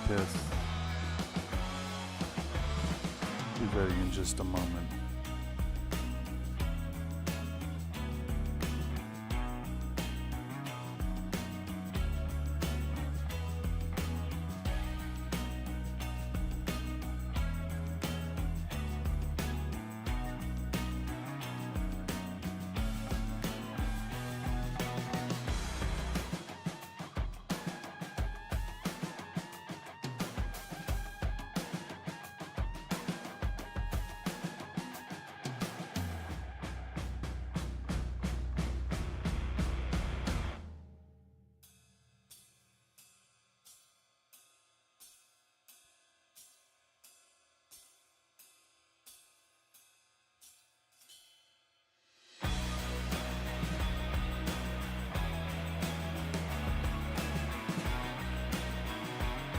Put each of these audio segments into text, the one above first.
piss. Be ready in just a moment.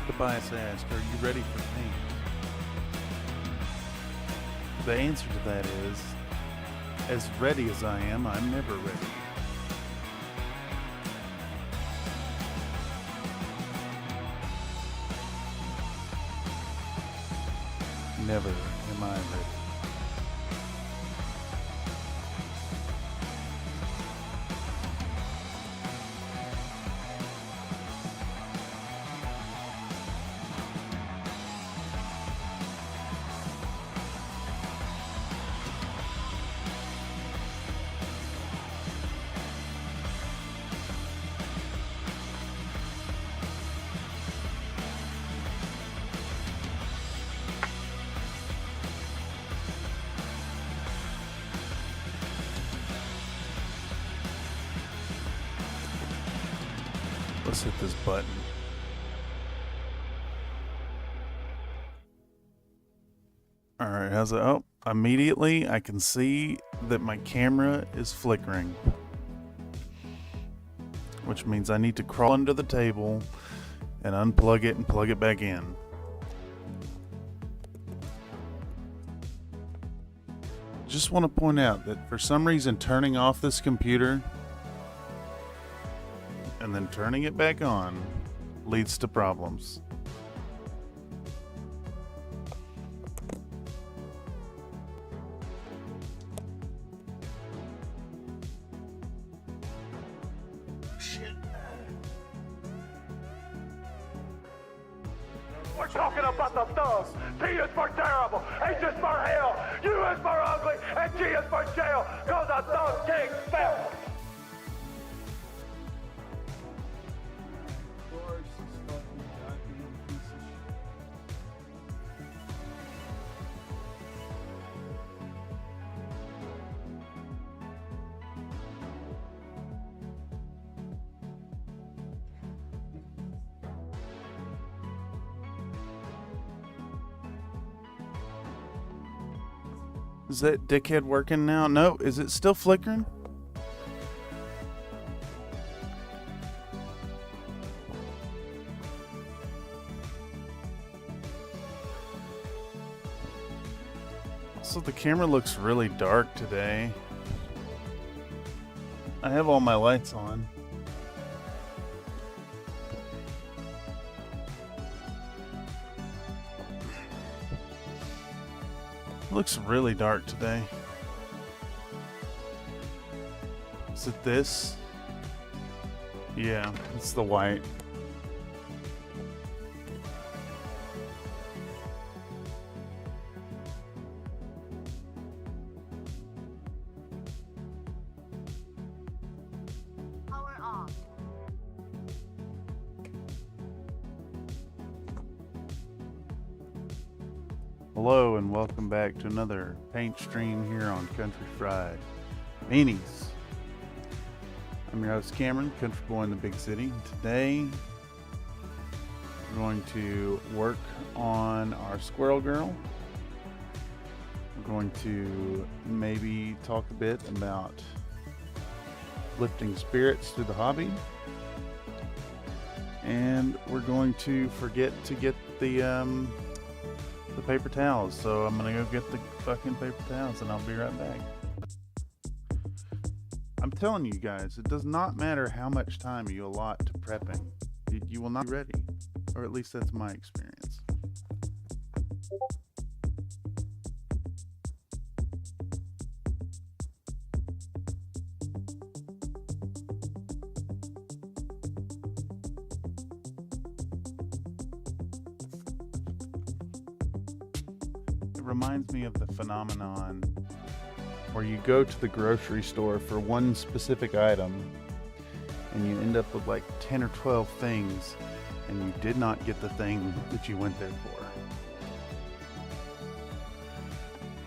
Tobias asked, "Are you ready for paint?" The answer to that is, as ready as I am, I'm never ready. Never am I ready. Let's hit this button. Alright, how's it? Oh, immediately I can see that my camera is flickering, which means I need to crawl under the table and unplug it and plug it back in. Just want to point out that for some reason turning off this computer and then turning it back on leads to problems. Shit. We're talking about the thugs. T is for terrible, H is for hell, U is for ugly, and G is for jail, cause a thug king fell. Is that dickhead working now? No, is it still flickering? So the camera looks really dark today. I have all my lights on. Looks really dark today. Is it this? Yeah, it's the white. Power off. Hello and welcome back to another paint stream here on Country Fried Minis. I'm your host Cameron, country boy in the big city. Today we're going to work on our Squirrel Girl. We're going to maybe talk a bit about lifting spirits through the hobby. And we're going to forget to get the paper towels, so I'm gonna go get the fucking paper towels and I'll be right back. I'm telling you guys, it does not matter how much time you allot to prepping, you will not be ready. Or at least that's my experience. It reminds me of the phenomenon where you go to the grocery store for one specific item and you end up with like 10 or 12 things and you did not get the thing that you went there for.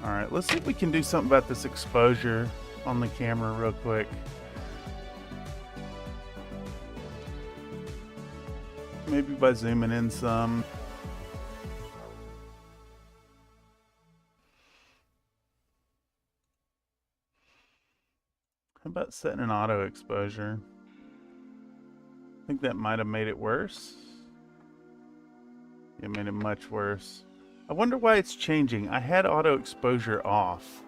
Alright, let's see if we can do something about this exposure on the camera real quick. Maybe by zooming in some. How about setting an auto exposure? I think that might have made it worse. It made it much worse. I wonder why it's changing. I had auto exposure off.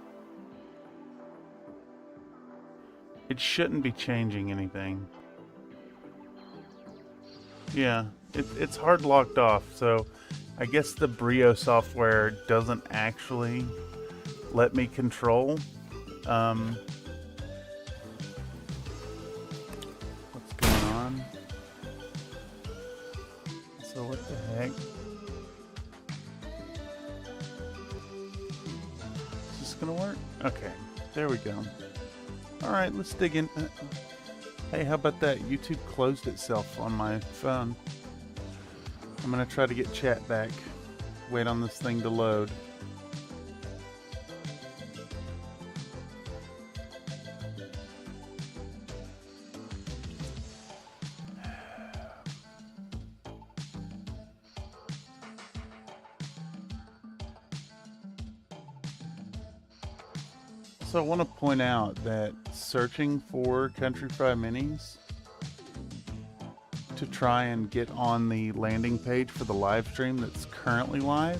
It shouldn't be changing anything. Yeah, it's hard locked off, so I guess the Brio software doesn't actually let me control. What's going on? So what the heck? Is this gonna work? Okay, there we go. Alright, let's dig in. Hey, how about that? YouTube closed itself on my phone. I'm gonna try to get chat back. Wait on this thing to load. So I want to point out that searching for Country Fry Minis to try and get on the landing page for the live stream that's currently live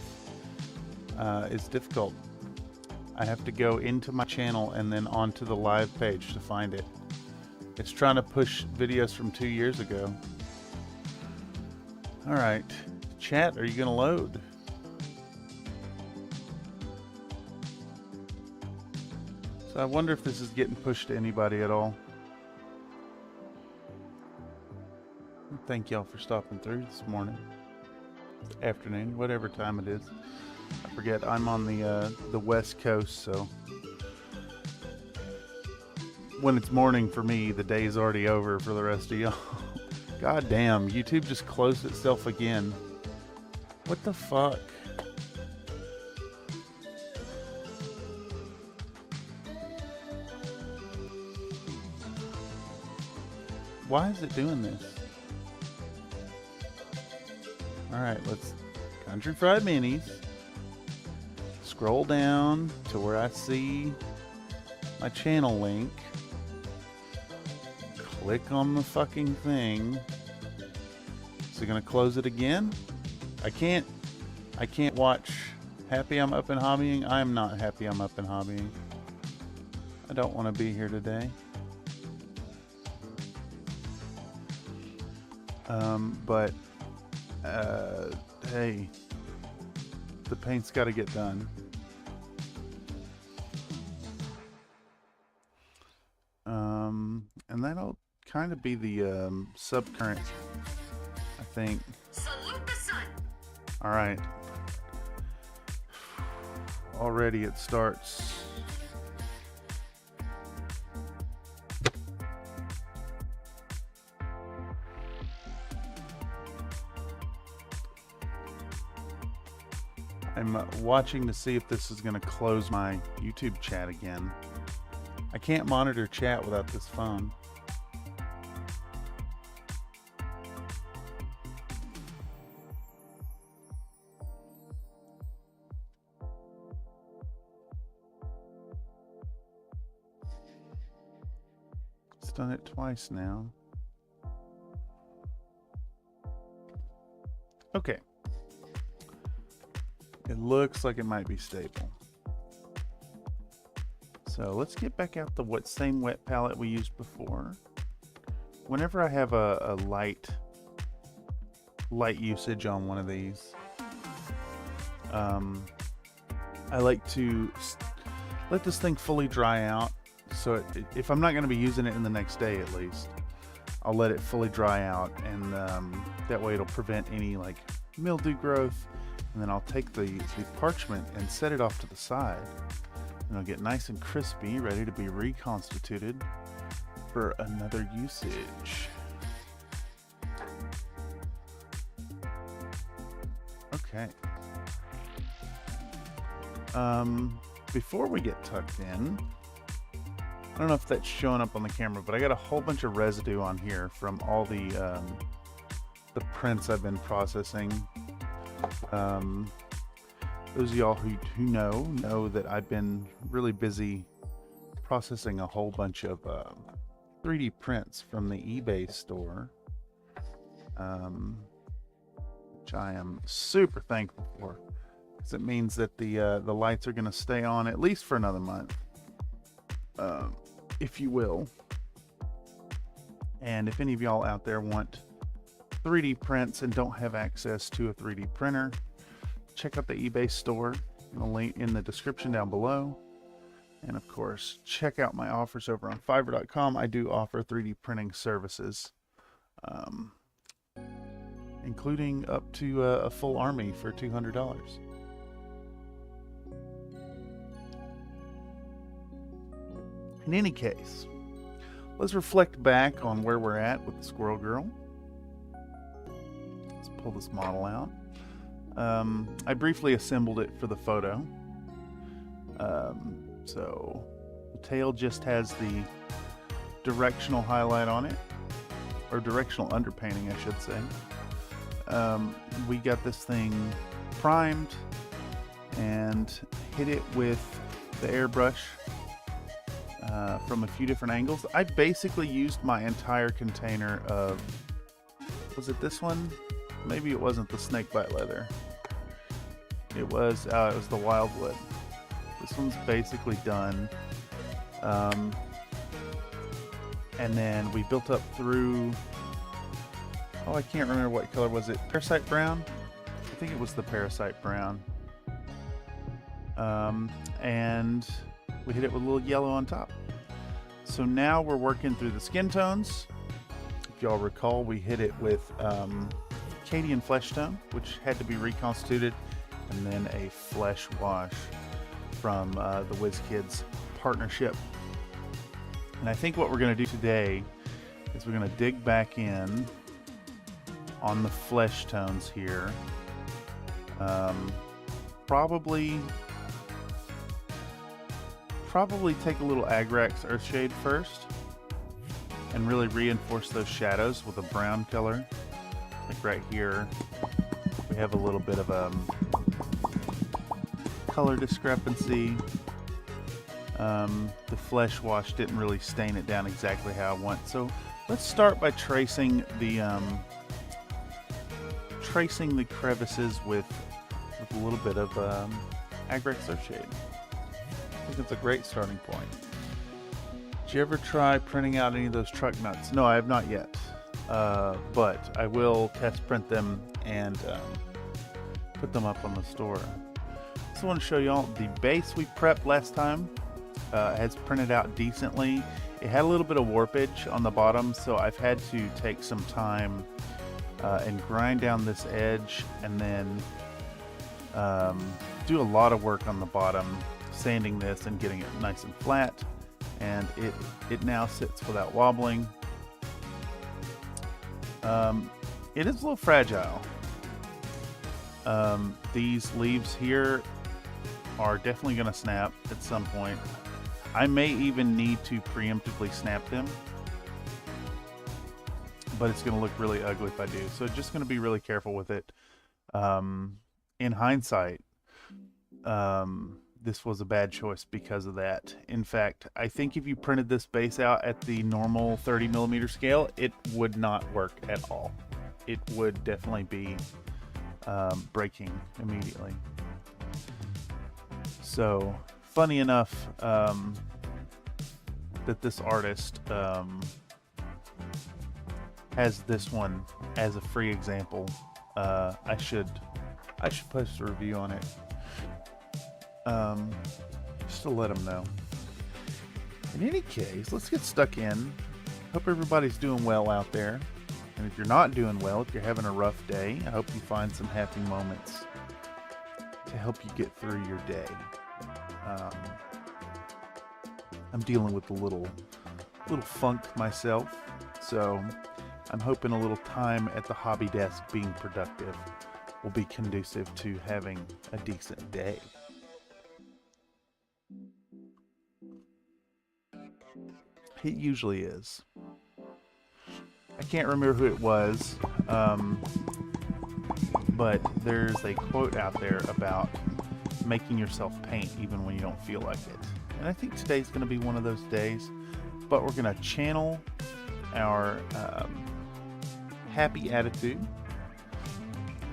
is difficult. I have to go into my channel and then onto the live page to find it. It's trying to push videos from 2 years ago. Alright, chat, are you going to load? So I wonder if this is getting pushed to anybody at all. Thank y'all for stopping through this morning, afternoon, whatever time it is. I forget. I'm on the West Coast, so when it's morning for me, the day is already over for the rest of y'all. God damn! YouTube just closed itself again. What the fuck? Why is it doing this? Alright, let's Country Fried Minis. Scroll down to where I see my channel link. Click on the fucking thing. Is it gonna close it again? I can't watch Happy I'm Up and Hobbying. I'm not happy I'm up and hobbying. I don't want to be here today. But hey, the paint's got to get done. And that'll kind of be the subcurrent, I think. Salute the sun. All right. Already it starts. I'm watching to see if this is going to close my YouTube chat again. I can't monitor chat without this phone. It's done it twice now. Okay. It looks like it might be stable. So let's get back out the same wet palette we used before. Whenever I have a light light usage on one of these. I like to let this thing fully dry out. So if I'm not going to be using it in the next day, at least, I'll let it fully dry out, and that way it'll prevent any like mildew growth. And then I'll take the parchment and set it off to the side, and it'll get nice and crispy, ready to be reconstituted for another usage. Okay. Before we get tucked in, I don't know if that's showing up on the camera, but I got a whole bunch of residue on here from all the prints I've been processing. Those of y'all who know that I've been really busy processing a whole bunch of 3D prints from the eBay store, which I am super thankful for, because it means that the lights are going to stay on at least for another month, if you will. And if any of y'all out there want 3D prints and don't have access to a 3D printer, check out the eBay store. The link in the description down below. And of course, check out my offers over on fiverr.com. I do offer 3D printing services, including up to a full army for $200. In any case, let's reflect back on where we're at with the Squirrel Girl. Let's pull this model out. I briefly assembled it for the photo. So the tail just has the directional highlight on it, or directional underpainting, I should say. We got this thing primed and hit it with the airbrush from a few different angles. I basically used my entire container of, was it this one? Maybe it wasn't the snakebite leather. It was the wildwood. This one's basically done. And then we built up through, oh, I can't remember what color was it. Parasite brown? I think it was the parasite brown. And we hit it with a little yellow on top. So now we're working through the skin tones. If y'all recall, we hit it with Cadian flesh tone, which had to be reconstituted, and then a flesh wash from the WizKids partnership. And I think what we're going to do today is we're going to dig back in on the flesh tones here. Probably take a little Agrax Earthshade first and really reinforce those shadows with a brown color. Like right here, we have a little bit of a color discrepancy. The flesh wash didn't really stain it down exactly how I want. So let's start by tracing the crevices with a little bit of Agrax Earthshade. I think it's a great starting point. Did you ever try printing out any of those truck nuts? No, I have not yet. But I will test print them and put them up on the store. I want to show y'all the base we prepped last time has printed out decently. It had a little bit of warpage on the bottom, so I've had to take some time and grind down this edge, and then do a lot of work on the bottom, sanding this and getting it nice and flat. And it now sits without wobbling. It is a little fragile. These leaves here are definitely going to snap at some point. I may even need to preemptively snap them, but it's going to look really ugly if I do. So just going to be really careful with it. In hindsight, this was a bad choice because of that. In fact, I think if you printed this base out at the normal 30mm scale, it would not work at all. It would definitely be breaking immediately. So, funny enough that this artist has this one as a free example I should post a review on it. Just to let them know. In any case, let's get stuck in. Hope everybody's doing well out there. And if you're not doing well, if you're having a rough day, I hope you find some happy moments to help you get through your day. I'm dealing with a little funk myself, so I'm hoping a little time at the hobby desk being productive will be conducive to having a decent day. It usually is. I can't remember who it was, but there's a quote out there about making yourself paint even when you don't feel like it. And I think today's going to be one of those days, but we're going to channel our happy attitude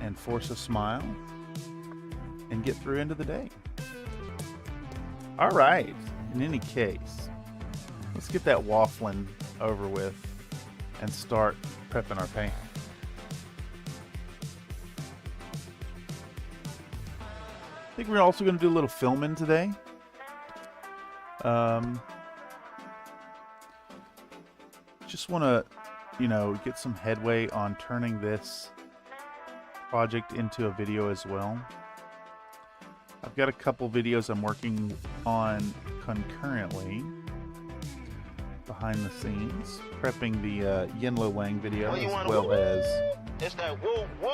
and force a smile and get through into the day. All right, in any case, let's get that waffling over with and start prepping our paint. I think we're also going to do a little filming today. Just want to, get some headway on turning this project into a video as well. I've got a couple videos I'm working on concurrently behind the scenes, prepping the Yinlo Wang video as well as it's that woo woo. You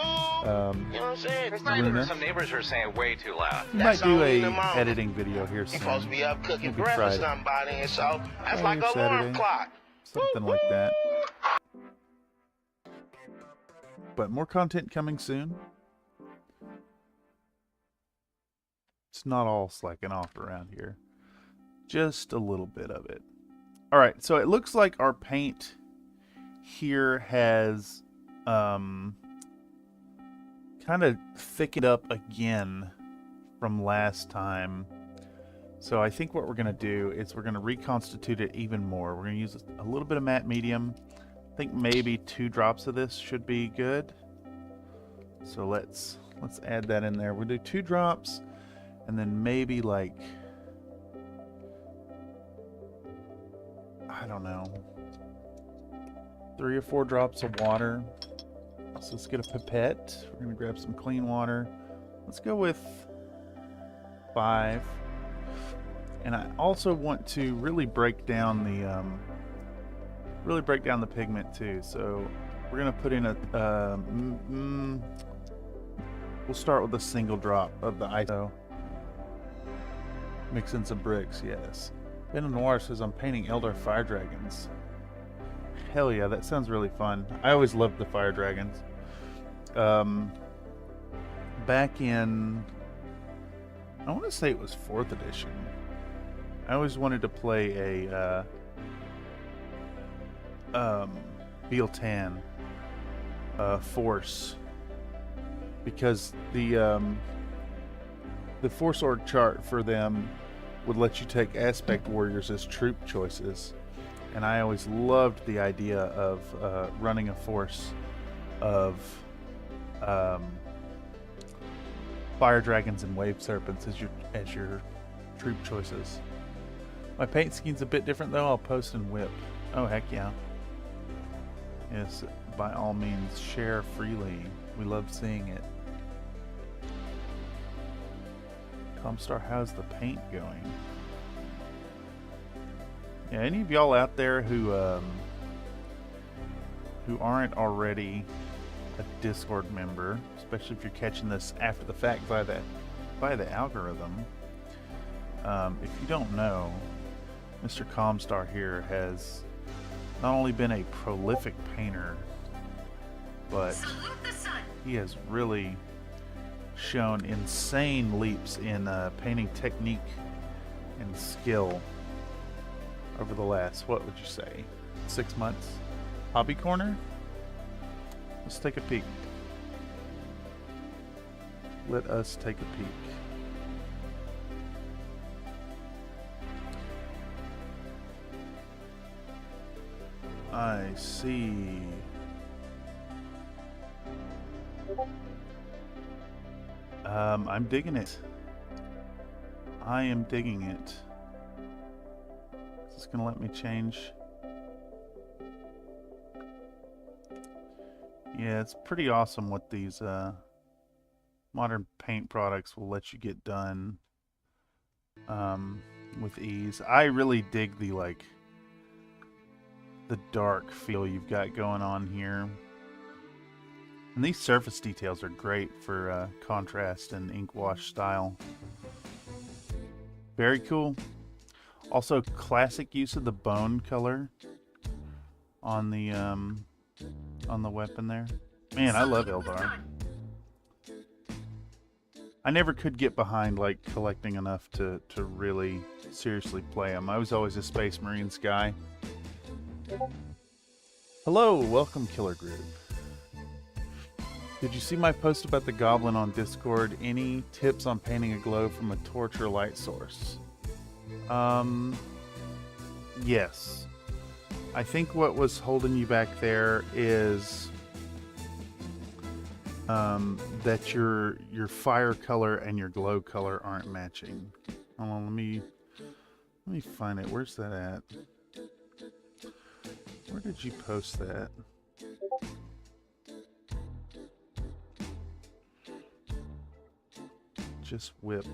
know what I'm saying? Some neighbors are saying way too loud. We might do a editing video here soon. You're supposed to be up cooking Maybe breakfast Friday. or somebody, and so that's Friday like or an alarm Saturday. clock. Something like that. But more content coming soon. It's not all slacking off around here. Just a little bit of it. Alright, so it looks like our paint here has kind of thickened up again from last time. So I think what we're going to do is we're going to reconstitute it even more. We're going to use a little bit of matte medium. I think maybe 2 drops of this should be good. So let's add that in there. We'll do 2 drops and then maybe like, I don't know, 3 or 4 drops of water. So let's get a pipette. We're going to grab some clean water. Let's go with 5. And I also want to really break down the pigment too. So we're going to put in a we'll start with a single drop of the ISO. Mix in some bricks, yes. Ben Noir says I'm painting Eldar fire dragons. Hell yeah, that sounds really fun. I always loved the fire dragons. Back in, I want to say it was 4th edition. I always wanted to play a Bealtan force, because the force org chart for them would let you take aspect warriors as troop choices, and I always loved the idea of running a force of fire dragons and wave serpents as your troop choices. My paint scheme's a bit different though. I'll post and whip. Oh heck yeah. Yes, by all means share freely. We love seeing it. Comstar, how's the paint going? Yeah, any of y'all out there who aren't already a Discord member, especially if you're catching this after the fact by the algorithm, if you don't know, Mr. Comstar here has not only been a prolific painter, but he has really shown insane leaps in painting technique and skill over the last, what would you say, 6 months? Hobby Corner? Let's take a peek. Let us take a peek. I see. I'm digging it. I am digging it. Is this gonna let me change? Yeah, it's pretty awesome what these modern paint products will let you get done with ease. I really dig the dark feel you've got going on here. And these surface details are great for contrast and ink wash style. Very cool. Also, classic use of the bone color on the weapon there. Man, I love Eldar. I never could get behind like collecting enough to really seriously play them. I was always a Space Marines guy. Hello, welcome Killer Group. Did you see my post about the goblin on Discord? Any tips on painting a glow from a torch or light source? Yes. I think what was holding you back there is that your fire color and your glow color aren't matching. Hold on, let me find it. Where's that at? Where did you post that? Just whip.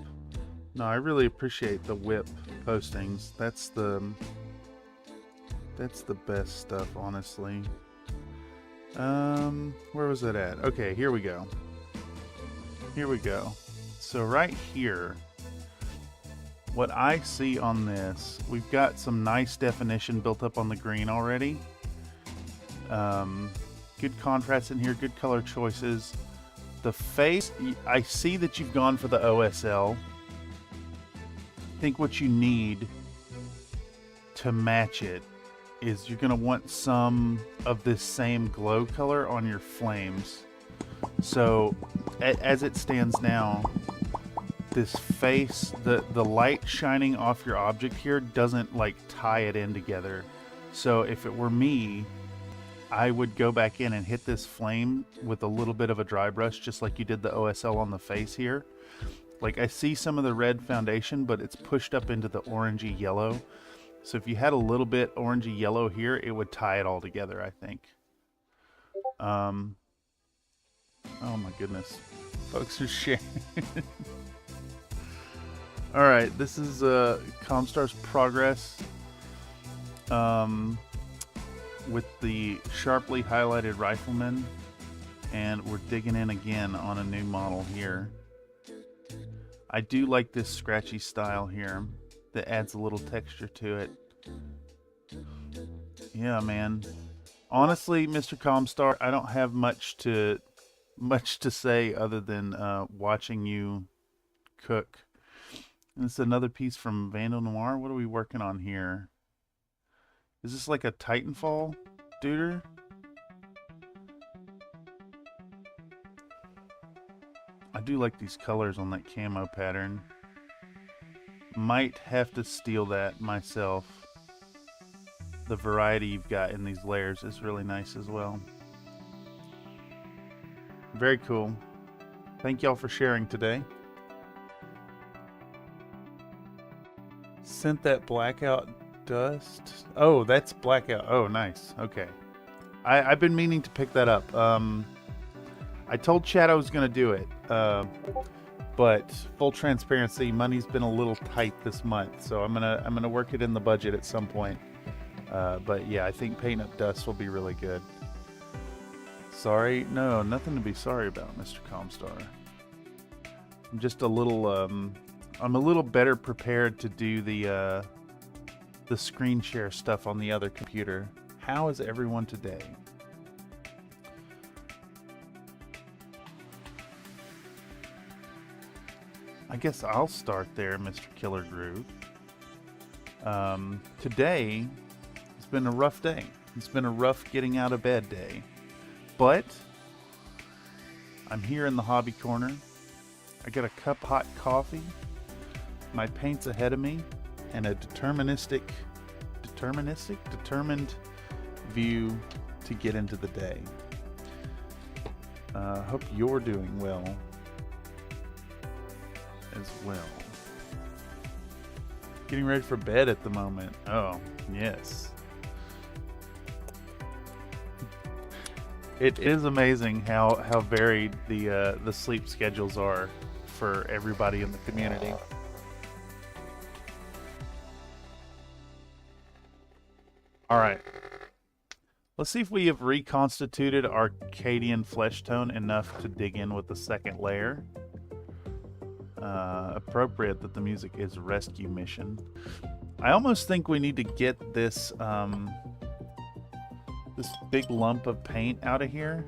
No, I really appreciate the whip postings. That's the best stuff, honestly. Where was it at? Okay, here we go. Here we go. So right here, what I see on this, we've got some nice definition built up on the green already. Good contrast in here, good color choices. The face, I see that you've gone for the OSL. I think what you need to match it is you're going to want some of this same glow color on your flames. So as it stands now, this face, the light shining off your object here doesn't like tie it in together. So if it were me, I would go back in and hit this flame with a little bit of a dry brush, just like you did the OSL on the face here. Like I see some of the red foundation, but it's pushed up into the orangey yellow. So if you had a little bit orangey yellow here, it would tie it all together, I think. Oh my goodness. Folks are sharing. Alright, this is Comstar's progress. With the sharply highlighted rifleman, and we're digging in again on a new model here. I do like this scratchy style here that adds a little texture to it. Yeah, man. Honestly, Mr. Comstar, I don't have much to say other than watching you cook. And this is another piece from Vandal Noir. What are we working on here? Is this like a Titanfall duder? I do like these colors on that camo pattern. Might have to steal that myself. The variety you've got in these layers is really nice as well. Very cool. Thank y'all for sharing today. Sent that blackout dust. Oh, that's blackout. Oh, nice. Okay. I've been meaning to pick that up. I told Chad I was going to do it. But full transparency, money's been a little tight this month, so I'm gonna work it in the budget at some point. But yeah, I think painting up dust will be really good. Sorry? No, nothing to be sorry about, Mr. Comstar. I'm just a little I'm a little better prepared to do the screen share stuff on the other computer. How is everyone today? I guess I'll start there, Mr. Killer Groove. Today has been a rough day. It's been a rough getting out of bed day. But I'm here in the hobby corner. I got a cup of hot coffee. My paint's ahead of me. And a determined view to get into the day. Hope you're doing well. as well. Getting ready for bed at the moment. Oh, yes. It is amazing how varied the sleep schedules are for everybody in the community. All right. Let's see if we have reconstituted Arcadian flesh tone enough to dig in with the second layer. Appropriate that the music is rescue mission. I almost think we need to get this this big lump of paint out of here.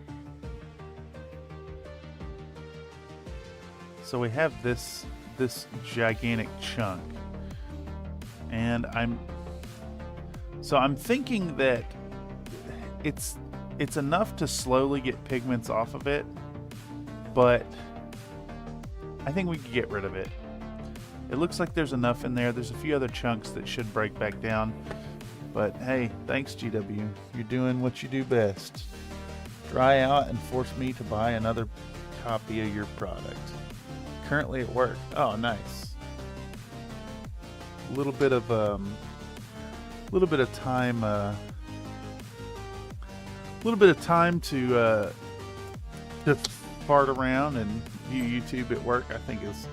So we have this gigantic chunk, and I'm thinking that it's enough to slowly get pigments off of it, but I think we could get rid of it. It looks like there's enough in there. There's a few other chunks that should break back down. But hey, thanks GW. You're doing what you do best. Dry out and force me to buy another copy of your product. Currently at work. Oh, nice. A little bit of time. To fart around and view YouTube at work, I think is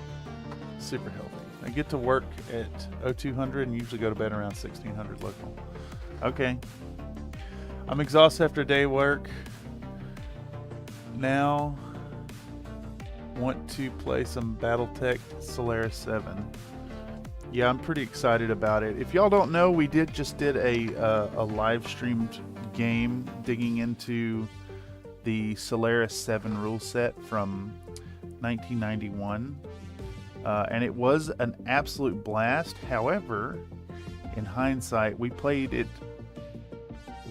super healthy. I get to work at 0200 and usually go to bed around 1600 local. Okay. I'm exhausted after a day of work. Now want to play some Battletech Solaris 7. Yeah, I'm pretty excited about it. If y'all don't know, we just did a live streamed game digging into the Solaris 7 rule set from 1991. And it was an absolute blast. However, in hindsight, we played it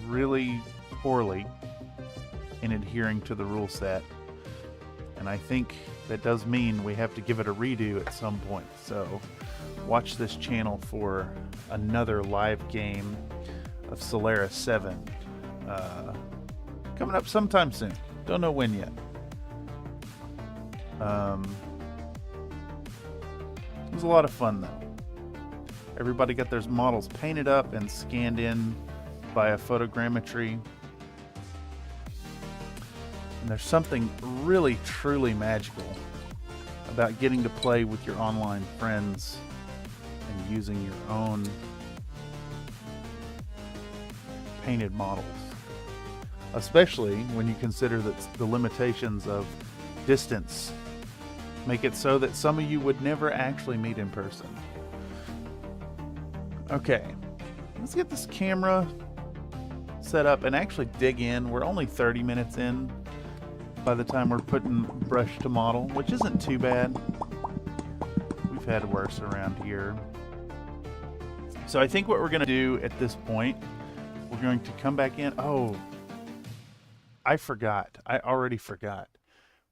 really poorly in adhering to the rule set. And I think that does mean we have to give it a redo at some point. So watch this channel for another live game of Solaris 7. Coming up sometime soon. Don't know when yet. It was a lot of fun though. Everybody got their models painted up and scanned in via photogrammetry. And there's something really truly magical about getting to play with your online friends and using your own painted models. Especially when you consider that the limitations of distance make it so that some of you would never actually meet in person. Okay, let's get this camera set up and actually dig in. We're only 30 minutes in by the time we're putting brush to model, which isn't too bad. We've had worse around here. So I think what we're going to do at this point, we're going to come back in. Oh, I forgot. I already forgot.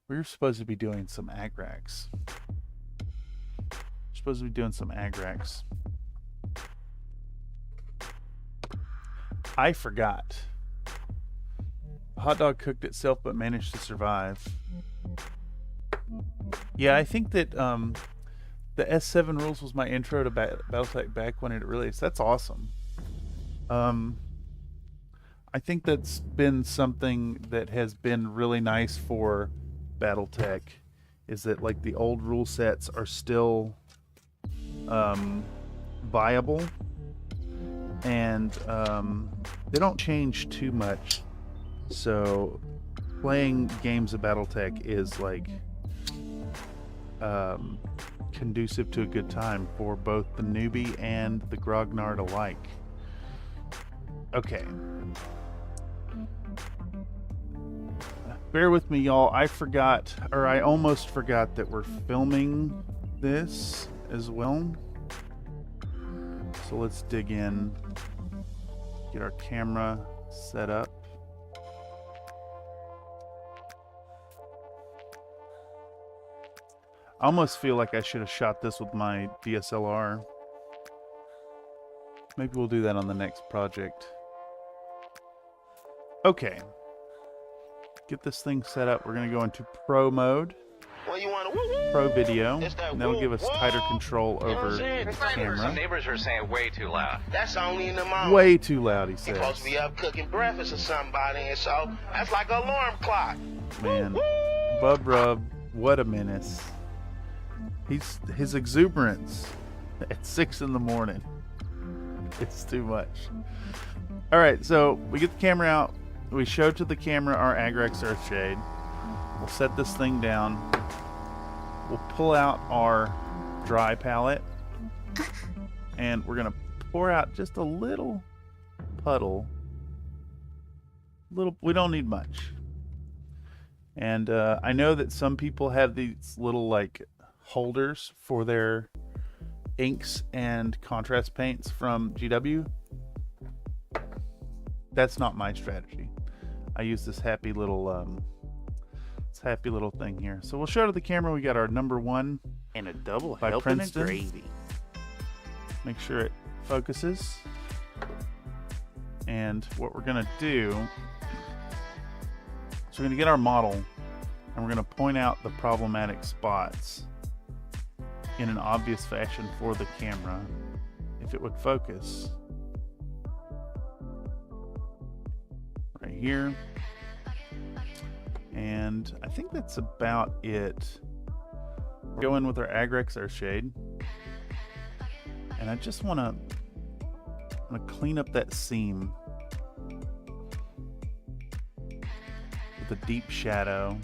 We were supposed to be doing some agrax. I forgot. The hot dog cooked itself but managed to survive. Yeah, I think that the S7 rules was my intro to Battletech back when it released. That's awesome. I think that's been something that has been really nice for Battletech, is that like the old rule sets are still viable, and they don't change too much. So playing games of Battletech is like conducive to a good time for both the newbie and the grognard alike. Okay. Bear with me, y'all. I forgot, or I almost forgot that we're filming this as well. So let's dig in, get our camera set up. I almost feel like I should have shot this with my DSLR. Maybe we'll do that on the next project. Okay. Get this thing set up. We're going to go into Pro mode. When you want to woo-woo. Pro Video. It's that And that'll give us woo-woo. tighter control You know what over I'm saying? the Some camera. neighbors are saying way too loud. That's only in the moment. Way too loud, he You're supposed says. to be up cooking breakfast or somebody, and so that's like an alarm clock. Man, Woo-woo. Bub Rub, what a menace. His exuberance at 6 in the morning. It's too much. All right, so we get the camera out. We show to the camera our Agrex Earthshade. We'll set this thing down. We'll pull out our dry palette, and we're gonna pour out just a little puddle. We don't need much. And I know that some people have these little like holders for their inks and contrast paints from GW. That's not my strategy. I use this happy little thing here. So we'll show to the camera. We got our number 1 And a double by helping of Princeton. gravy. Make sure it focuses. And what we're gonna do is we're gonna get our model and we're gonna point out the problematic spots in an obvious fashion for the camera. If it would focus. Right here. And I think that's about it. Go in with our Agrex Earthshade. And I just want to clean up that seam with a deep shadow.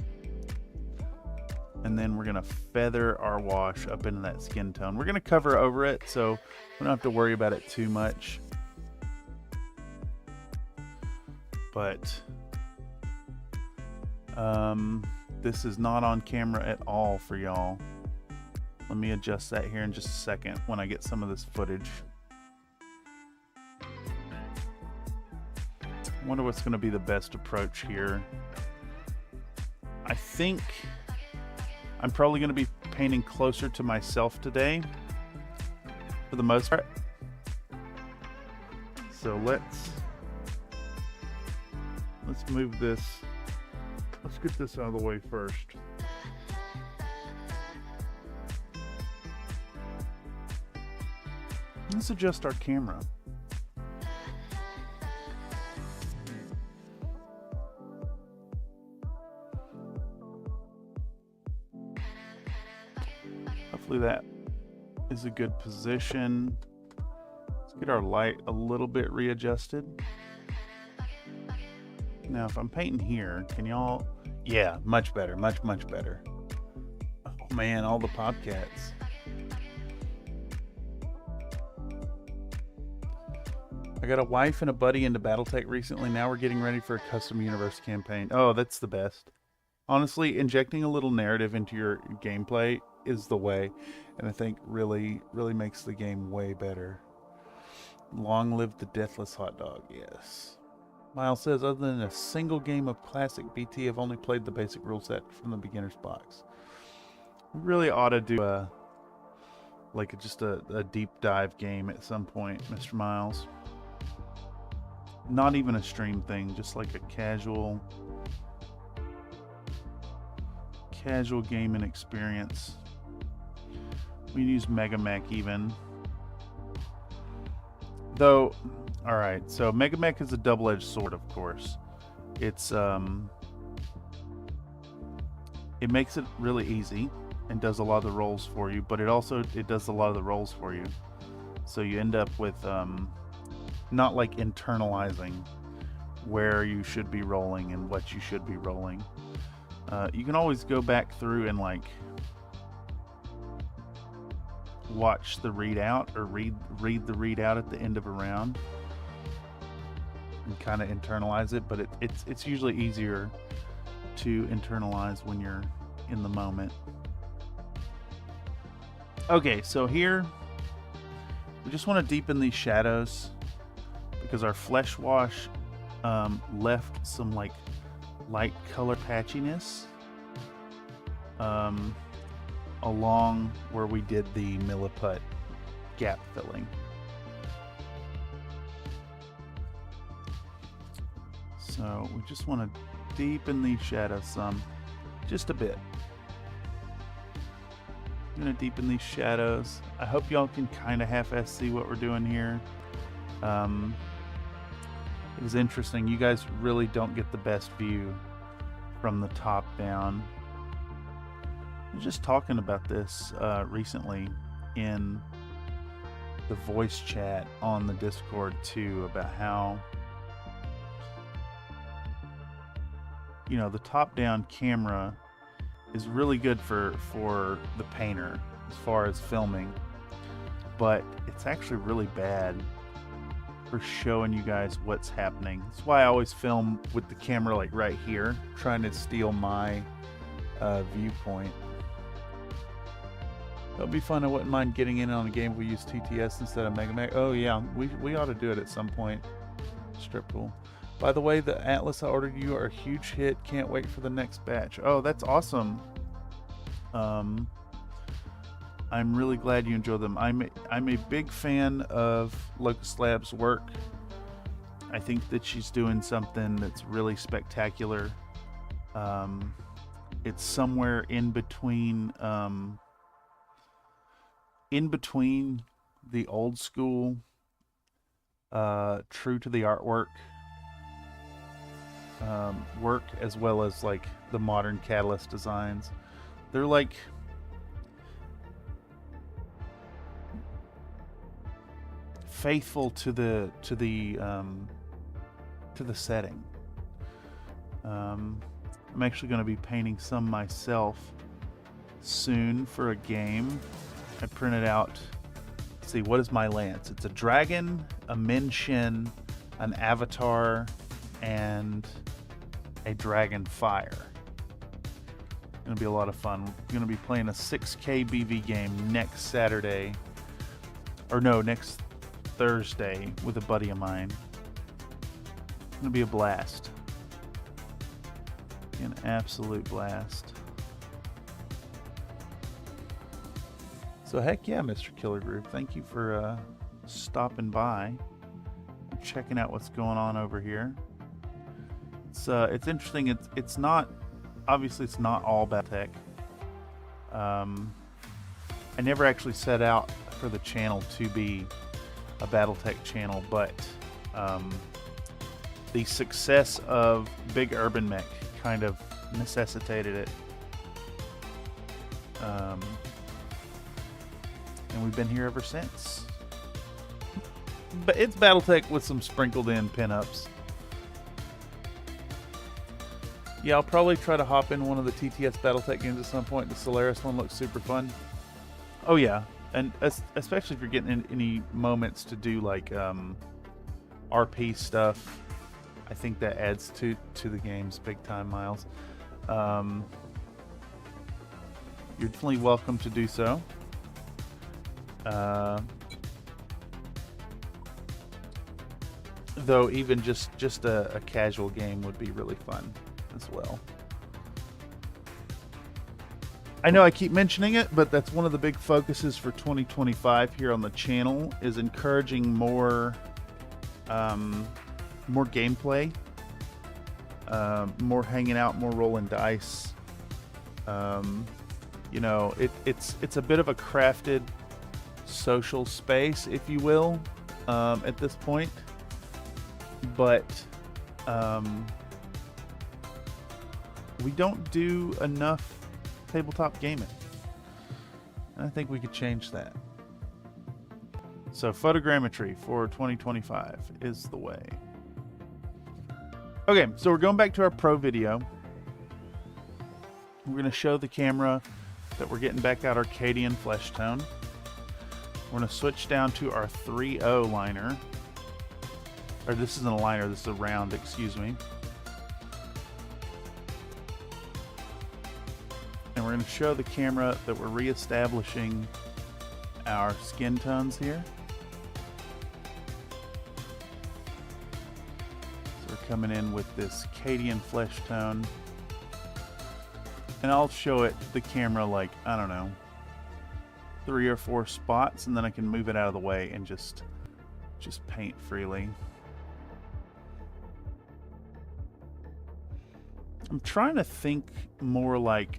And then we're going to feather our wash up into that skin tone. We're going to cover over it, so we don't have to worry about it too much. But this is not on camera at all for y'all. Let me adjust that here in just a second when I get some of this footage. I wonder what's going to be the best approach here. I think I'm probably going to be painting closer to myself today for the most part. So let's move this. Let's get this out of the way first. Let's adjust our camera. Hopefully that is a good position. Let's get our light a little bit readjusted. Now, if I'm painting here, can y'all... Yeah, much better. Much better. Oh, man, all the popcats. I got a wife and a buddy into Battletech recently. Now we're getting ready for a custom universe campaign. Oh, that's the best. Honestly, injecting a little narrative into your gameplay is the way. And I think really makes the game way better. Long live the deathless hot dog, yes. Miles says, other than a single game of classic BT, I've only played the basic rule set from the beginner's box. We really ought to do just a deep dive game at some point, Mr. Miles. Not even a stream thing, just like a casual gaming experience. We can use Mega Mech even. Though, alright, so Mega Mech is a double-edged sword, of course. It's, it makes it really easy and does a lot of the rolls for you, but it does a lot of the rolls for you. So you end up with, not like internalizing where you should be rolling and what you should be rolling. You can always go back through and like watch the readout or read the readout at the end of a round and kind of internalize it, but it's usually easier to internalize when you're in the moment. Okay, so here we just want to deepen these shadows because our flesh wash left some like light color patchiness along where we did the milliput gap filling. So we just want to deepen these shadows some, just a bit. I'm gonna deepen these shadows. I hope y'all can kind of half-ass see what we're doing here. It was interesting. You guys really don't get the best view from the top down. I was just talking about this recently in the voice chat on the Discord too, about how, you know, the top-down camera is really good for the painter as far as filming, but it's actually really bad for showing you guys what's happening. That's why I always film with the camera like right here, trying to steal my viewpoint. That'll be fun. I wouldn't mind getting in on a game if we use TTS instead of Mega Mag. Oh yeah, we ought to do it at some point. Strip pool. By the way, the Atlas I ordered you are a huge hit. Can't wait for the next batch. Oh, that's awesome. I'm really glad you enjoy them. I'm a big fan of Locust Lab's work. I think that she's doing something that's really spectacular. It's somewhere in between the old school, true to the artwork work, as well as like the modern Catalyst designs. They're like faithful to the setting. I'm actually going to be painting some myself soon for a game. I printed out, let's see, what is my lance? It's a dragon, a Min Shin, an avatar, and a dragon fire. Gonna be a lot of fun. We're gonna be playing a 6K BV game next Saturday, or no, next Thursday with a buddy of mine. Gonna be a blast. Be an absolute blast. So heck yeah, Mr. Killer Groove, thank you for stopping by and checking out what's going on over here. It's interesting. It's not, obviously it's not all Battletech. I never actually set out for the channel to be a Battletech channel, but the success of Big Urban Mech kind of necessitated it. And we've been here ever since. But it's Battletech with some sprinkled in pinups. Yeah, I'll probably try to hop in one of the TTS Battletech games at some point. The Solaris one looks super fun. Oh yeah, and especially if you're getting in any moments to do like RP stuff, I think that adds to the games big time, Miles. You're definitely welcome to do so. Though even just a casual game would be really fun as well. I know I keep mentioning it, but that's one of the big focuses for 2025 here on the channel, is encouraging more gameplay, more hanging out, more rolling dice. You know, it's a bit of a crafted social space, if you will, at this point, but we don't do enough tabletop gaming, and I think we could change that. So photogrammetry for 2025 is the way. Okay, so we're going back to our pro video. We're going to show the camera that we're getting back out Arcadian flesh tone. We're going to switch down to our 3.0 liner. Or this isn't a liner, this is a round, excuse me. And we're going to show the camera that we're reestablishing our skin tones here. So we're coming in with this Cadian flesh tone. And I'll show it the camera like, I don't know, 3 or 4 spots, and then I can move it out of the way and just paint freely. I'm trying to think more like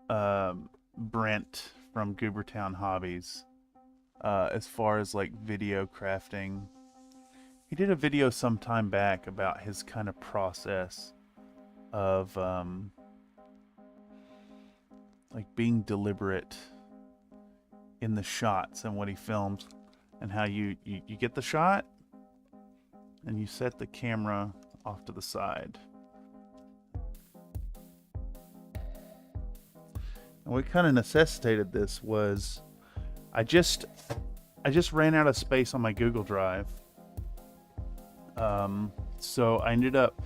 Brent from Goobertown Hobbies as far as like video crafting. He did a video some time back about his kind of process of like being deliberate in the shots and what he films, and how you get the shot and you set the camera off to the side. And what kind of necessitated this was I just ran out of space on my Google Drive. So I ended up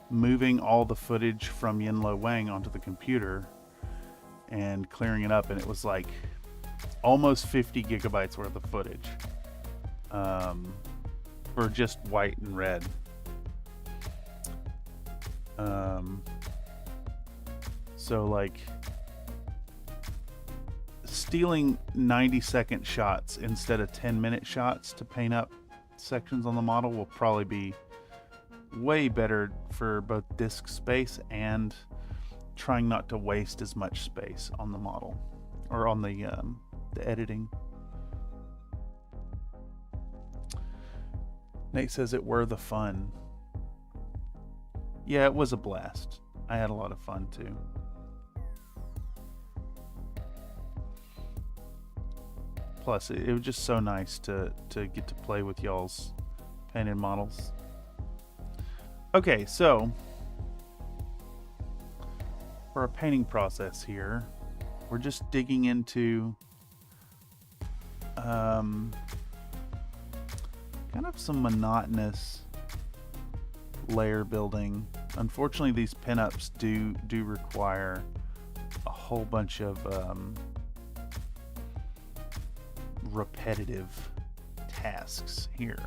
moving all the footage from Yinlo Wang onto the computer and clearing it up, and it was like almost 50 gigabytes worth of footage for just white and red. So like stealing 90-second shots instead of 10-minute shots to paint up sections on the model will probably be way better for both disk space and trying not to waste as much space on the model or on the editing. Nate says it were the fun. Yeah, it was a blast. I had a lot of fun too. Plus, it was just so nice to get to play with y'all's painted models. Okay, so for our painting process here, we're just digging into kind of some monotonous layer building. Unfortunately, these pinups do require a whole bunch of repetitive tasks here.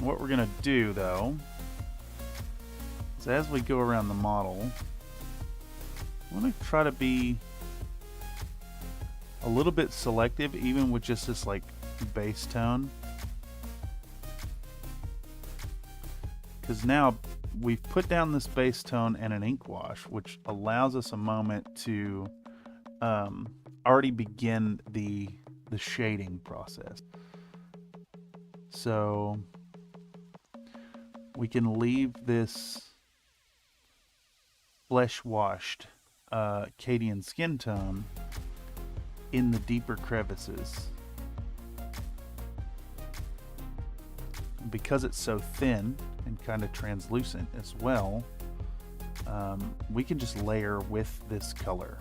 What we're gonna do though is, as we go around the model, I'm gonna try to be a little bit selective, even with just this like base tone, because now we've put down this base tone and an ink wash, which allows us a moment to already begin the shading process. So we can leave this flesh washed Cadian skin tone in the deeper crevices. Because it's so thin and kind of translucent as well, we can just layer with this color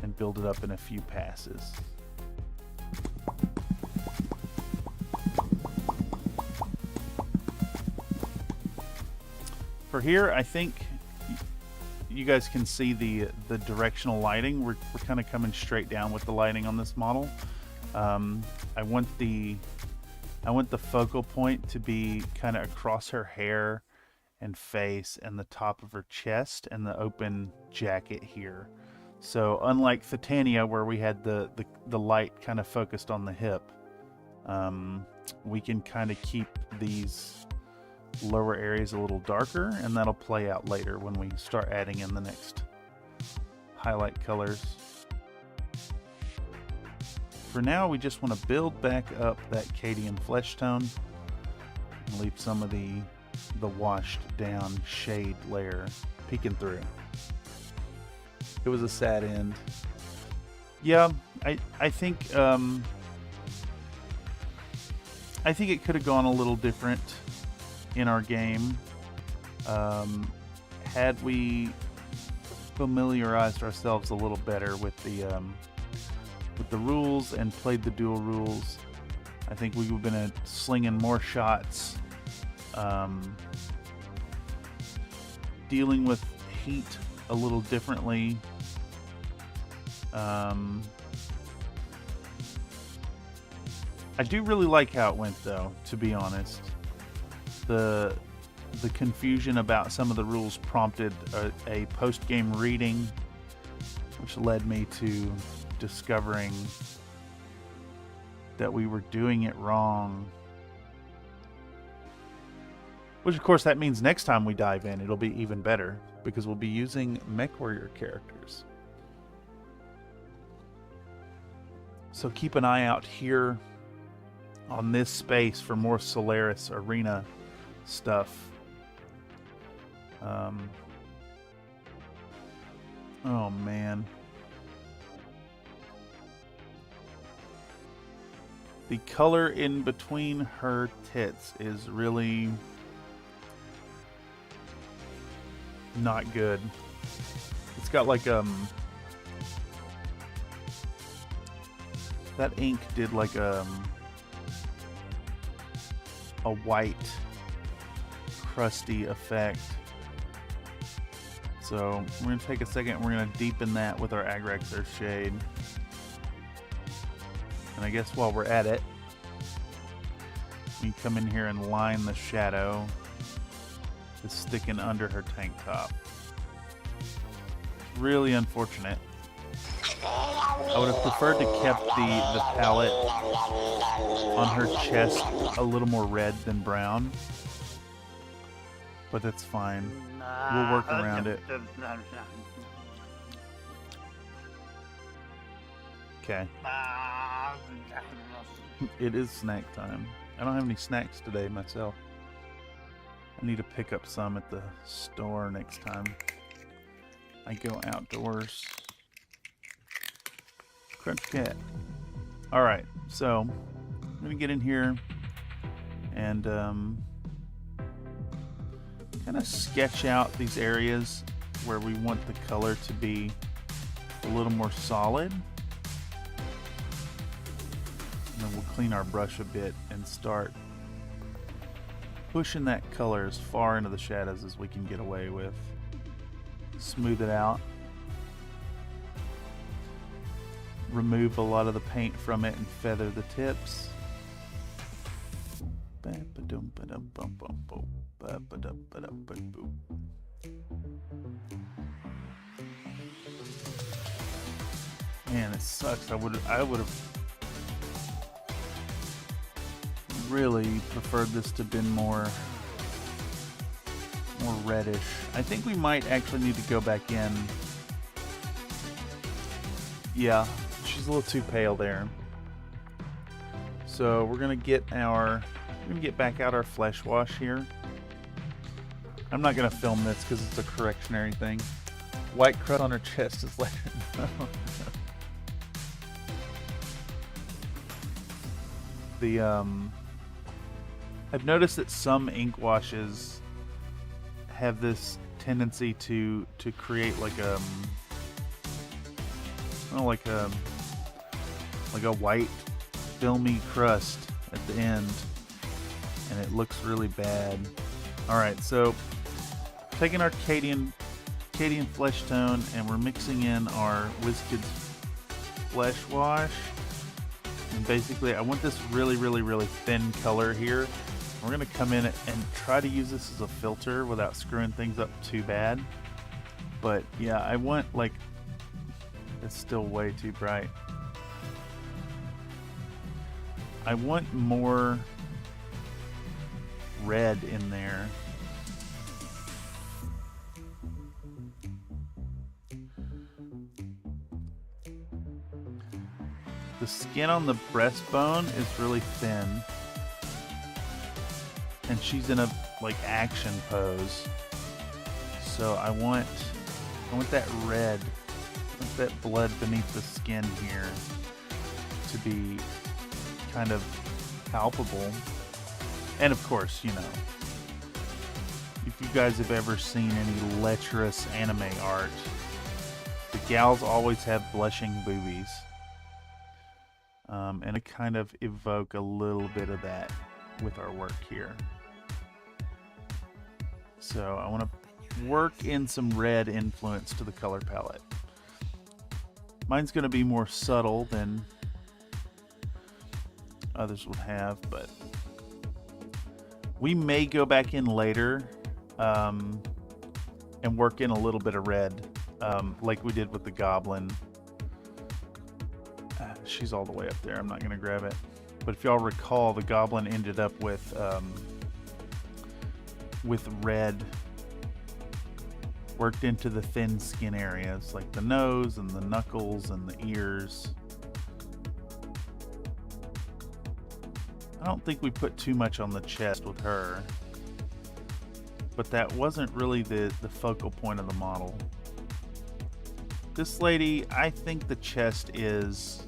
and build it up in a few passes. For here, I think you guys can see the directional lighting. We're kind of coming straight down with the lighting on this model. I want the focal point to be kind of across her hair and face and the top of her chest and the open jacket here. So unlike Titania, where we had the light kind of focused on the hip, we can kind of keep these lower areas a little darker, and that'll play out later when we start adding in the next highlight colors. For now, we just want to build back up that Cadian flesh tone and leave some of the washed down shade layer peeking through. It was a sad end. Yeah, I think it could have gone a little different in our game had we familiarized ourselves a little better with the rules and played the dual rules. I think we would have been slinging more shots, dealing with heat a little differently. I do really like how it went, though, to be honest. The confusion about some of the rules prompted a post-game reading, which led me to discovering that we were doing it wrong. Which, of course, that means next time we dive in, it'll be even better because we'll be using MechWarrior characters. So keep an eye out here on this space for more Solaris Arena stuff. Oh, man. The color in between her tits is really not good. It's got like that ink did like a white crusty effect. So we're gonna take a second and we're gonna deepen that with our Agrax Earth Shade. And I guess while we're at it, we come in here and line the shadow that's sticking under her tank top. Really unfortunate. I would have preferred to kept the palette on her chest a little more red than brown, but that's fine. We'll work around it. Okay. It is snack time. I don't have any snacks today myself. I need to pick up some at the store next time I go outdoors. Crunch cat. Alright, so I'm going to get in here and kind of sketch out these areas where we want the color to be a little more solid. And then we'll clean our brush a bit and start pushing that color as far into the shadows as we can get away with. Smooth it out. Remove a lot of the paint from it and feather the tips. Man, it sucks. I would have really preferred this to have been more reddish. I think we might actually need to go back in. Yeah, she's a little too pale there. So we're gonna get back out our flesh wash here. I'm not gonna film this because it's a correctionary thing. White crust on her chest is letting her know. I've noticed that some ink washes have this tendency to create like a white filmy crust at the end, and it looks really bad. Alright, so taking our Cadian flesh tone and we're mixing in our WizKids flesh wash. And basically I want this really thin color here. We're going to come in and try to use this as a filter without screwing things up too bad. But yeah, I want like, it's still way too bright. I want more red in there. The skin on the breastbone is really thin. And she's in a like action pose. So I want that red, that blood beneath the skin here to be kind of palpable. And of course, you know, if you guys have ever seen any lecherous anime art, the gals always have blushing boobies. And I kind of evoke a little bit of that with our work here. So I want to work in some red influence to the color palette. Mine's going to be more subtle than others would have, but we may go back in later and work in a little bit of red, like we did with the goblin. She's all the way up there. I'm not going to grab it. But if y'all recall, the goblin ended up with with red worked into the thin skin areas like the nose and the knuckles and the ears. I don't think we put too much on the chest with her, but that wasn't really the focal point of the model. This lady, I think the chest is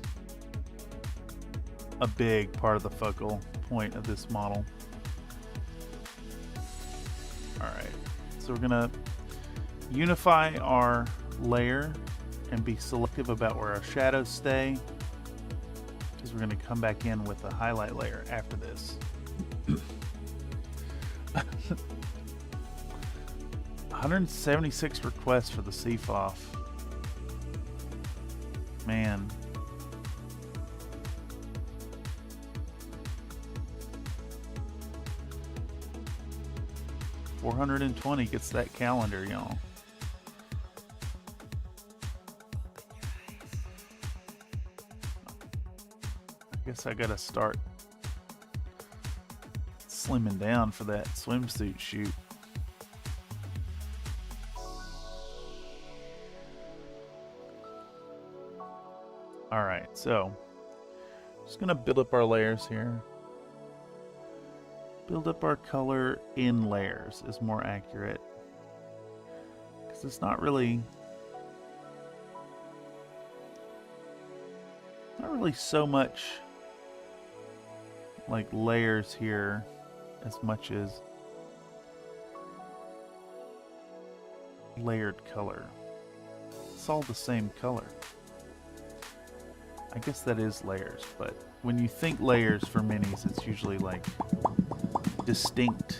a big part of the focal point of this model. Alright, so we're gonna unify our layer and be selective about where our shadows stay, because we're going to come back in with a highlight layer after this. 176 requests for the CFOF. Man. $420 gets that calendar, y'all. I guess I gotta start slimming down for that swimsuit shoot. Alright, so just gonna build up our layers here. Build up our color in layers is more accurate, because it's not really so much like layers here as much as layered color. It's all the same color. I guess that is layers, but when you think layers for minis, it's usually like distinct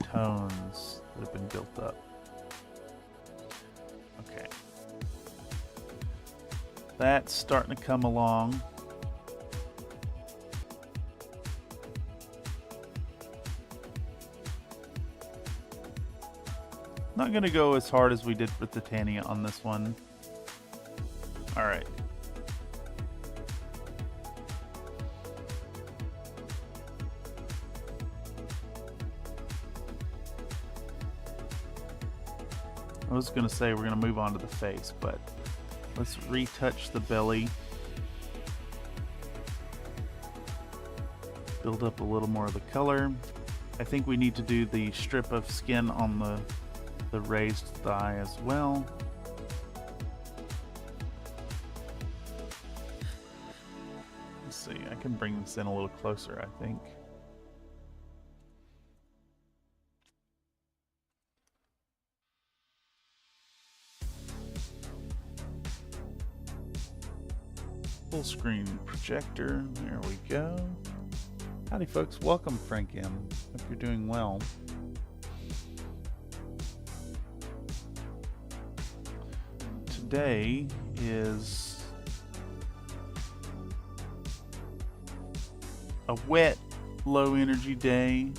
tones that have been built up. Okay. That's starting to come along. Not going to go as hard as we did with Titania on this one. Alright. I was going to say we're going to move on to the face, but let's retouch the belly. Build up a little more of the color. I think we need to do the strip of skin on the raised thigh as well. Let's see, I can bring this in a little closer, I think. Full screen projector, there we go. Howdy folks, welcome Frank M. Hope you're doing well. Today is a wet, low energy day.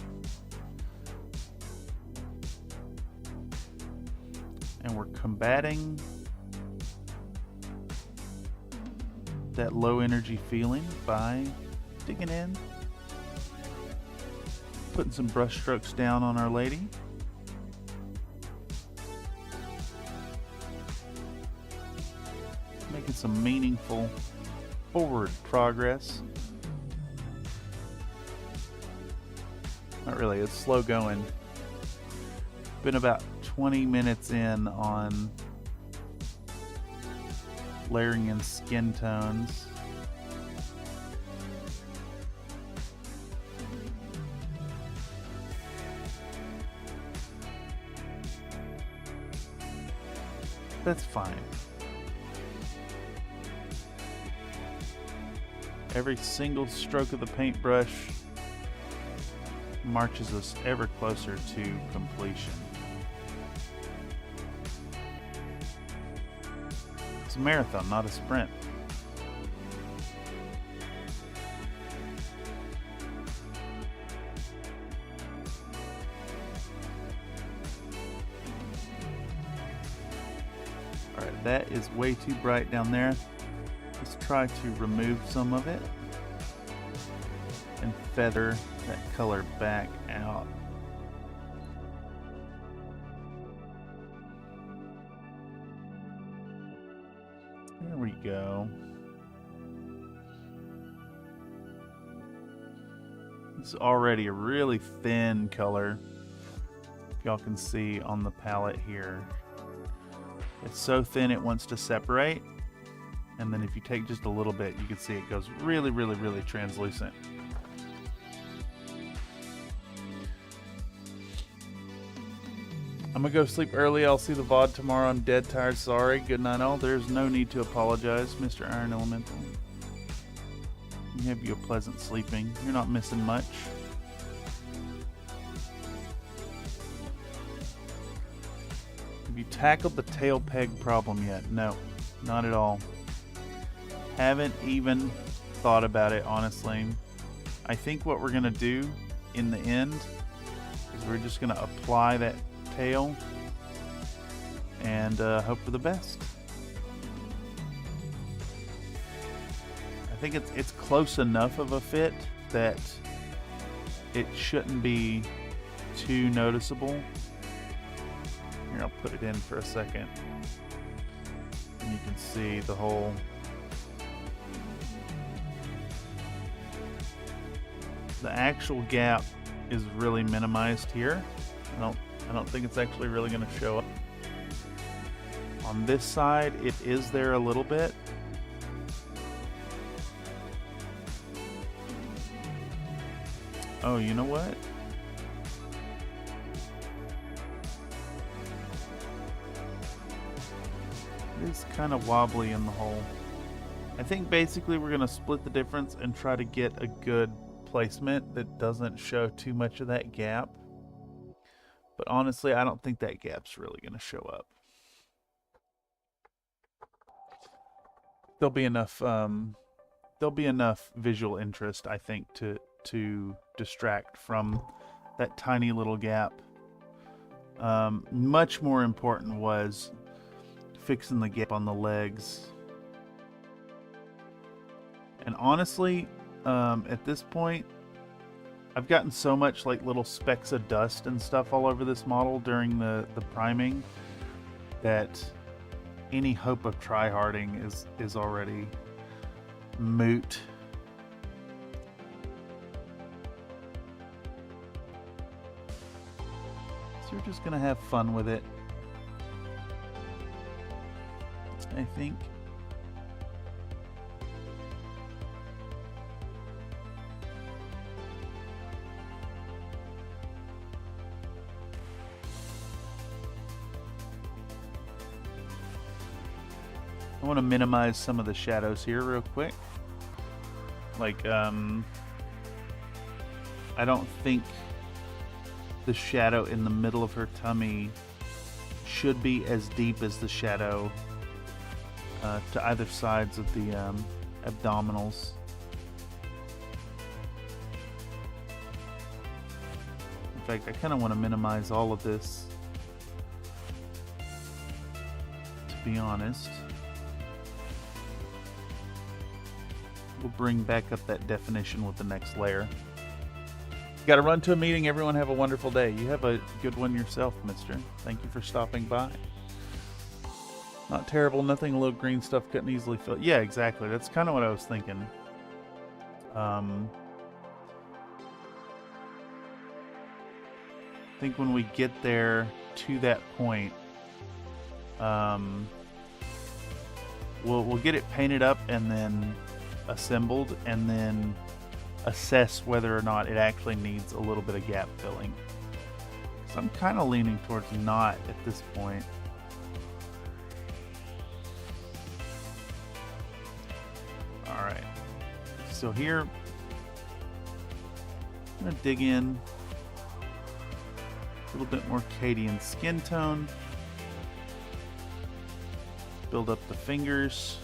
And we're combating that low energy feeling by digging in, putting some brush strokes down on our lady. Making some meaningful forward progress. Not really, it's slow going. Been about 20 minutes in on layering in skin tones. That's fine. Every single stroke of the paintbrush marches us ever closer to completion. It's a marathon, not a sprint. Alright, that is way too bright down there. Let's try to remove some of it and feather that color back out. There we go. It's already a really thin color. Y'all can see on the palette here. It's so thin it wants to separate. And then if you take just a little bit, you can see it goes really, really, really translucent. I'm gonna go sleep early. I'll see the VOD tomorrow. I'm dead tired. Sorry. Good night all. There's no need to apologize, Mr. Iron Elemental. You have you a pleasant sleeping. You're not missing much. Have you tackled the tail peg problem yet? No, not at all. Haven't even thought about it, honestly. I think what we're gonna do in the end is we're just gonna apply that tail and hope for the best. I think it's close enough of a fit that it shouldn't be too noticeable. Here, I'll put it in for a second. And you can see the whole the actual gap is really minimized here. I don't think it's actually really going to show up. On this side, it is there a little bit. Oh, you know what? It is kind of wobbly in the hole. I think basically we're going to split the difference and try to get a good placement that doesn't show too much of that gap. But honestly, I don't think that gap's really going to show up. There'll be enough visual interest, I think, to distract from that tiny little gap. Much more important was fixing the gap on the legs. And honestly, at this point, I've gotten so much like little specks of dust and stuff all over this model during the priming that any hope of tryharding is already moot. So we're just gonna have fun with it, I think. I want to minimize some of the shadows here real quick. Like, I don't think the shadow in the middle of her tummy should be as deep as the shadow to either sides of the abdominals. In fact, I kind of want to minimize all of this, to be honest. We'll bring back up that definition with the next layer. Got to run to a meeting. Everyone have a wonderful day. You have a good one yourself, mister. Thank you for stopping by. Not terrible. Nothing. A little green stuff couldn't easily fill. Yeah, exactly. That's kind of what I was thinking. I think when we get there to that point, we'll get it painted up and then assembled, and then assess whether or not it actually needs a little bit of gap filling. So I'm kind of leaning towards not at this point. Alright, so here I'm going to dig in a little bit more Cadian skin tone, build up the fingers.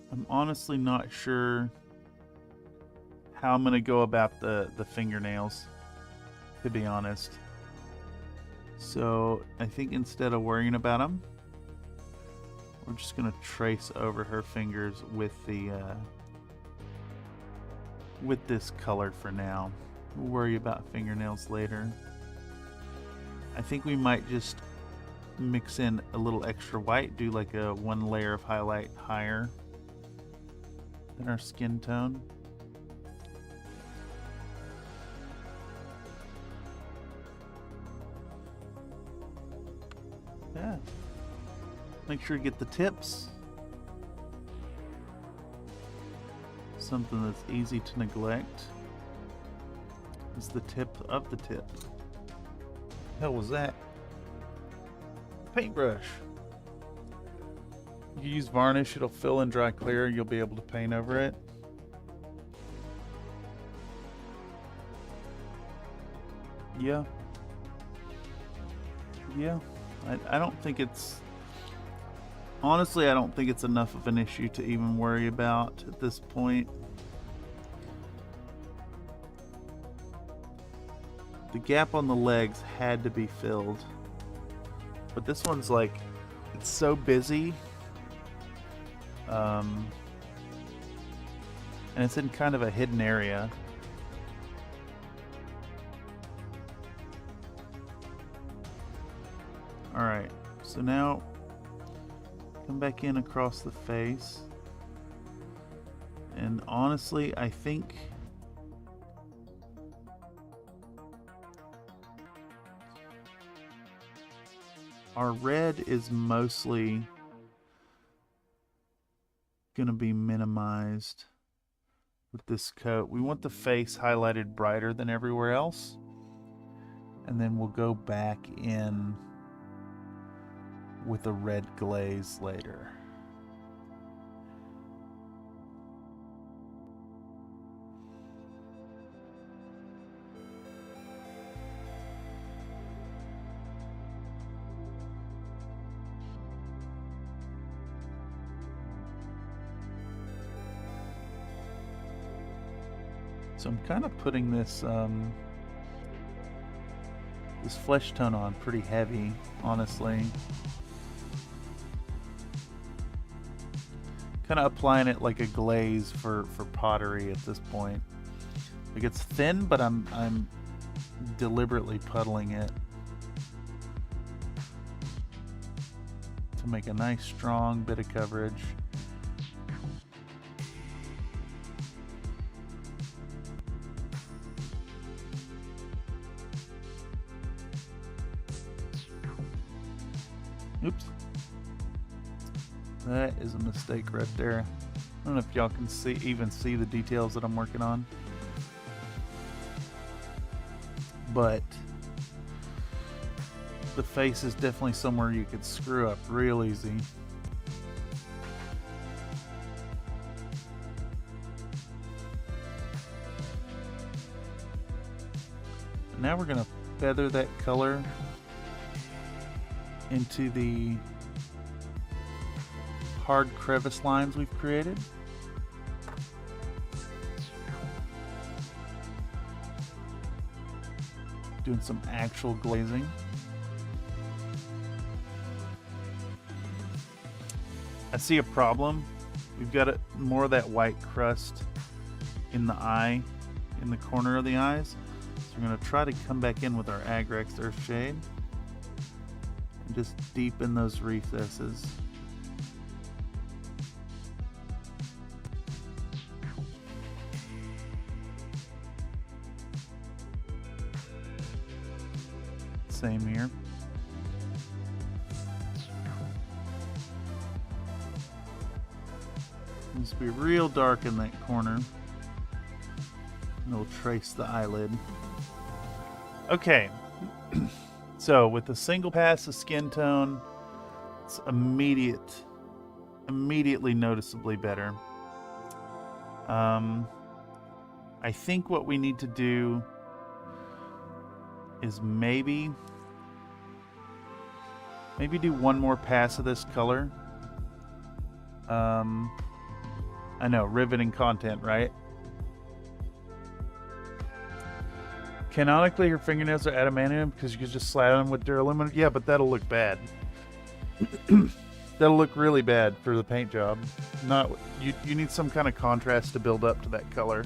I'm honestly not sure how I'm going to go about the fingernails, to be honest. So I think instead of worrying about them, we're just going to trace over her fingers with the with this color for now. We'll worry about fingernails later. I think we might just mix in a little extra white, do like a 1 layer of highlight higher than our skin tone. Yeah. Make sure you get the tips. Something that's easy to neglect is the tip of the tip. The hell was that? Paintbrush. You use varnish, it'll fill and dry clear, you'll be able to paint over it. Yeah. I don't think it's, honestly, I don't think it's enough of an issue to even worry about at this point. The gap on the legs had to be filled, but this one's like, it's so busy, and it's in kind of a hidden area. Alright, so now come back in across the face, and honestly I think our red is mostly gonna be minimized with this coat. We want the face highlighted brighter than everywhere else, and then we'll go back in with a red glaze later. So I'm kind of putting this this flesh tone on pretty heavy, honestly. Kind of applying it like a glaze for pottery at this point. Like, it's thin, but I'm deliberately puddling it to make a nice strong bit of coverage. Oops. That is a mistake right there. I don't know if y'all can even see the details that I'm working on. But the face is definitely somewhere you could screw up real easy. Now we're going to feather that color into the hard crevice lines we've created. Doing some actual glazing. I see a problem. We've got more of that white crust in the eye, in the corner of the eyes. So we're going to try to come back in with our Agrex Earth Shade and just deepen those recesses. Same here. Needs to be real dark in that corner. And it'll trace the eyelid. Okay. So with a single pass of skin tone, it's immediately noticeably better. I think what we need to do is maybe do one more pass of this color. I know, riveting content, right? Canonically, your fingernails are adamantium because you could just slide them with duralumin. Yeah, but that'll look bad. That'll look really bad for the paint job. You need some kind of contrast to build up to that color.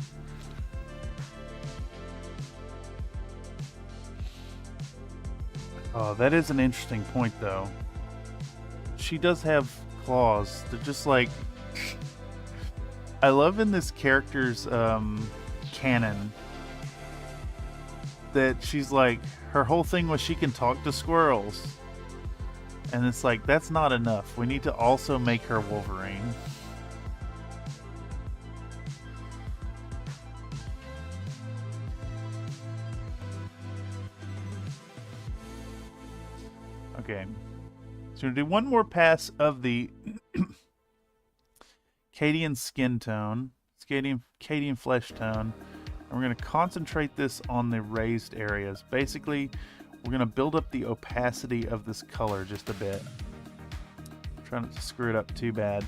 Oh, that is an interesting point, though. She does have claws. They're just like... I love in this character's canon that she's like, her whole thing was she can talk to squirrels. And it's like, that's not enough. We need to also make her Wolverine. Okay. So we're going to do one more pass of the Cadian skin tone, Cadian flesh tone. And we're going to concentrate this on the raised areas. Basically, we're going to build up the opacity of this color just a bit. Try not to screw it up too bad.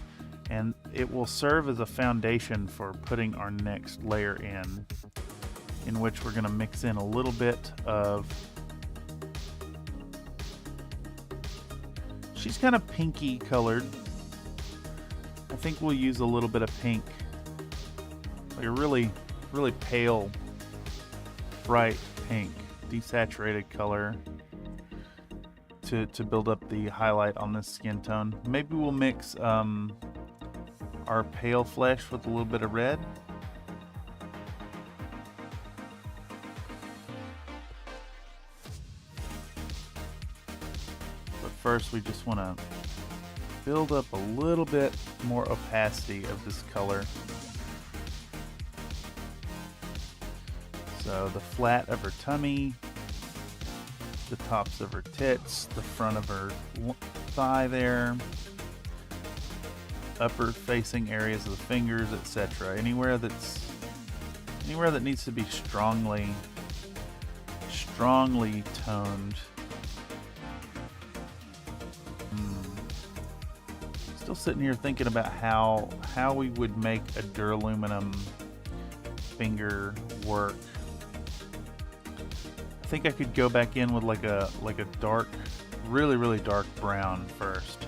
And it will serve as a foundation for putting our next layer in which we're going to mix in a little bit of... She's kind of pinky colored. I think we'll use a little bit of pink. Like a really pale, bright pink, desaturated color to build up the highlight on this skin tone. Maybe we'll mix our pale flesh with a little bit of red. But first we just want to build up a little bit more opacity of this color. So the flat of her tummy, the tops of her tits, the front of her thigh there, upper facing areas of the fingers, etc. Anywhere that needs to be strongly toned. Still sitting here thinking about how we would make a duraluminum finger work. I think I could go back in with like a dark, really dark brown first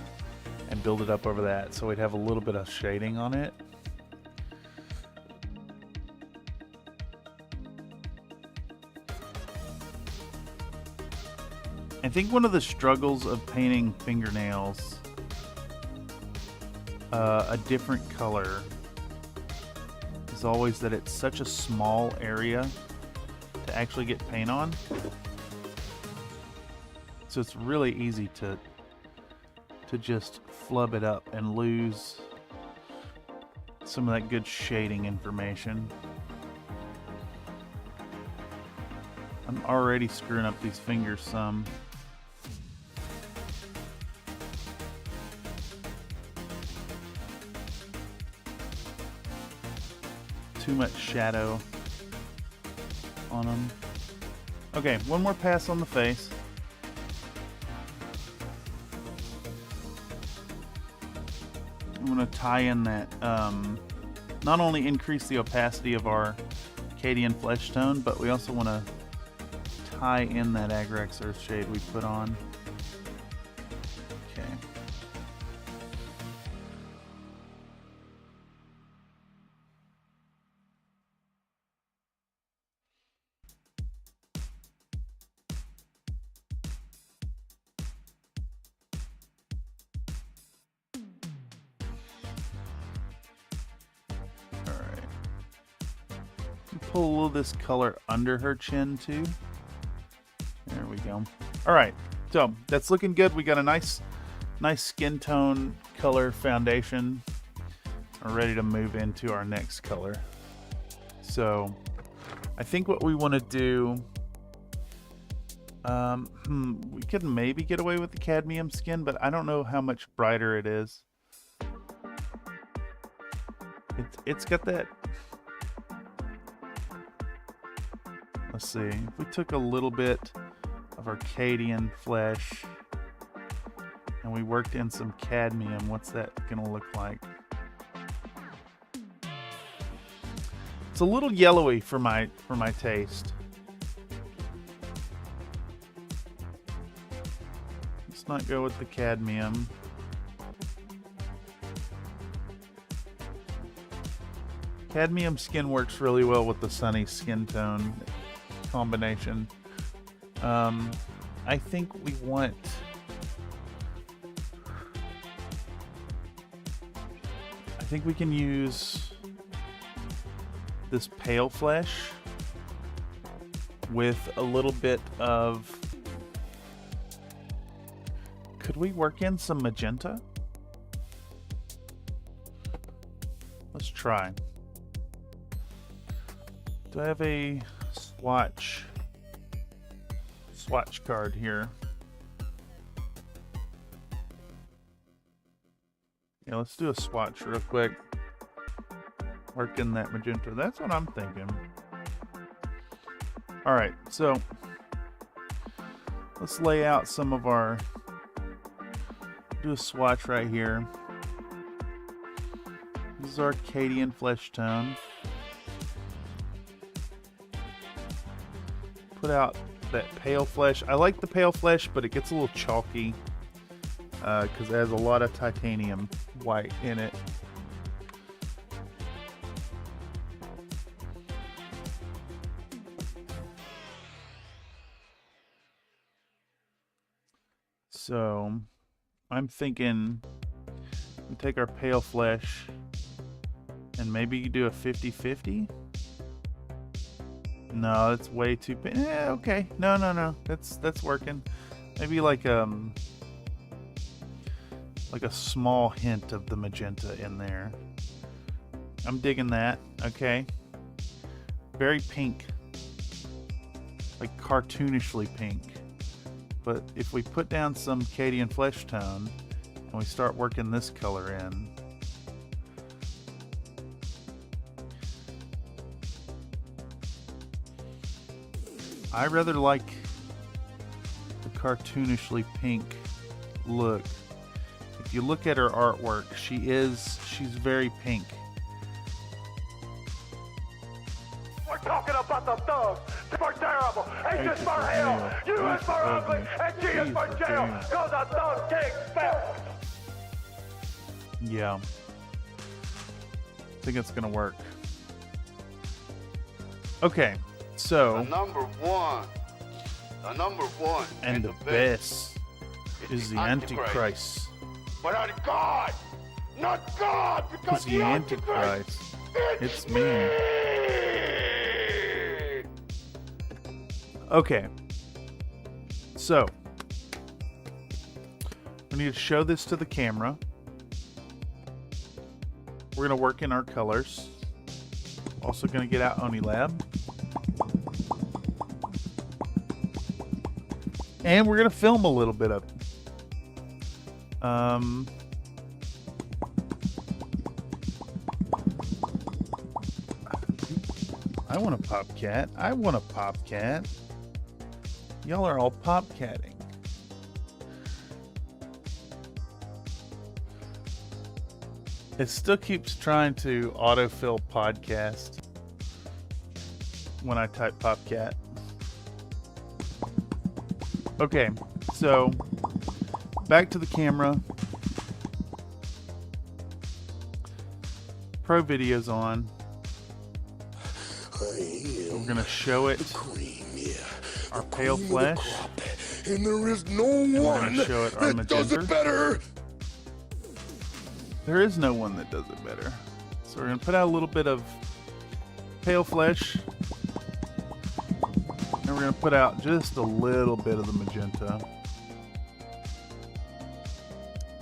and build it up over that so we'd have a little bit of shading on it. I think one of the struggles of painting fingernails a different color is always that it's such a small area to actually get paint on. So it's really easy to just flub it up and lose some of that good shading information. I'm already screwing up these fingers some. Too much shadow on them. Okay, one more pass on the face. I'm going to tie in that, not only increase the opacity of our Cadian flesh tone, but we also want to tie in that Agrax Earth shade we put on. Okay. Pull a little of this color under her chin too. There we go. All right, so that's looking good. We got a nice skin tone color foundation. We're ready to move into our next color. So I think what we want to do, we could maybe get away with the cadmium skin, but I don't know how much brighter it is. It's got that. Let's see, if we took a little bit of our Cadian flesh and we worked in some cadmium, what's that gonna look like? It's a little yellowy for my taste. Let's not go with the cadmium. Cadmium skin works really well with the sunny skin tone combination. I think we want... I think we can use this pale flesh with a little bit of... Could we work in some magenta? Let's try. Do I have a swatch card here? Yeah, let's do a swatch real quick. Work in that magenta. That's what I'm thinking. Alright, so let's lay out some of our... Do a swatch right here. This is our Arcadian flesh tone. Put out that pale flesh. I like the pale flesh, but it gets a little chalky because it has a lot of titanium white in it. So I'm thinking we take our pale flesh and maybe you do a 50-50. No, that's way too... okay. No. That's working. Maybe like a small hint of the magenta in there. I'm digging that. Okay. Very pink. Like cartoonishly pink. But if we put down some Arcadian flesh tone and we start working this color in, I rather like the cartoonishly pink look. If you look at her artwork, she's very pink. We're talking about the thugs. For terrible. H is for hell. U is for ugly. And G is for jail. Cause a thug king fell. Yeah. I think it's gonna work. Okay, so... The number one. And the best is the Antichrist. But not God! Not God! Because the Antichrist. It's me. Okay. So, we need to show this to the camera. We're going to work in our colors. Also going to get out Onilab. And we're going to film a little bit of it. I want a popcat. I want a popcat. Y'all are all popcatting. It still keeps trying to autofill podcast when I type popcat. Okay, so back to the camera. Pro Video's on. We're gonna show it our pale flesh, and there is no one show it our that does magenta. it better. There is no one that does it better. So we're gonna put out a little bit of pale flesh, and we're gonna put out just a little bit of the magenta.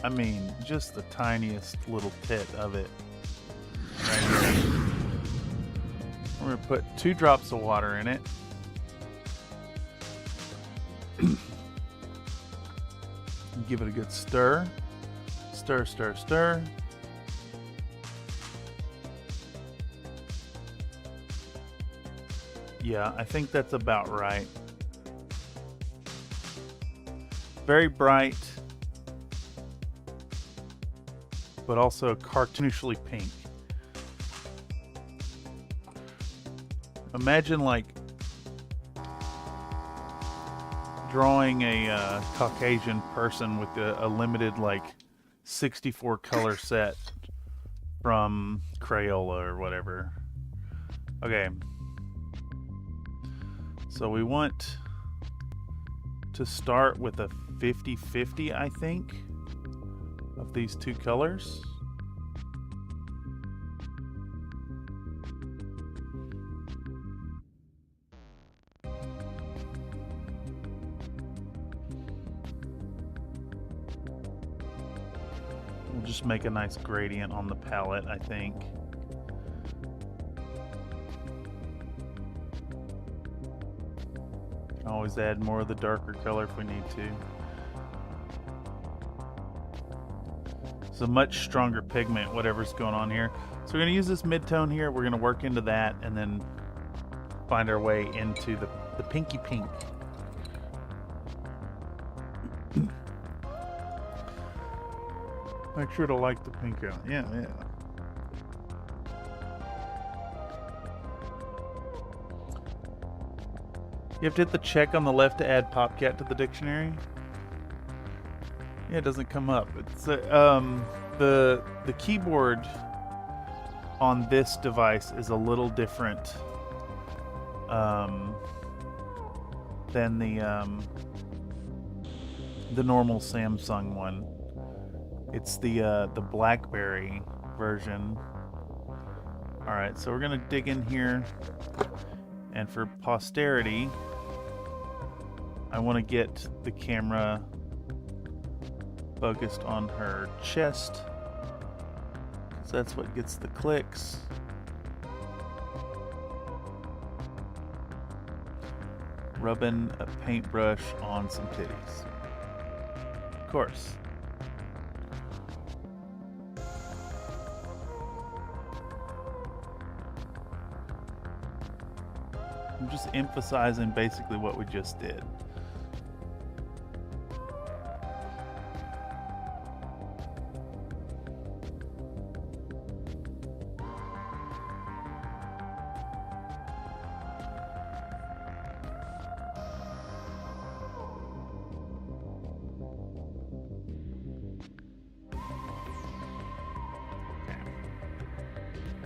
I mean, just the tiniest little tit of it. Right here. We're gonna put 2 drops of water in it. Give it a good stir. Stir, stir, stir. Yeah, I think that's about right. Very bright, but also cartoonishly pink. Imagine like drawing a Caucasian person with a limited like 64 color set from Crayola or whatever. Okay. So we want to start with a 50-50, I think, of these two colors. We'll just make a nice gradient on the palette, I think. Always add more of the darker color if we need to. It's a much stronger pigment, whatever's going on here. So we're going to use this mid-tone here. We're going to work into that and then find our way into the pinky pink. Make sure to like the pink out. Yeah. You have to hit the check on the left to add Popcat to the dictionary. Yeah, it doesn't come up. It's the keyboard on this device is a little different than the normal Samsung one. It's the BlackBerry version. All right, so we're gonna dig in here, and for posterity, I want to get the camera focused on her chest, because that's what gets the clicks. Rubbing a paintbrush on some titties. Of course. I'm just emphasizing basically what we just did.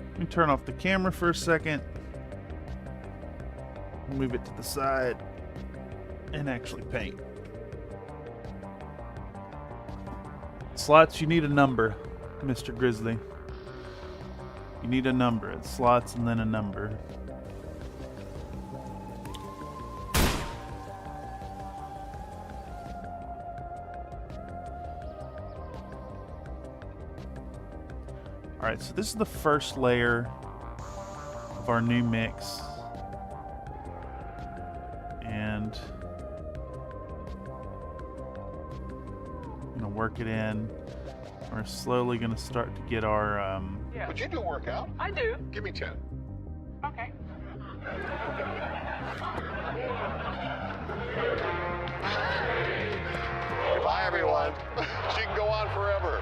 Let me turn off the camera for a second. Move it to the side and actually paint. Slots, you need a number, Mr. Grizzly. You need a number. It's slots and then a number. Alright, so this is the first layer of our new mix. And I'm gonna work it in. We're slowly gonna start to get our Would you do a workout? I do. Give me 10. Okay. Bye, everyone. She can go on forever.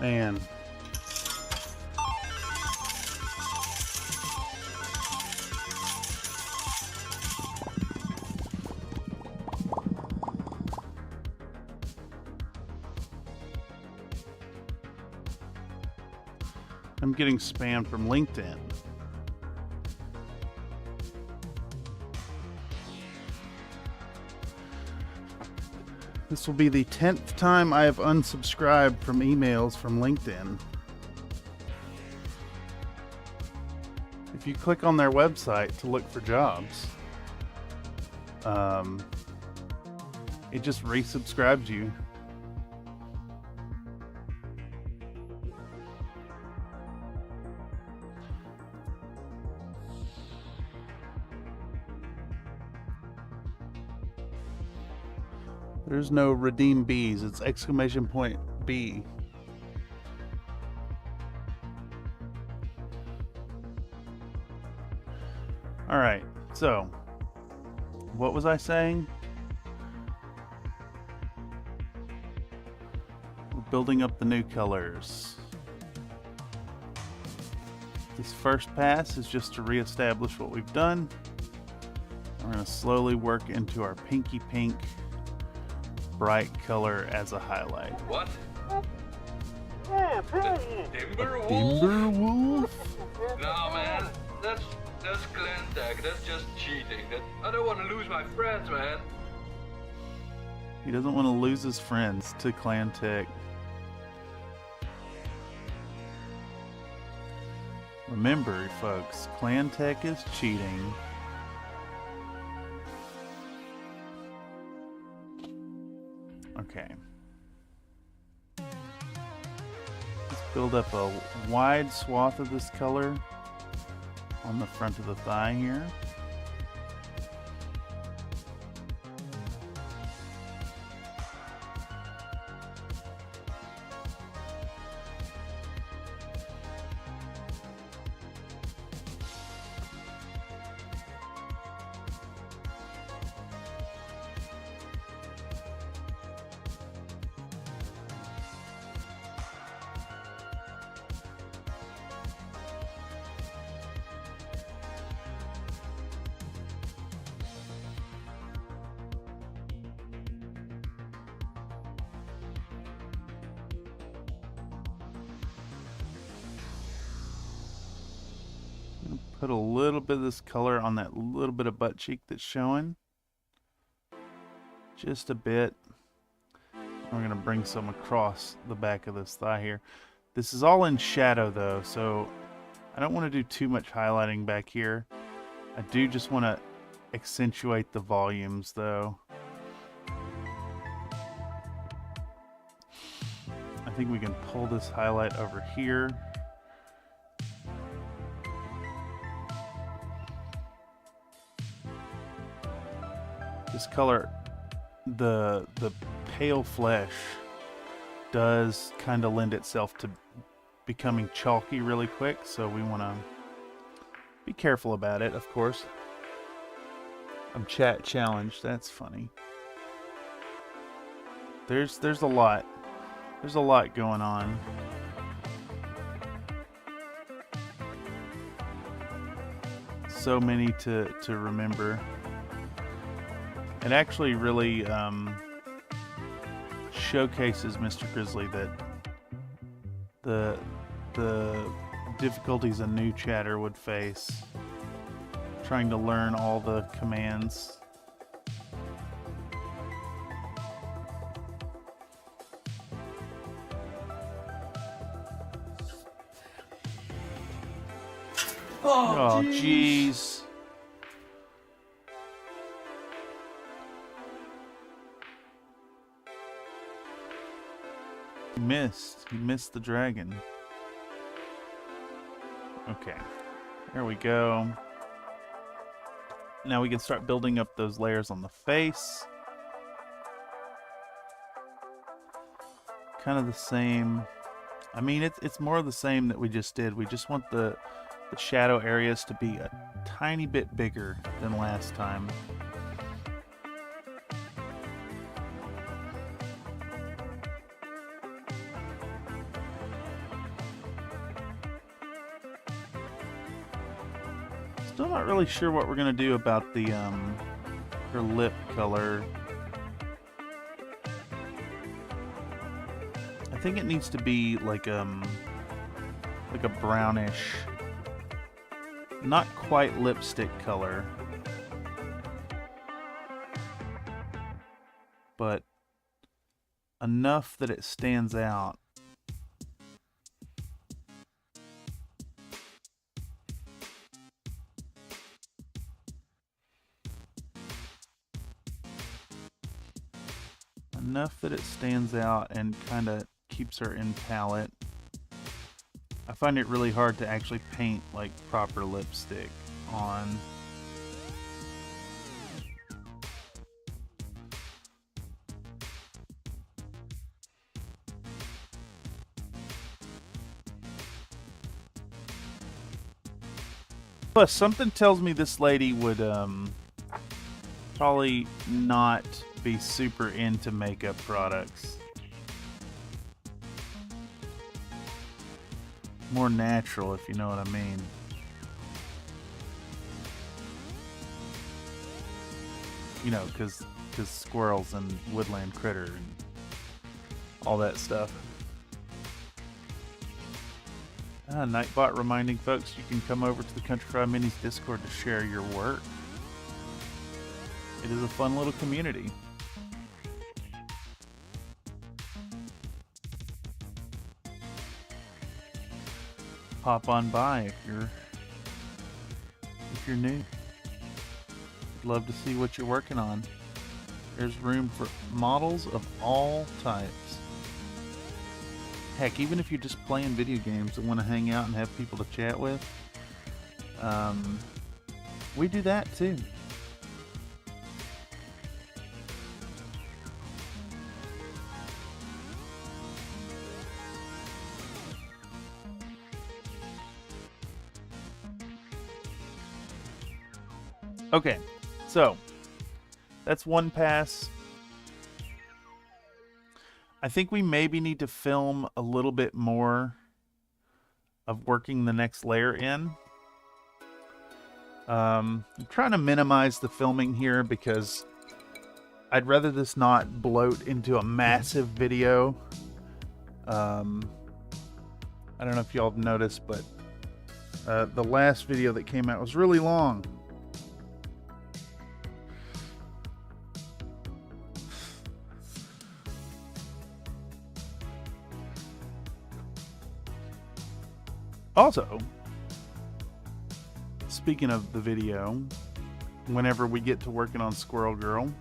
man. I'm getting spam from LinkedIn. This will be the 10th time I have unsubscribed from emails from LinkedIn. If you click on their website to look for jobs, it just resubscribes you. There's no redeem bees. It's exclamation point B. All right. So, what was I saying? We're building up the new colors. This first pass is just to reestablish what we've done. We're going to slowly work into our pinky pink bright color as a highlight. What? Timberwolf? Timberwolf? No, man. That's clan tag. That's just cheating. I don't want to lose my friends, man. He doesn't want to lose his friends to clan tech. Remember, folks, clan tech is cheating. Okay. Let's build up a wide swath of this color on the front of the thigh here. Put a little bit of this color on that little bit of butt cheek that's showing. Just a bit. We're going to bring some across the back of this thigh here. This is all in shadow though, so I don't want to do too much highlighting back here. I do just want to accentuate the volumes though. I think we can pull this highlight over here. This color, the pale flesh does kind of lend itself to becoming chalky really quick, so we want to be careful about it, of course. I'm chat challenged. That's funny. There's a lot. There's a lot going on. So many to remember. It actually really showcases Mr. Grizzly that the difficulties a new chatter would face trying to learn all the commands. Oh, jeez. He missed the dragon. Okay, there we go. Now we can start building up those layers on the face. Kind of the same. I mean, it's more of the same that we just did. We just want the shadow areas to be a tiny bit bigger than last time. Still not really sure what we're gonna do about the her lip color. I think it needs to be like a brownish, not quite lipstick color, but enough that it stands out. Enough that it stands out and kind of keeps her in palette. I find it really hard to actually paint like proper lipstick on. Plus, something tells me this lady would probably not be super into makeup products. More natural, if you know what I mean. You know, because squirrels and woodland critter and all that stuff. Nightbot reminding folks you can come over to the Country Fried Minis Discord to share your work. It is a fun little community. Hop on by if you're new. I'd love to see what you're working on. There's room for models of all types. Heck, even if you're just playing video games and want to hang out and have people to chat with, we do that too. Okay, so that's one pass. I think we maybe need to film a little bit more of working the next layer in. I'm trying to minimize the filming here because I'd rather this not bloat into a massive video. I don't know if y'all have noticed, but the last video that came out was really long. Also, speaking of the video, whenever we get to working on Squirrel Girl,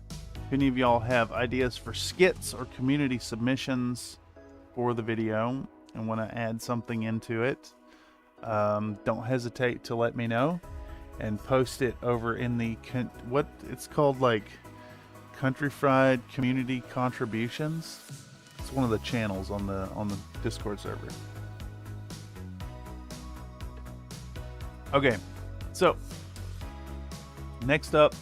if any of y'all have ideas for skits or community submissions for the video and want to add something into it, don't hesitate to let me know and post it over in the what it's called, like Country Fried Community Contributions. It's one of the channels on the Discord server. Okay, so next up,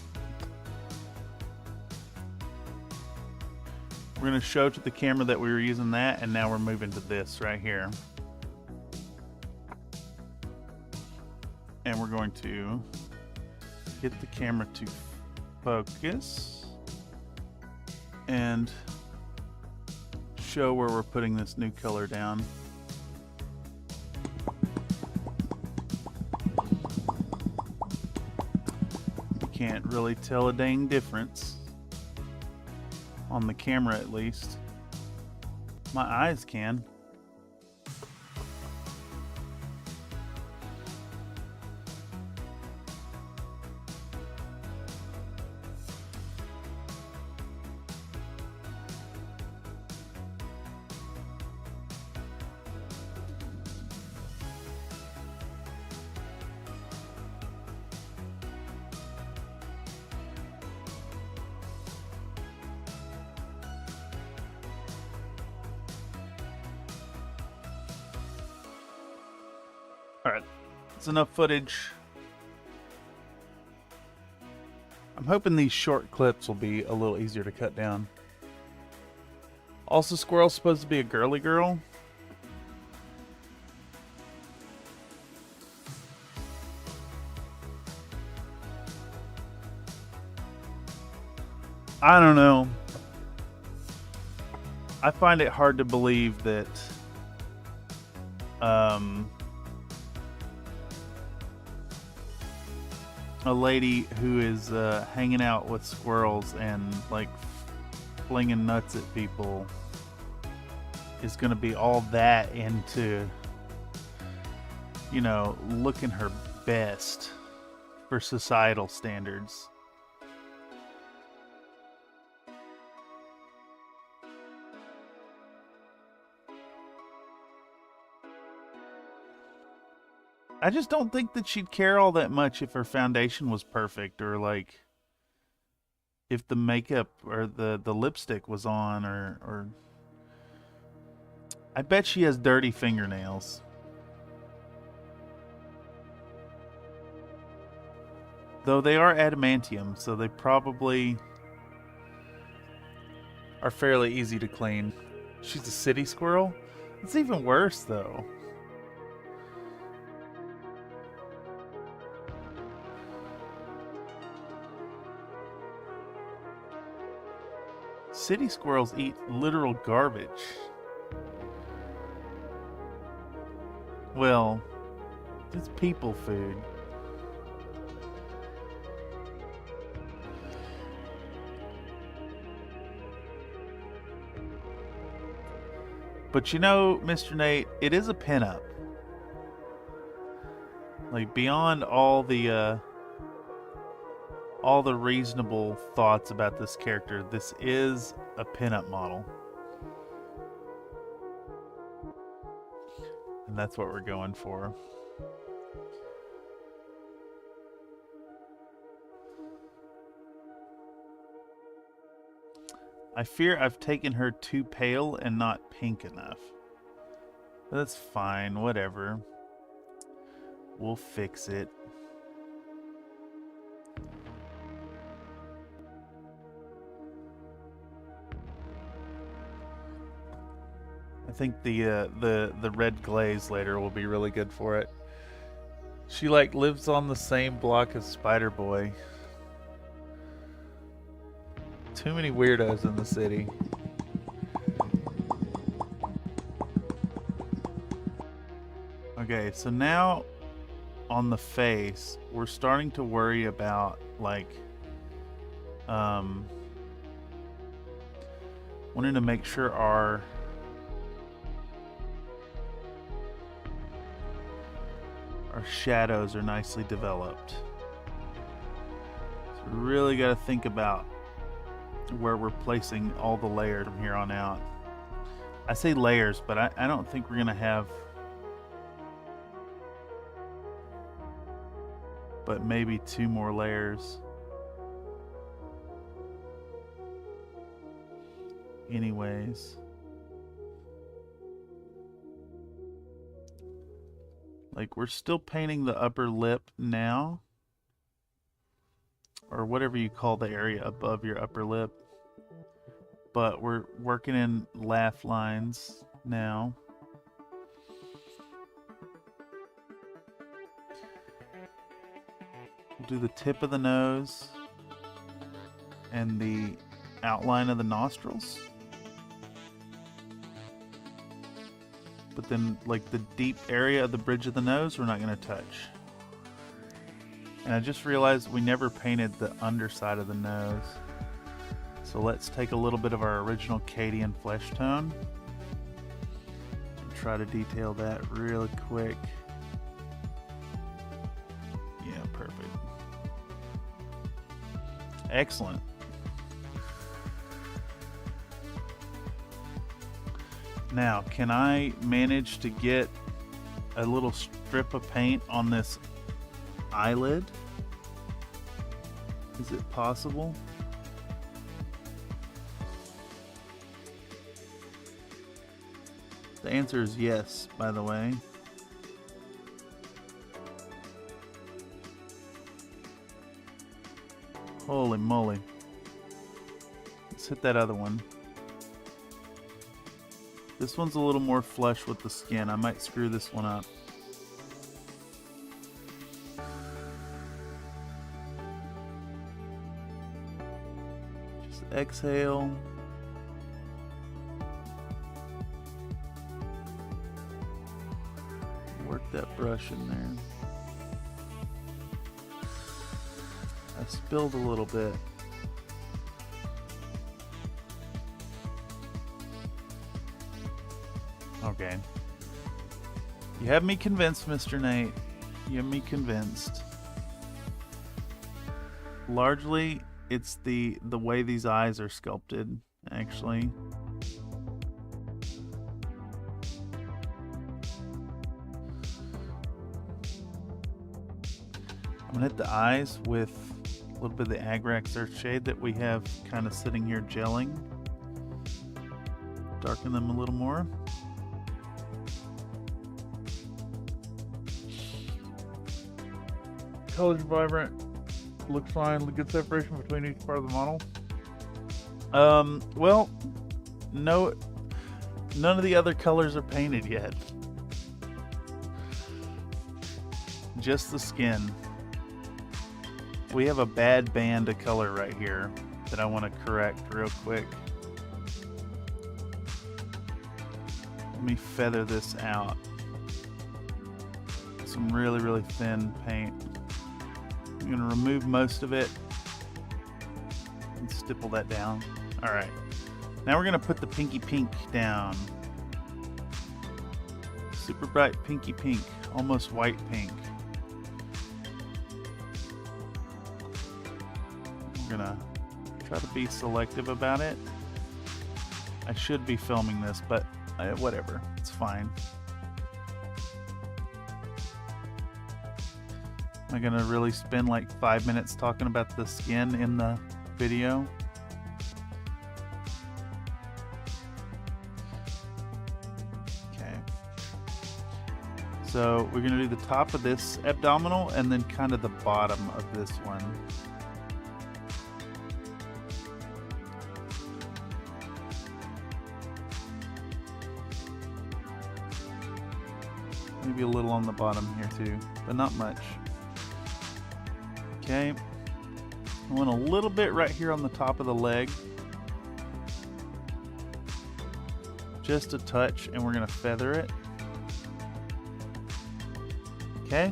we're going to show to the camera that we were using that, and now we're moving to this right here. And we're going to get the camera to focus and show where we're putting this new color down. Can't really tell a dang difference on the camera, at least. My eyes can. Alright, that's enough footage. I'm hoping these short clips will be a little easier to cut down. Also, Squirrel's supposed to be a girly girl. I don't know. I find it hard to believe that a lady who is hanging out with squirrels and like flinging nuts at people is going to be all that into, you know, looking her best for societal standards. I just don't think that she'd care all that much if her foundation was perfect, or like if the makeup or the lipstick was on, or I bet she has dirty fingernails. Though they are adamantium, so they probably are fairly easy to clean. She's a city squirrel? It's even worse, though. City squirrels eat literal garbage. Well, it's people food. But you know, Mr. Nate, it is a pinup. Like, beyond all the reasonable thoughts about this character, this is a pinup model. And that's what we're going for. I fear I've taken her too pale and not pink enough. But that's fine, whatever. We'll fix it. I think the red glaze later will be really good for it. She like lives on the same block as Spider Boy. Too many weirdos in the city. Okay, so now on the face, we're starting to worry about like wanting to make sure our shadows are nicely developed. So we really got to think about where we're placing all the layers from here on out. I say layers, but I don't think we're gonna have but maybe 2 more layers. Anyways. Like, we're still painting the upper lip now. Or whatever you call the area above your upper lip. But we're working in laugh lines now. We'll do the tip of the nose and the outline of the nostrils. But then, like, the deep area of the bridge of the nose, we're not going to touch. And I just realized we never painted the underside of the nose. So let's take a little bit of our original Cadian flesh tone and try to detail that really quick. Yeah, perfect. Excellent. Now, can I manage to get a little strip of paint on this eyelid? Is it possible? The answer is yes, by the way. Holy moly. Let's hit that other one. This one's a little more flush with the skin. I might screw this one up. Just exhale. Work that brush in there. I spilled a little bit. Okay. You have me convinced, Mr. Nate. You have me convinced. Largely, it's the way these eyes are sculpted, actually. I'm gonna hit the eyes with a little bit of the Agrax Earthshade that we have kind of sitting here gelling. Darken them a little more. Colors vibrant. looks fine. Good separation between each part of the model. Well, no, none of the other colors are painted yet. Just the skin. We have a bad band of color right here that I want to correct real quick. Let me feather this out. Some really, really thin paint. I'm going to remove most of it and stipple that down. All right. Now we're going to put the pinky pink down. Super bright pinky pink, almost white pink. I'm gonna try to be selective about it. I should be filming this, but whatever, it's fine. Am I gonna really spend like 5 minutes talking about the skin in the video? Okay. So we're gonna do the top of this abdominal and then kind of the bottom of this one. Maybe a little on the bottom here too, but not much. Okay, I want a little bit right here on the top of the leg. Just a touch, and we're gonna feather it. Okay.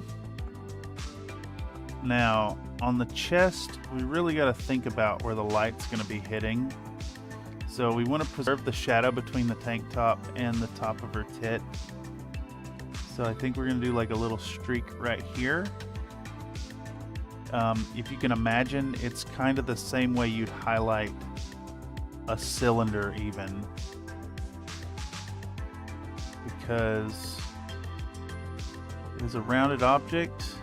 Now, on the chest, we really gotta think about where the light's gonna be hitting. So we wanna preserve the shadow between the tank top and the top of her tit. So I think we're gonna do like a little streak right here. If you can imagine, it's kind of the same way you'd highlight a cylinder even. Because it is a rounded object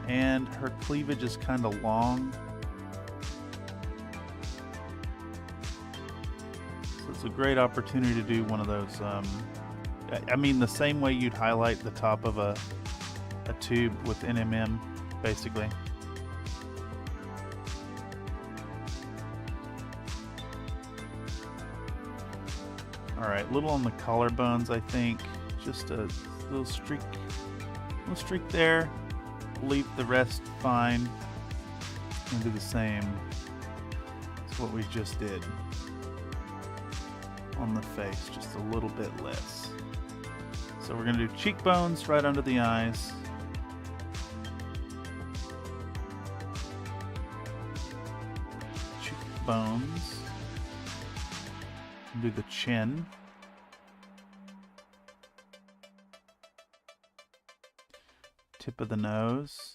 and her cleavage is kind of long. So it's a great opportunity to do one of those I mean, the same way you'd highlight the top of a tube with NMM, basically. All right, little on the collarbones, I think. Just a little streak there. Leave the rest fine. And do the same. That's what we just did on the face, just a little bit less. So we're going to do cheekbones right under the eyes. Cheekbones. Do the chin. Tip of the nose.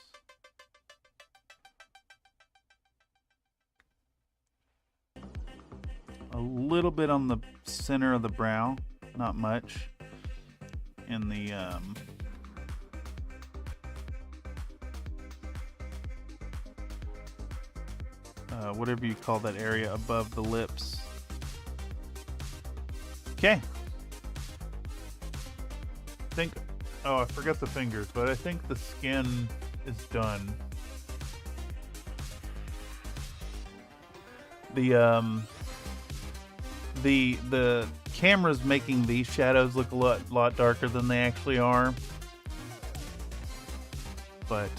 A little bit on the center of the brow, not much. In the whatever you call that area above the lips. Okay. I forgot the fingers, but I think the skin is done. The camera's making these shadows look a lot darker than they actually are, but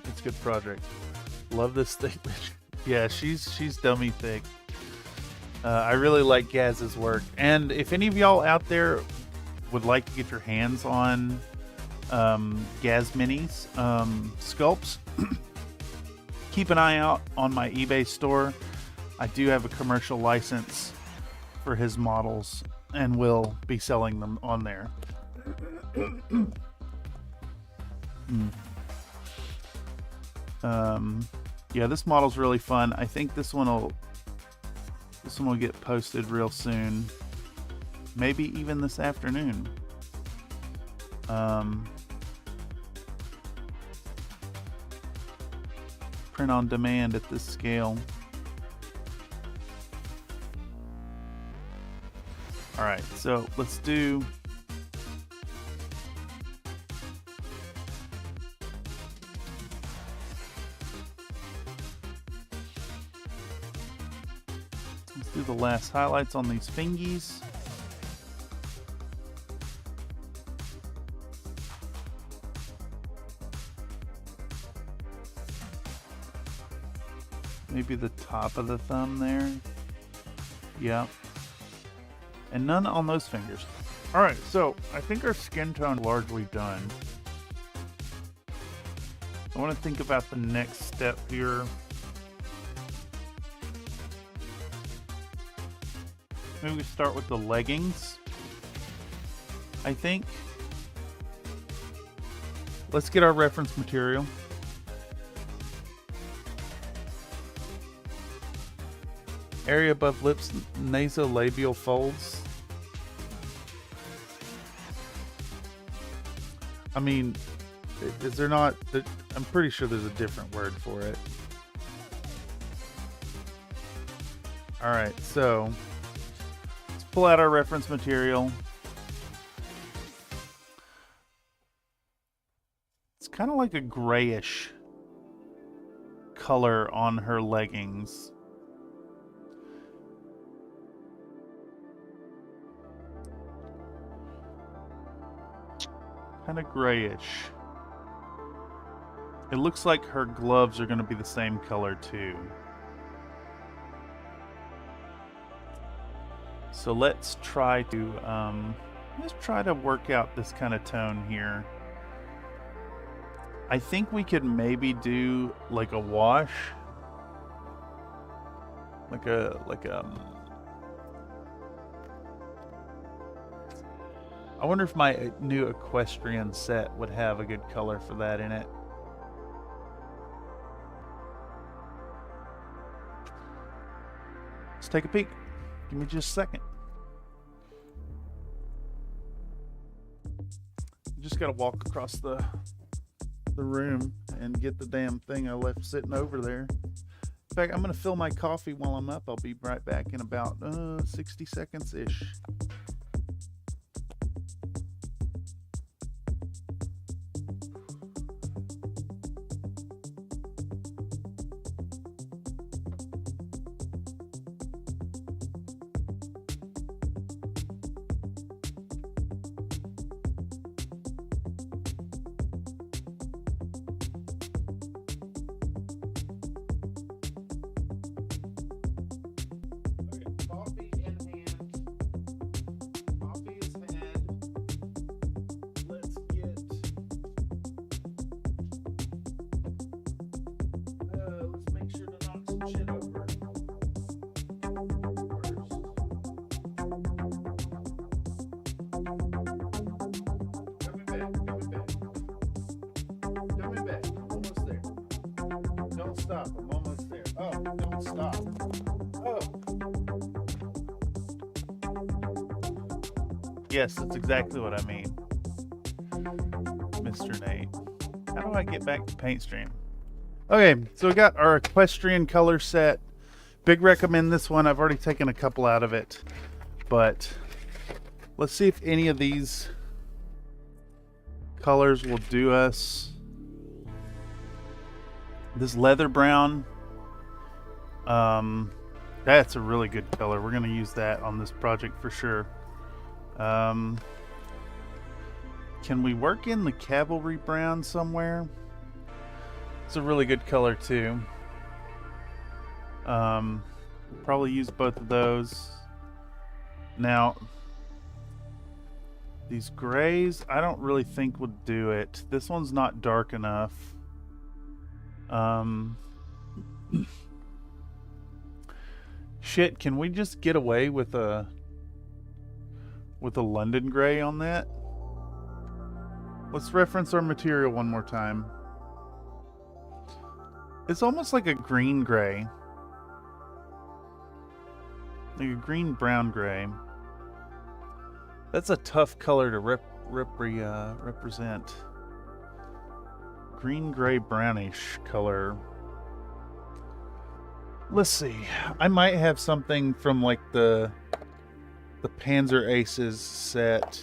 it's a good project. Love this thing. Yeah, she's dummy thick. I really like Gaz's work, and if any of y'all out there would like to get your hands on Gaz Minis sculpts, keep an eye out on my eBay store. I do have a commercial license for his models and will be selling them on there. Yeah, this model's really fun. I think this one will get posted real soon, maybe even this afternoon. Print on demand at this scale. All right, so let's do Do the last highlights on these fingies. Maybe the top of the thumb there. Yep. And none on those fingers. Alright, so I think our skin tone is largely done. I want to think about the next step here. Maybe we start with the leggings. I think. Let's get our reference material. Area above lips, nasolabial folds. I mean, is there not? I'm pretty sure there's a different word for it. Alright, so let's pull out our reference material. It's kind of like a grayish color on her leggings. Kind of grayish. It looks like her gloves are going to be the same color too. So let's try to work out this kind of tone here. I think we could maybe do like a wash, I wonder if my new equestrian set would have a good color for that in it. Let's take a peek. Give me just a second. Just gotta walk across the room and get the damn thing I left sitting over there. In fact, I'm gonna fill my coffee while I'm up. I'll be right back in about 60 seconds-ish. Stop. I'm almost there. Oh, don't stop. Oh. Yes, that's exactly what I mean. Mr. Nate. How do I get back to paint stream? Okay, so we got our equestrian color set. Big recommend this one. I've already taken a couple out of it. But let's see if any of these colors will do us. This leather brown, that's a really good color. We're going to use that on this project for sure. Can we work in the cavalry brown somewhere? It's a really good color too. Probably use both of those. Now, these grays, I don't really think would do it. This one's not dark enough. Shit, can we just get away with a London gray on that? Let's reference our material one more time. It's almost like a green gray. Like a green brown gray. That's a tough color to represent. Green, gray, brownish color. Let's see. I might have something from like the Panzer Aces set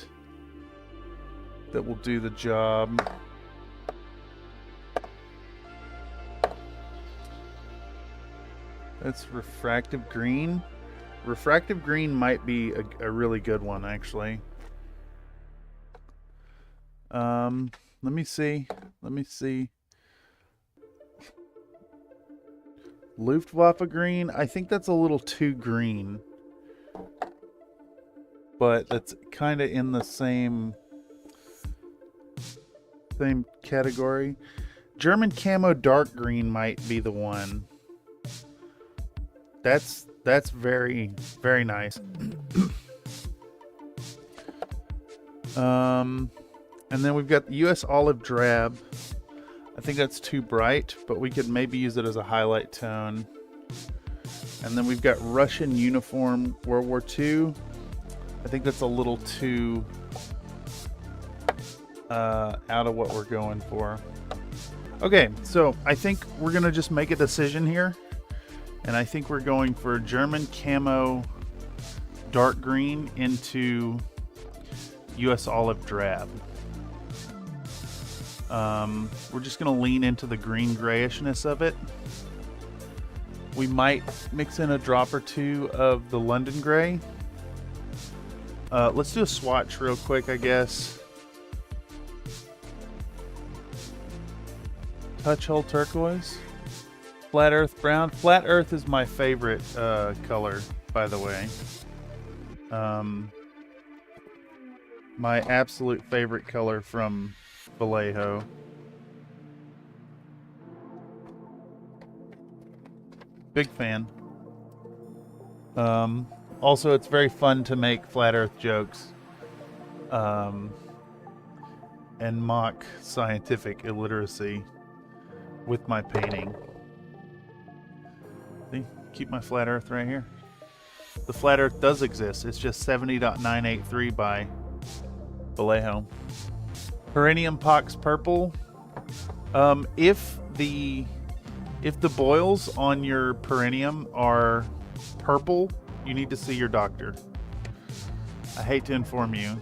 that will do the job. That's refractive green. Refractive green might be a really good one, actually. Let me see. Luftwaffe green. I think that's a little too green. But that's kind of in the same category. German camo dark green might be the one. That's very, very nice. And then we've got US olive drab. I think that's too bright, but we could maybe use it as a highlight tone. And then we've got Russian uniform World War II. I think that's a little too out of what we're going for. Okay, so I think we're gonna just make a decision here. And I think we're going for German camo dark green into US olive drab. We're just going to lean into the green grayishness of it. We might mix in a drop or two of the London gray. Let's do a swatch real quick, I guess. Touch hole turquoise. Flat earth brown. Flat earth is my favorite color, by the way. My absolute favorite color from Vallejo. Big fan. Also, it's very fun to make flat earth jokes and mock scientific illiteracy with my painting. See? Keep my flat earth right here. The flat earth does exist. It's just 70.983 by Vallejo. Perennium Pox purple. If the boils on your perennium are purple, you need to see your doctor. I hate to inform you.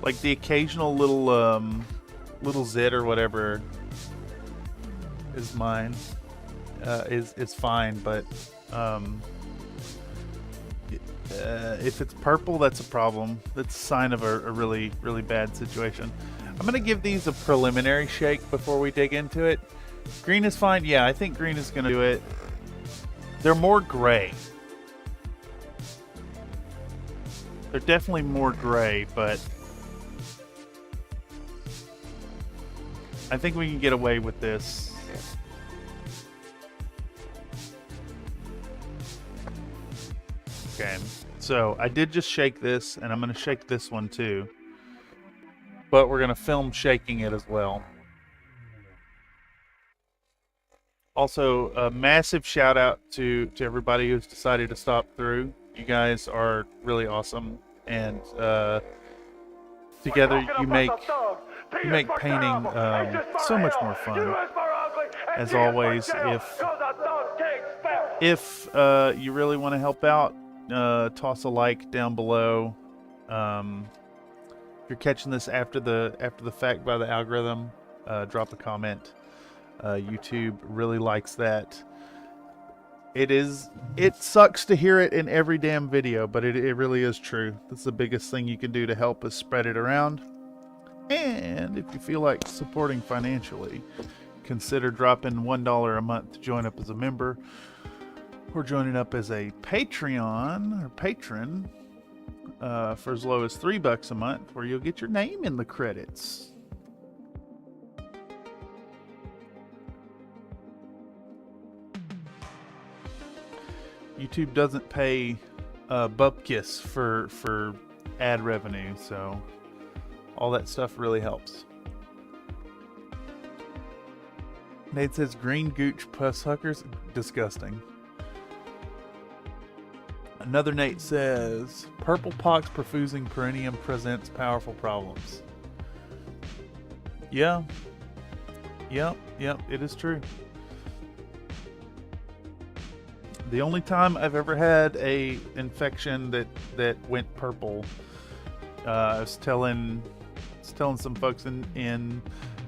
Like the occasional little zit or whatever is mine, is fine, but if it's purple, that's a problem. That's a sign of a really, really bad situation. I'm gonna give these a preliminary shake before we dig into it. Green is fine. Yeah, I think green is gonna do it. They're more gray. They're definitely more gray, but I think we can get away with this. Okay, so I did just shake this, and I'm going to shake this one too. But we're going to film shaking it as well. Also, a massive shout out to everybody who's decided to stop through. You guys are really awesome, and together you make painting so much more fun. As always, if you really want to help out, toss a like down below. If you're catching this after the fact by the algorithm, drop a comment. YouTube really likes that. It sucks to hear it in every damn video, but it really is true. That's the biggest thing you can do to help us spread it around. And if you feel like supporting financially, consider dropping $1 a month to join up as a member, or joining up as a Patreon or patron for as low as $3 a month, where you'll get your name in the credits. YouTube doesn't pay bupkis for ad revenue, so all that stuff really helps. Nate says green gooch puss huckers, disgusting. Another Nate says purple pox perfusing perennium presents powerful problems. Yeah. Yep, it is true. The only time I've ever had a infection that went purple, I was telling some folks in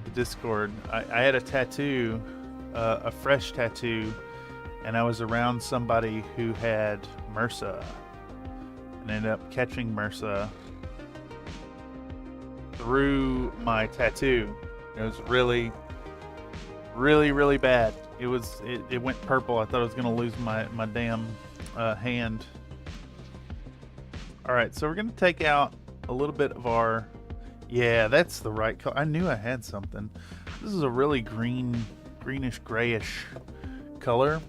the Discord, I had a tattoo, a fresh tattoo, and I was around somebody who had MRSA and ended up catching MRSA through my tattoo. It was really, really, really bad. It went purple. I thought I was gonna lose my damn hand. All right, so we're gonna take out a little bit of our, yeah, that's the right color. I knew I had something. This is a really greenish grayish color,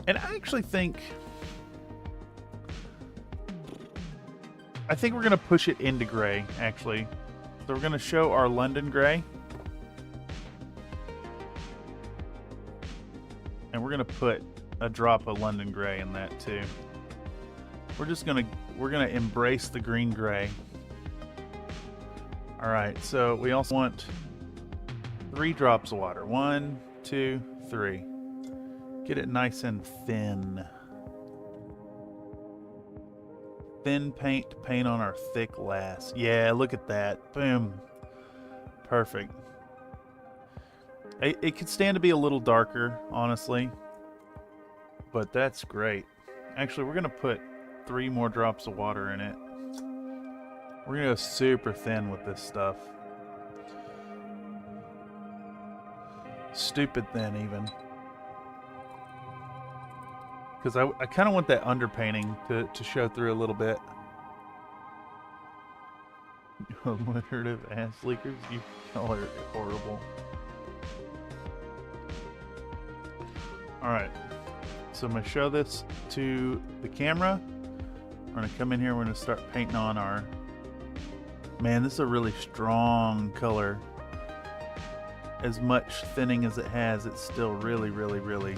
and I actually think we're gonna push it into gray actually. So we're gonna show our London gray. And we're gonna put a drop of London gray in that too. We're gonna embrace the green gray. All right, so we also want 3 drops of water. 1, 2, 3. Get it nice and thin. Thin paint to paint on our thick lass. Yeah, look at that. Boom. Perfect. It could stand to be a little darker, honestly, but that's great. Actually, we're gonna put 3 more drops of water in it. We're gonna go super thin with this stuff. Stupid thin, even. Because I kind of want that underpainting to show through a little bit. Alliterative ass leakers, you all are horrible. Alright, so I'm going to show this to the camera. We're going to come in here, we're going to start painting on our... Man, this is a really strong color. As much thinning as it has, it's still really, really, really,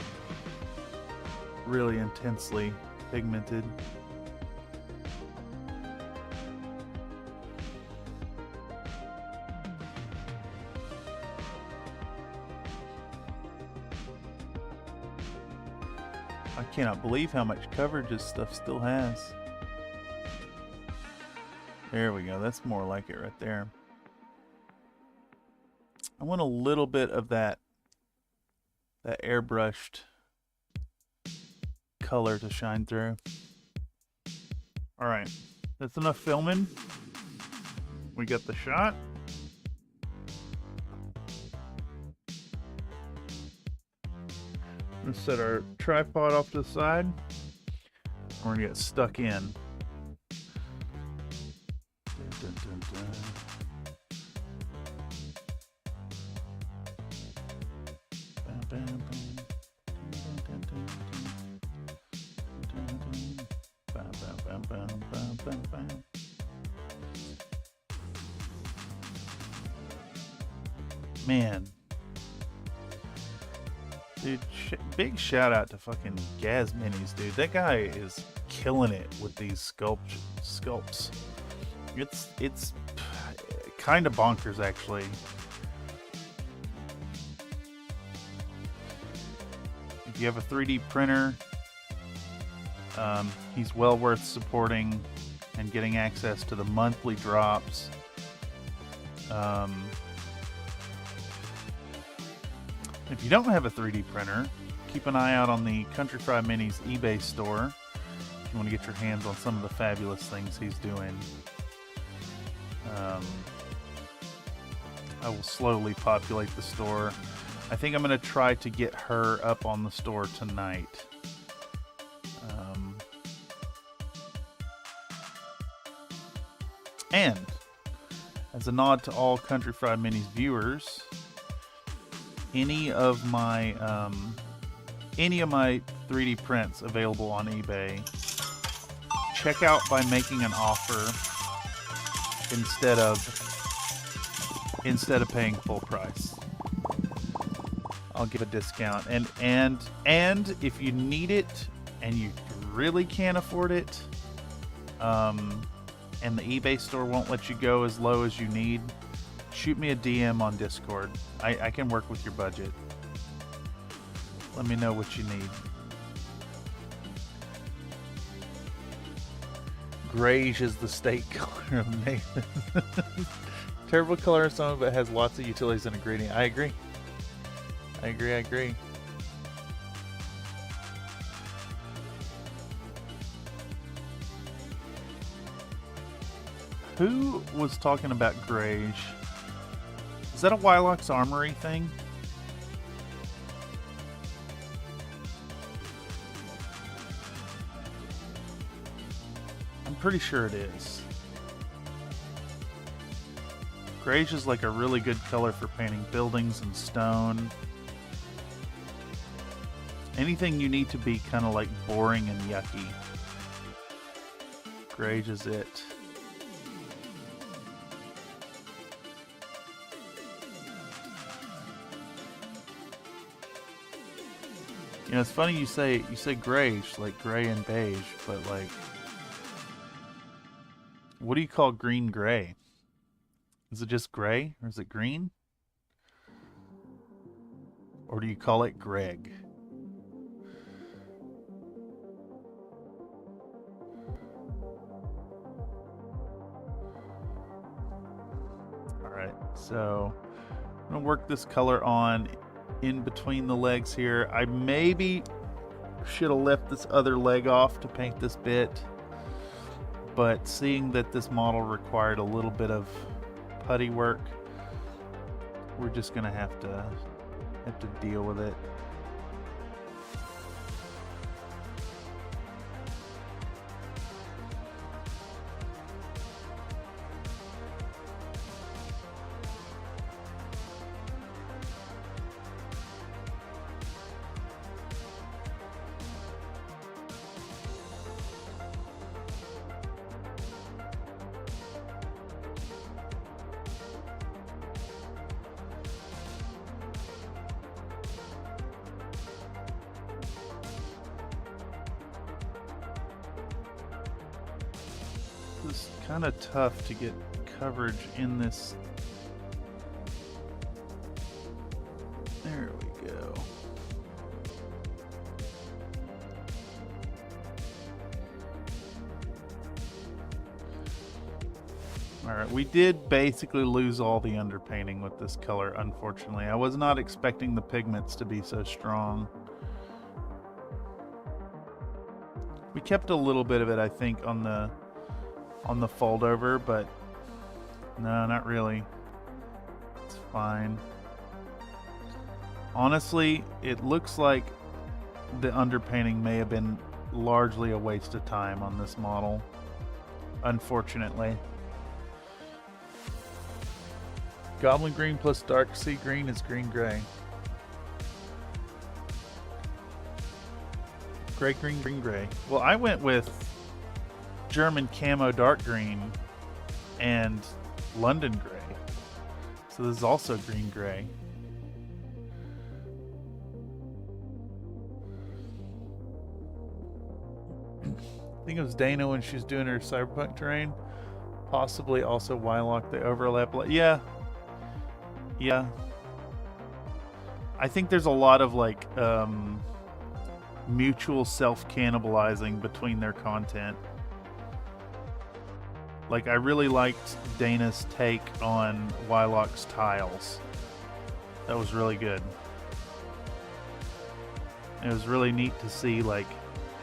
really intensely pigmented. I cannot believe how much coverage this stuff still has. There we go. That's more like it right there. I want a little bit of that airbrushed color to shine through. All right, that's enough filming. We got the shot. I'm gonna set our tripod off to the side. We're gonna get stuck in. Dun, dun, dun. Bam, bam, bam. Dun, dun, dun, dun. Dun, dun. Bam, bam, bam, bam, bam, bam, bam. Man. Dude, big shout out to fucking Gaz Minis, dude. That guy is killing it with these sculpts. It's kind of bonkers, actually. If you have a 3D printer, he's well worth supporting and getting access to the monthly drops. If you don't have a 3D printer, keep an eye out on the Country Fried Minis eBay store if you want to get your hands on some of the fabulous things he's doing. I will slowly populate the store. I think I'm going to try to get her up on the store tonight. And as a nod to all Country Fried Minis viewers, any of my 3D prints available on eBay, check out by making an offer instead of paying full price. I'll give a discount, and if you need it and you really can't afford it, and the eBay store won't let you go as low as you need, shoot me a DM on Discord. I can work with your budget. Let me know what you need. Grayish is the state color of Nathan. Terrible color in some, but has lots of utilities and ingredient. I agree. I agree. Who was talking about grayish? Is that a Wylock's Armory thing? I'm pretty sure it is. Grayish is like a really good color for painting buildings and stone. Anything you need to be kind of like boring and yucky. Grayish is it. You know, it's funny you say grayish, like gray and beige, but like, what do you call green gray? Is it just gray, or is it green? Or do you call it Greg? Alright, so I'm going to work this color on in between the legs here. I maybe should have left this other leg off to paint this bit, but seeing that this model required a little bit of putty work, we're just gonna have to deal with it. It's kind of tough to get coverage in this. There we go. Alright, we did basically lose all the underpainting with this color, unfortunately. I was not expecting the pigments to be so strong. We kept a little bit of it, I think, on the fold over, but no, not really. It's fine. Honestly, it looks like the underpainting may have been largely a waste of time on this model, unfortunately. Goblin green plus dark sea green is green gray. Gray green green gray. Well, I went with German camo dark green and London gray, so this is also green gray. I think it was Dana when she was doing her cyberpunk terrain, possibly also Wylock. They overlap. Yeah, I think there's a lot of like mutual self-cannibalizing between their content. Like, I really liked Dana's take on Wylock's tiles. That was really good. It was really neat to see like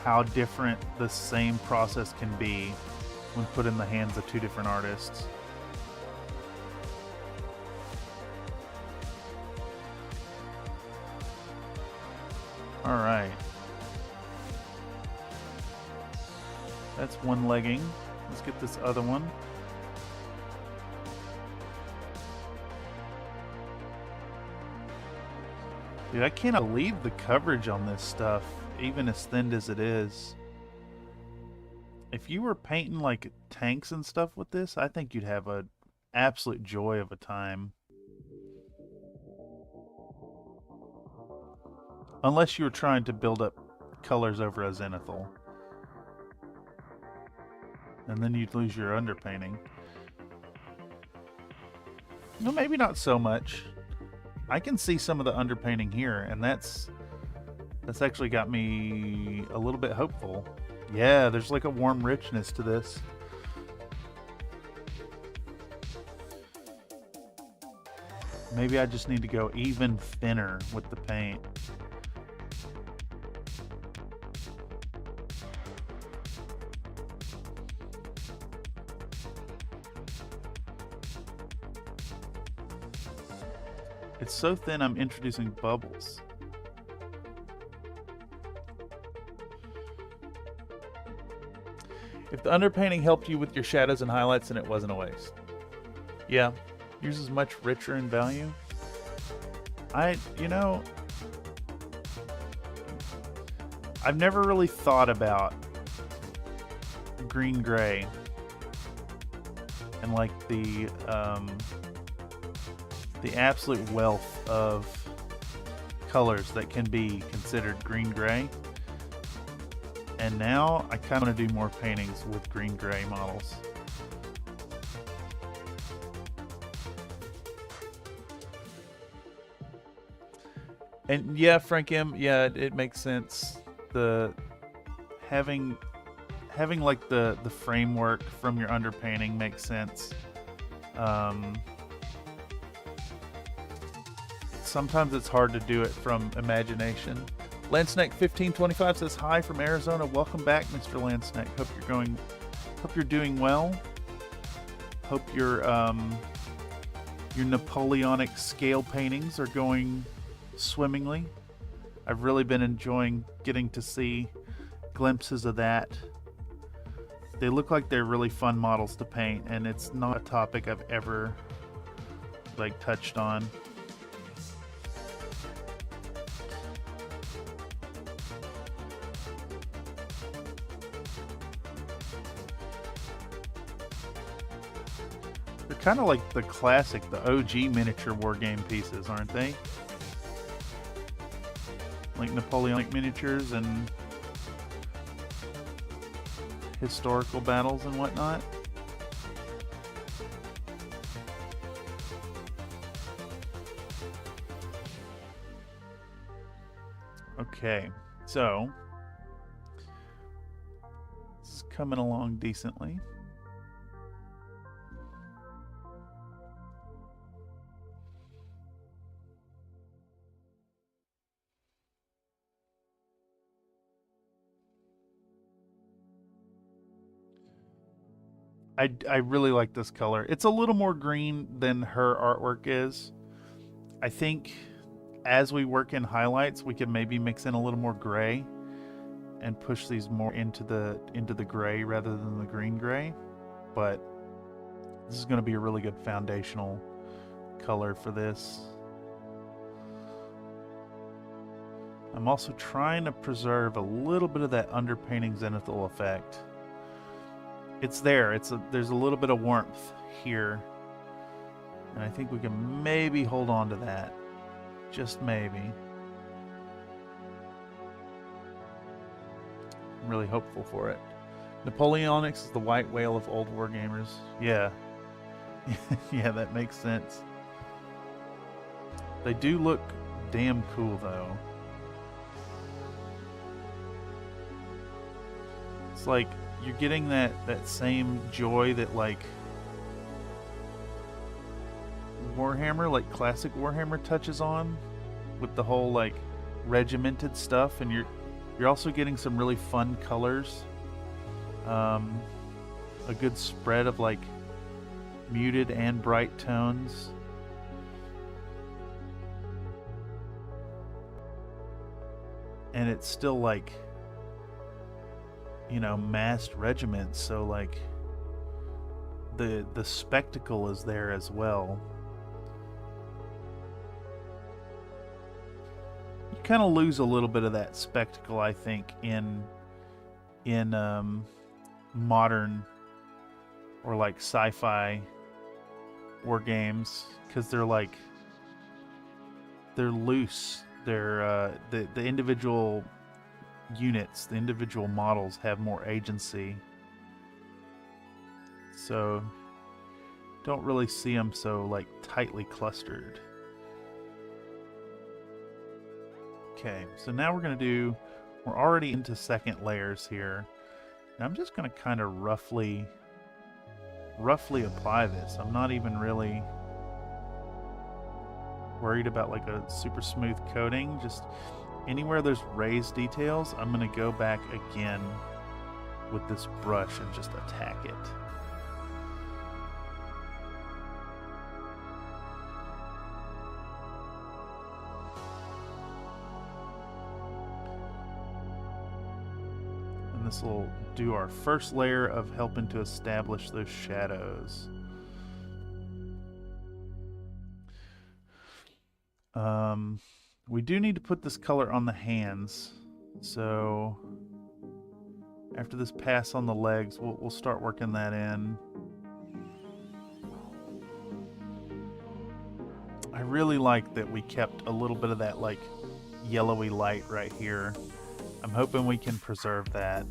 how different the same process can be when put in the hands of two different artists. All right. That's one legging. Let's get this other one. Dude, I can't believe the coverage on this stuff, even as thin as it is. If you were painting like tanks and stuff with this, I think you'd have an absolute joy of a time. Unless you were trying to build up colors over a zenithal. And then you'd lose your underpainting. No, maybe not so much. I can see some of the underpainting here, and that's actually got me a little bit hopeful. Yeah, there's like a warm richness to this. Maybe I just need to go even thinner with the paint. It's so thin I'm introducing bubbles. If the underpainting helped you with your shadows and highlights, then it wasn't a waste. Yeah, yours is much richer in value. You know, I've never really thought about green gray and like the absolute wealth of colors that can be considered green gray. And now I kind of want to do more paintings with green gray models. And yeah, Frank M, yeah, it makes sense. The having like the framework from your underpainting makes sense. Sometimes it's hard to do it from imagination. Landsnack 1525 says hi from Arizona. Welcome back, Mr. Landsnack. Hope you're doing well. Hope your Napoleonic scale paintings are going swimmingly. I've really been enjoying getting to see glimpses of that. They look like they're really fun models to paint, and it's not a topic I've ever like touched on. They're kind of like the classic, the OG miniature war game pieces, aren't they? Like Napoleonic miniatures and historical battles and whatnot. Okay, so this is coming along decently. I really like this color. It's a little more green than her artwork is. I think as we work in highlights, we can maybe mix in a little more gray and push these more into the gray rather than the green gray. But this is going to be a really good foundational color for this. I'm also trying to preserve a little bit of that underpainting zenithal effect. It's there. There's a little bit of warmth here, and I think we can maybe hold on to that. Just maybe. I'm really hopeful for it. Napoleonics is the white whale of old wargamers. Yeah. Yeah, that makes sense. They do look damn cool, though. It's like you're getting that same joy that like Warhammer, like classic Warhammer touches on with the whole like regimented stuff, and you're also getting some really fun colors. A good spread of like muted and bright tones. And it's still like, you know, massed regiments, so like the spectacle is there as well. You kind of lose a little bit of that spectacle, I think, in modern or like sci-fi war games, because they're loose. They're the individual units, the individual models have more agency, so don't really see them so like tightly clustered. Okay, so now we're already into second layers here, and I'm just going to kind of roughly apply this. I'm not even really worried about like a super smooth coating. Just anywhere there's raised details, I'm gonna go back again with this brush and just attack it. And this will do our first layer of helping to establish those shadows. We do need to put this color on the hands, so after this pass on the legs, we'll start working that in. I really like that we kept a little bit of that like yellowy light right here. I'm hoping we can preserve that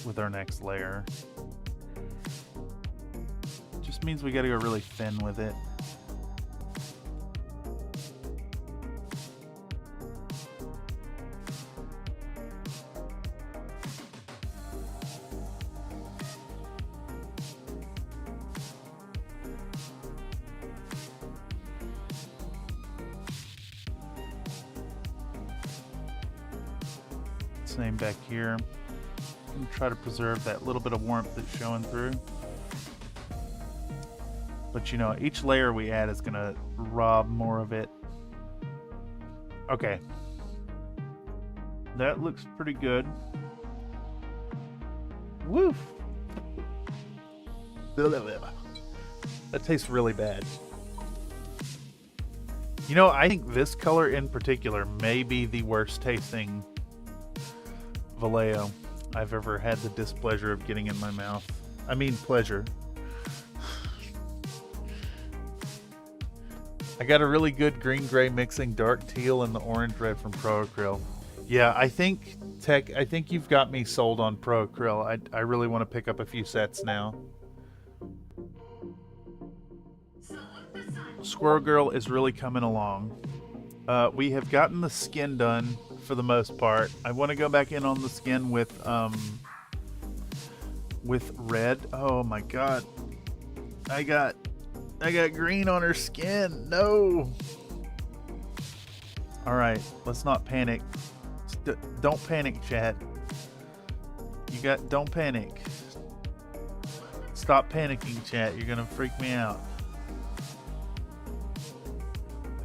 with our next layer. Just means we gotta go really thin with it. Same back here. I'm gonna try to preserve that little bit of warmth that's showing through. But you know, each layer we add is gonna rob more of it. Okay. That looks pretty good. Woof! That tastes really bad. You know, I think this color in particular may be the worst tasting Vallejo I've ever had the displeasure of getting in my mouth. I mean pleasure. I got a really good green-gray mixing dark teal and the orange red from Pro Acryl. Yeah, I think you've got me sold on Pro Acryl. I really want to pick up a few sets now. Squirrel Girl is really coming along. We have gotten the skin done for the most part. I want to go back in on the skin with red. Oh my god. I got green on her skin. No. All right, let's not panic. Don't panic, chat. Don't panic. Stop panicking, chat. You're gonna freak me out.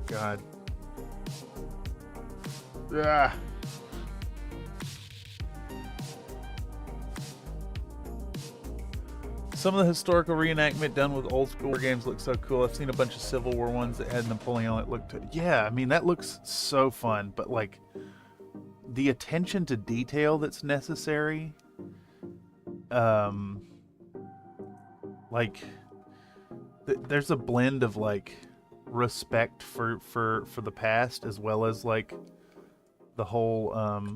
God. Ah. Some of the historical reenactment done with old school games looks so cool. I've seen a bunch of Civil War ones that had Napoleon that looked yeah, I mean that looks so fun, but like the attention to detail that's necessary, like there's a blend of like respect for the past as well as like the whole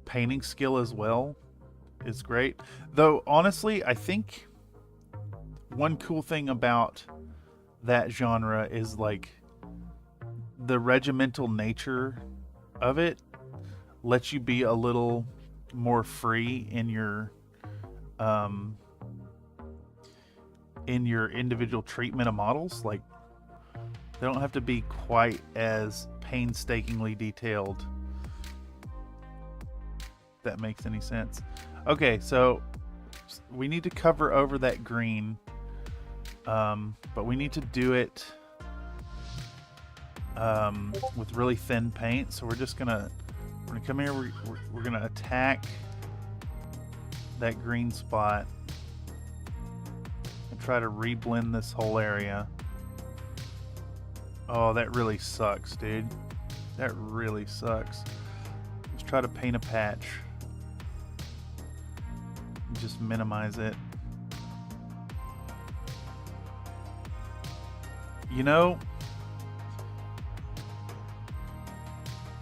painting skill as well is great. Though honestly, I think one cool thing about that genre is like the regimental nature of it lets you be a little more free in your individual treatment of models. Like they don't have to be quite as painstakingly detailed, if that makes any sense. Okay, so we need to cover over that green, but we need to do it with really thin paint. So we're gonna come here. We're gonna attack that green spot and try to reblend this whole area. Oh, that really sucks, dude. That really sucks. Let's try to paint a patch. Just minimize it. You know,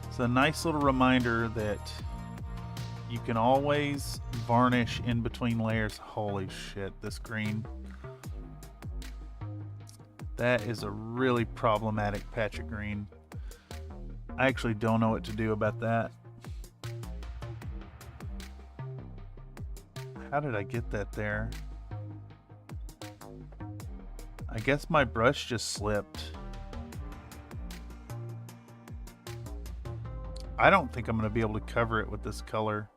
it's a nice little reminder that you can always varnish in between layers. Holy shit, this green. That is a really problematic patch of green. I actually don't know what to do about that. How did I get that there? I guess my brush just slipped. I don't think I'm going to be able to cover it with this color.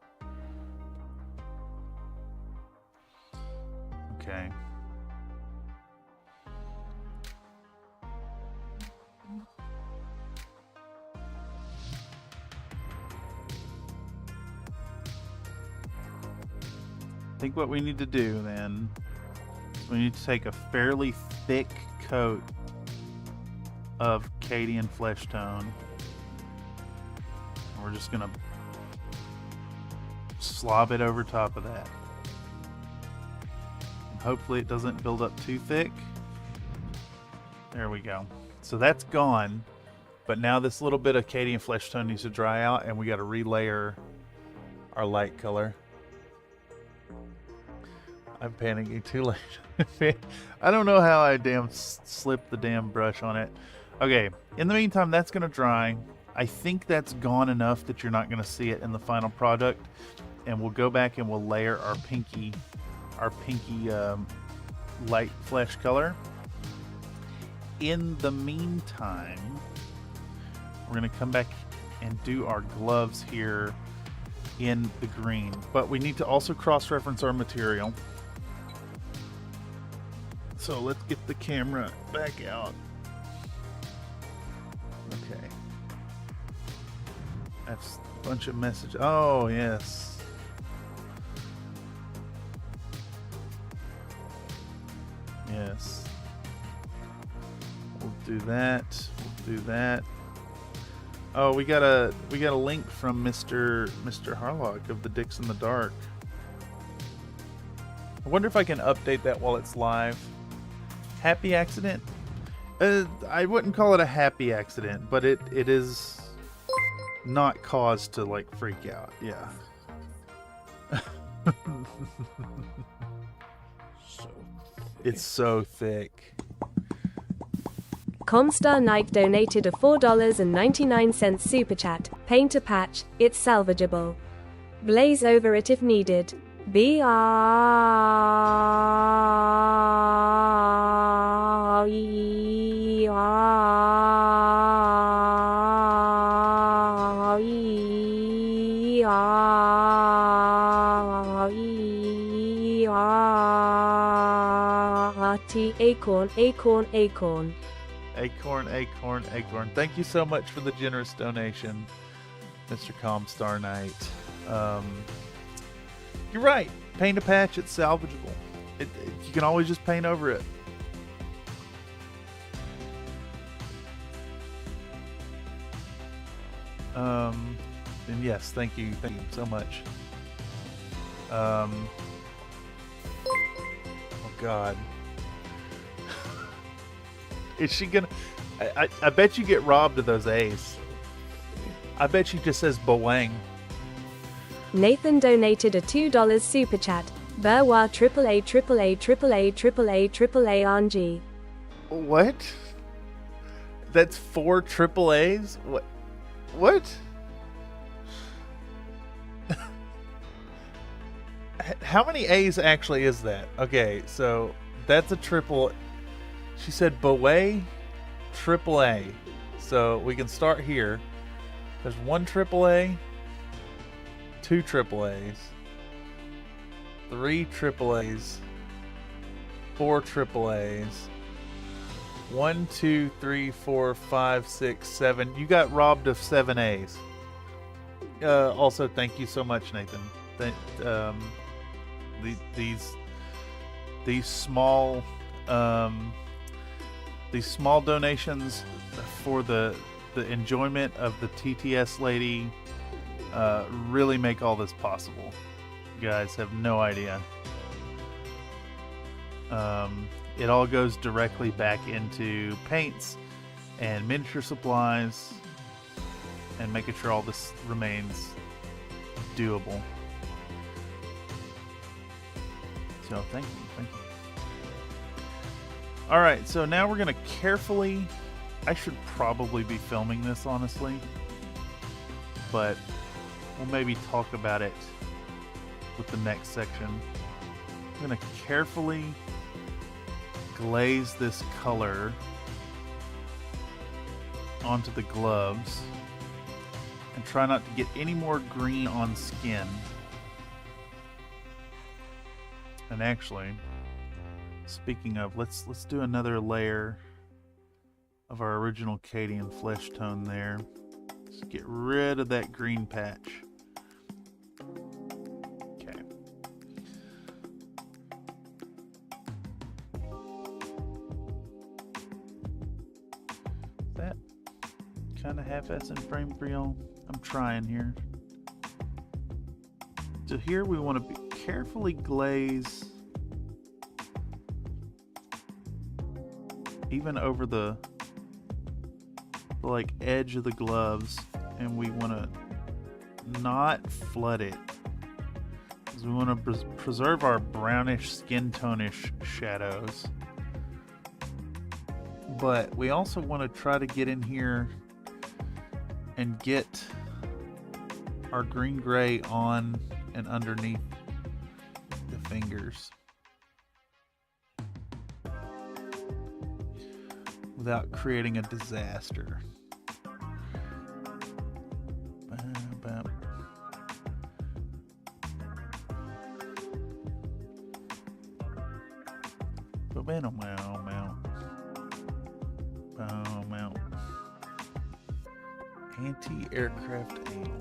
Okay. I think what we need to do then, we need to take a fairly thick coat of Cadian flesh tone. And we're just gonna slob it over top of that. And hopefully it doesn't build up too thick. There we go. So that's gone, but now this little bit of Cadian flesh tone needs to dry out, and we got to relayer our light color. I'm panicking too late. I don't know how I slipped the damn brush on it. Okay, in the meantime, that's going to dry. I think that's gone enough that you're not going to see it in the final product. And we'll go back and we'll layer our pinky light flesh color. In the meantime, we're going to come back and do our gloves here in the green. But we need to also cross-reference our material. So let's get the camera back out. Okay. That's a bunch of messages. Oh, yes. Yes. We'll do that. We'll do that. Oh, we got a link from Mr. Harlock of the Dicks in the Dark. I wonder if I can update that while it's live. Happy accident? I wouldn't call it a happy accident, but it is not cause to like freak out. Yeah. It's so thick. Comstar Nike donated a $4.99 super chat. Paint a patch, it's salvageable. Glaze over it if needed. Acorn, acorn, acorn. Acorn, acorn, acorn. Thank you so much for the generous donation, Mr. Comstar Knight. You're right. Paint a patch, it's salvageable. You can always just paint over it. And yes, thank you so much. Oh God. Is she gonna... I bet you get robbed of those A's. I bet she just says Boang. Nathan donated a $2 super chat. Burwa AAA AAA AAA AAA AAA RNG. What? That's 4 triple A's? What? How many A's actually is that? Okay, so that's a triple. She said Bowie triple A. So we can start here. There's 1 triple A, 2 triple A's, 3 triple A's, 4 triple A's. 1, 2, 3, 4, 5, 6, 7. You got robbed of 7 A's. Also, thank you so much, Nathan. These small donations for the enjoyment of the TTS lady really make all this possible. You guys have no idea. It all goes directly back into paints and miniature supplies and making sure all this remains doable. So thank you. All right, so now we're gonna carefully, I should probably be filming this honestly, but we'll maybe talk about it with the next section. I'm gonna carefully glaze this color onto the gloves and try not to get any more green on skin. And actually, speaking of, let's do another layer of our original Cadian flesh tone there. Just get rid of that green patch. Okay. That kind of half-assed frame for y'all. I'm trying here. So here we want to carefully glaze even over the like edge of the gloves, and we want to not flood it because we want to preserve our brownish skin tonish shadows, but we also want to try to get in here and get our green gray on and underneath the fingers without creating a disaster. Anti-aircraft anal.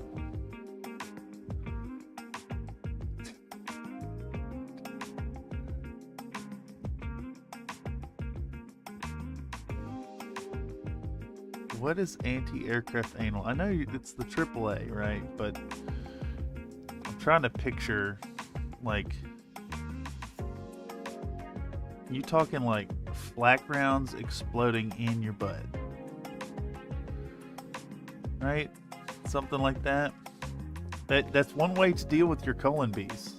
What is anti-aircraft anal? I know it's the AAA, right? But I'm trying to picture, like, you talking like flak rounds exploding in your butt, right? Something like that. That's one way to deal with your colon bees.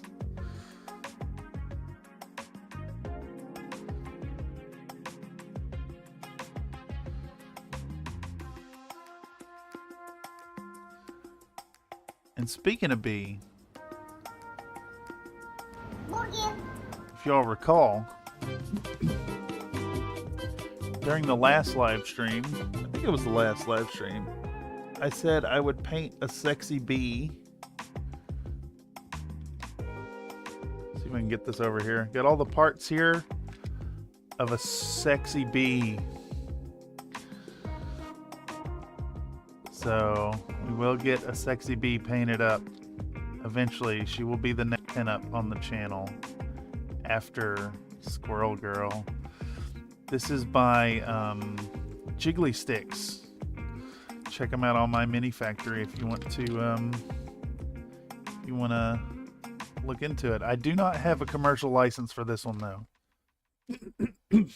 And speaking of bee, if y'all recall, during the last live stream, I think it was the last live stream, I said I would paint a sexy bee. See if I can get this over here. Got all the parts here of a sexy bee. So we will get a sexy bee painted up. Eventually, she will be the next pin-up on the channel after Squirrel Girl. This is by Jiggly Sticks. Check them out on my mini factory if you want to look into it. I do not have a commercial license for this one though. It's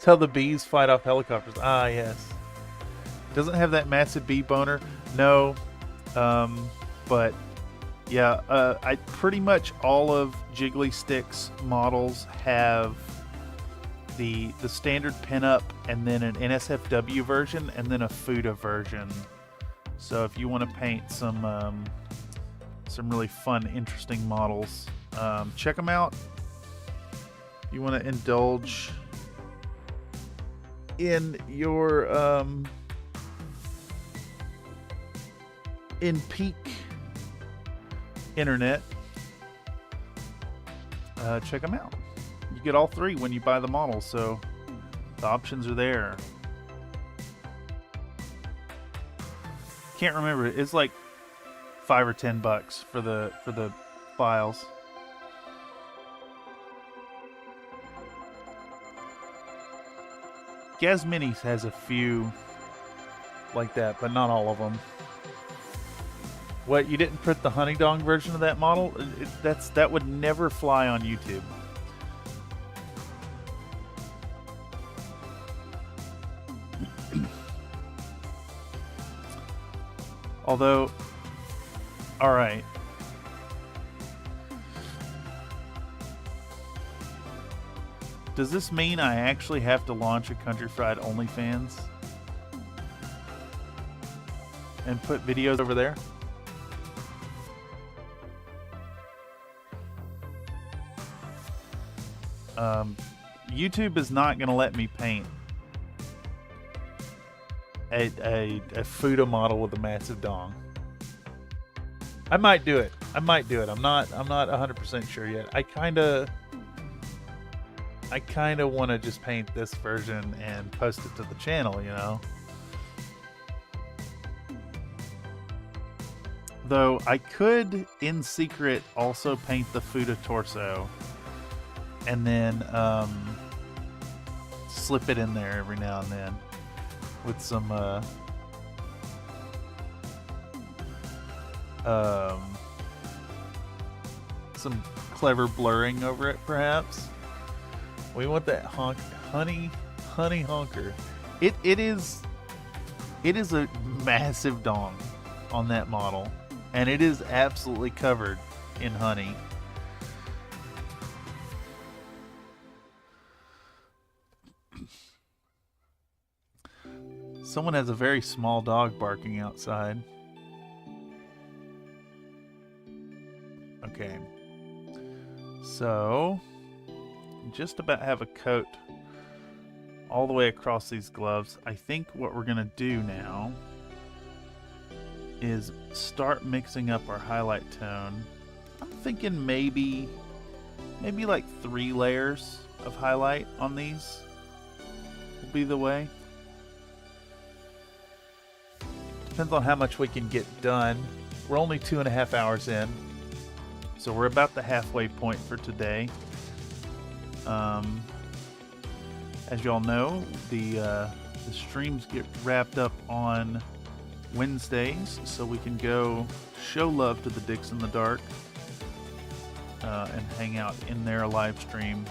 how the bees fight off helicopters. Ah, yes. Doesn't have that massive bee boner. No. But yeah, I pretty much all of Jiggly Sticks models have the standard pinup and then an NSFW version and then a Fuda version. So if you want to paint some really fun, interesting models, check them out. You want to indulge in your in peak internet, check them out. You get all three when you buy the model, so the options are there. Can't remember, it's like $5 or $10 for the files. Gaz Minis has a few like that, but not all of them. What, you didn't print the honey dong version of that model? That would never fly on YouTube. Although, all right. Does this mean I actually have to launch a Country Fried OnlyFans and put videos over there? YouTube is not going to let me paint a Fuda model with a massive dong. I might do it. I'm not 100% sure yet. I kind of want to just paint this version and post it to the channel, you know. Though I could, in secret, also paint the Fuda torso and then slip it in there every now and then with some clever blurring over it, perhaps. We want that honey honker. It is a massive dong on that model, and it is absolutely covered in honey. Someone has a very small dog barking outside. Okay. So, just about have a coat all the way across these gloves. I think what we're going to do now is start mixing up our highlight tone. I'm thinking maybe like 3 layers of highlight on these will be the way. Depends on how much we can get done. We're only 2.5 hours in, so we're about the halfway point for today. As y'all know, the streams get wrapped up on Wednesdays, so we can go show love to the Dicks in the Dark and hang out in their live stream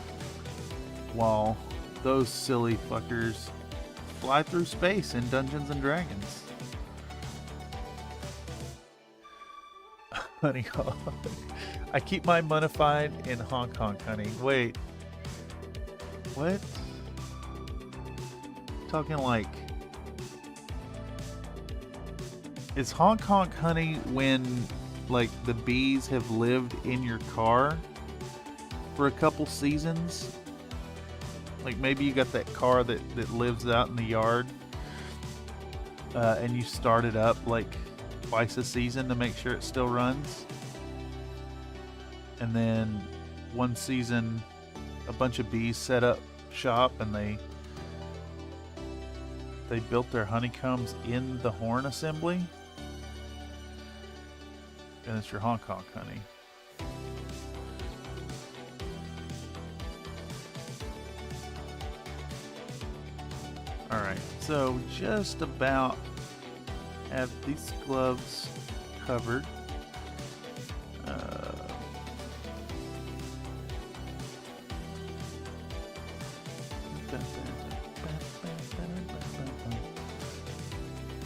while those silly fuckers fly through space in Dungeons and Dragons. Honey honk. I keep mine modified in honk honk, honey. Wait. What? Talking like... Is honk honk honey when, like, the bees have lived in your car for a couple seasons? Like, maybe you got that car that lives out in the yard and you start it up, like, twice a season to make sure it still runs, and then one season a bunch of bees set up shop and they built their honeycombs in the horn assembly, and it's your honk honk honey. Alright, so just about have these gloves covered.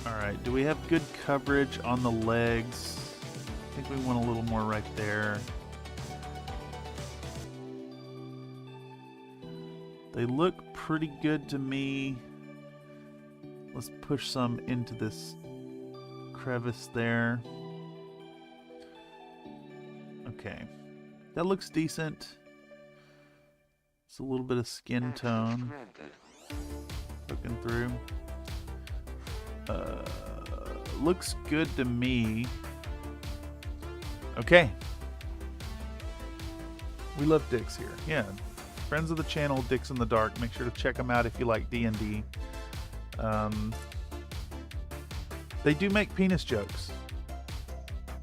Alright, do we have good coverage on the legs? I think we want a little more right there. They look pretty good to me. Let's push some into this crevice there. Okay, that looks decent. It's a little bit of skin tone looking through. Looks good to me. Okay, we love Dicks here. Yeah, friends of the channel, Dicks in the Dark. Make sure to check them out if you like D&D. They do make penis jokes.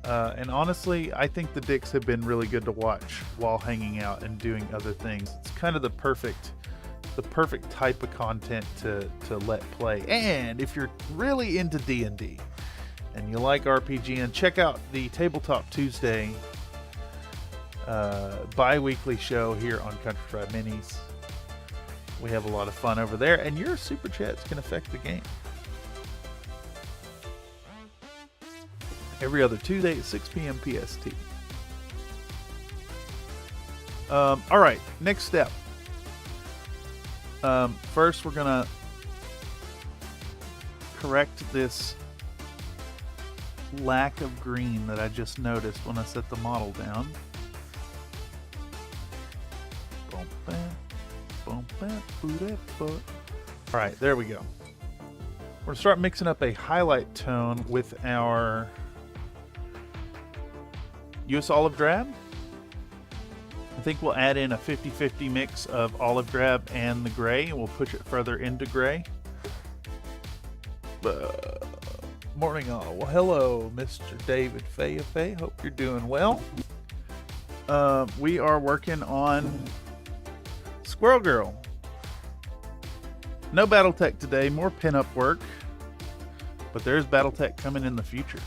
And honestly, I think the Dicks have been really good to watch while hanging out and doing other things. It's kind of the perfect type of content to let play. And if you're really into D&D and you like RPG, and check out the Tabletop Tuesday bi-weekly show here on Country Fried Minis. We have a lot of fun over there, and your super chats can affect the game. Every other Tuesday at 6 p.m. PST. Alright, next step. First, we're going to correct this lack of green that I just noticed when I set the model down. Alright, there we go. We're going to start mixing up a highlight tone with our US olive drab. I think we'll add in a 50-50 mix of olive drab and the gray, and we'll push it further into gray. Morning all. Well, hello, Mr. David Fayafay. Hope you're doing well. We are working on Squirrel Girl. No Battletech today, more pinup work, but there's Battletech coming in the future.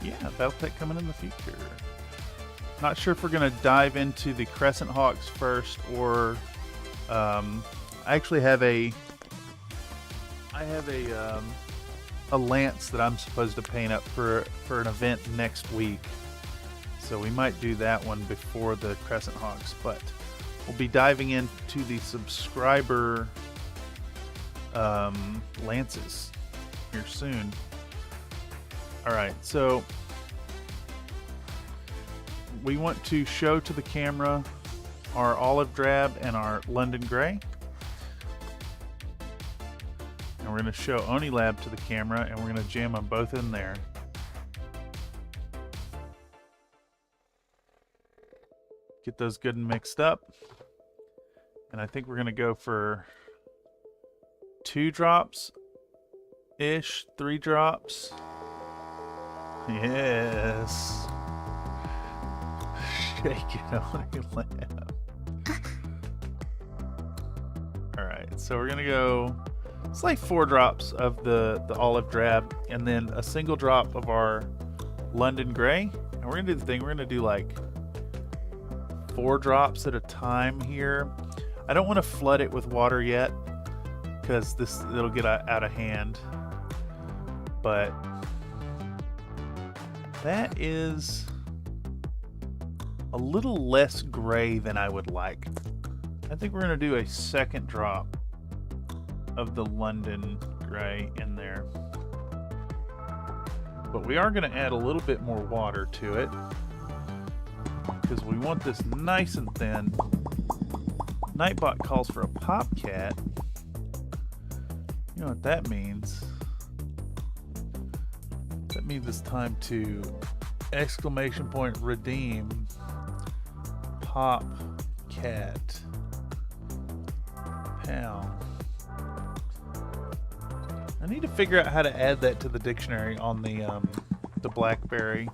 Yeah, Battletech coming in the future. Not sure if we're gonna dive into the Crescent Hawks first, or I actually have a lance that I'm supposed to paint up for an event next week. So we might do that one before the Crescent Hawks, but we'll be diving into the subscriber lances here soon. Alright, so we want to show to the camera our olive drab and our London gray. And we're going to show Onilab to the camera, and we're going to jam them both in there. Get those good and mixed up. And I think we're going to go for 2 drops-ish, 3 drops. Yes. Shake it on your lap. Alright, so we're going to go, it's like 4 drops of the olive drab, and then a single drop of our London gray. And we're going to do the thing, we're going to do like 4 drops at a time here. I don't want to flood it with water yet, because it'll get out of hand. But that is a little less gray than I would like. I think we're going to do a second drop of the London gray in there. But we are going to add a little bit more water to it, because we want this nice and thin. Nightbot calls for a popcat. You know what that means. That means it's time to !redeem popcat pound. I need to figure out how to add that to the dictionary on the BlackBerry.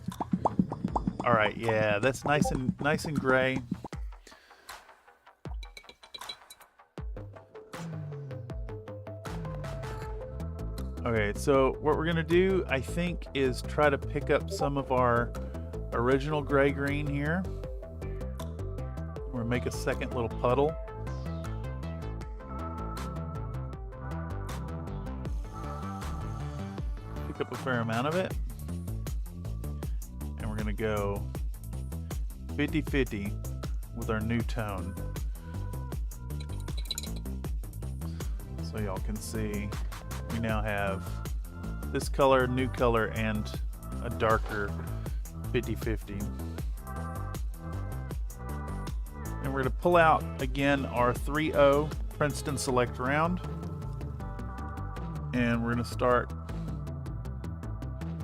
All right, yeah, that's nice and gray. Okay, so what we're gonna do, I think, is try to pick up some of our original gray-green here. We're gonna make a second little puddle. Pick up a fair amount of it. And we're gonna go 50-50 with our new tone. So y'all can see we now have this color, new color, and a darker 50-50. And we're going to pull out again our 3-0 Princeton Select round. And we're going to start.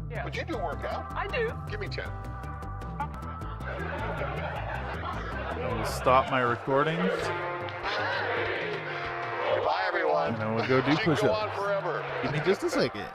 Yeah. Would you do a workout? I do. Give me 10. I will stop my recording. Bye, everyone. And then we'll go do She can push-ups. go on forever. Give me just a second.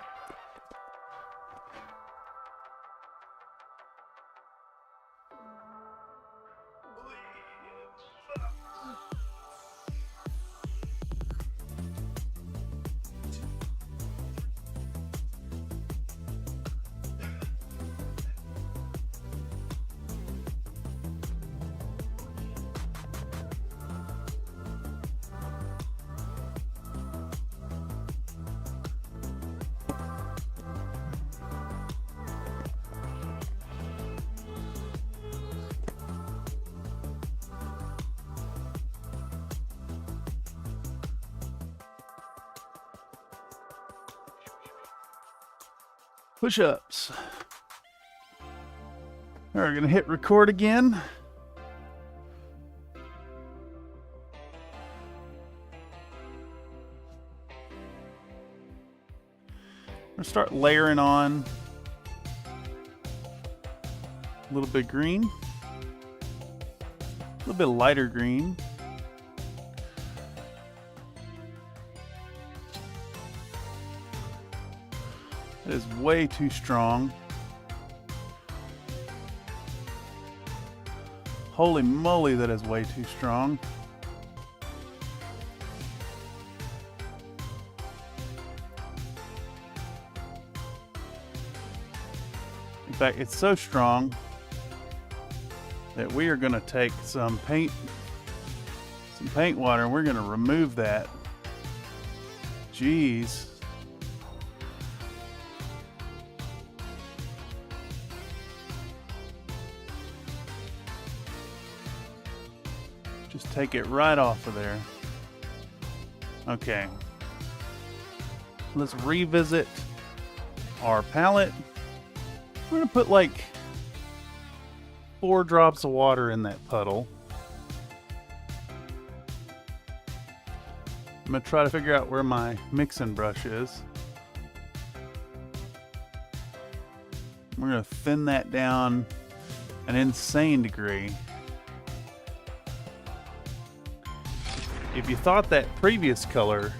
Push-ups. We're gonna hit record again. I'm gonna start layering on a little bit green, a little bit lighter green. It is way too strong. Holy moly, that is way too strong. In fact, it's so strong that we are going to take some paint water, and we're going to remove that. Jeez. Just take it right off of there. Okay. Let's revisit our palette. We're gonna put like 4 drops of water in that puddle. I'm gonna try to figure out where my mixing brush is. We're gonna thin that down an insane degree. If you thought that previous color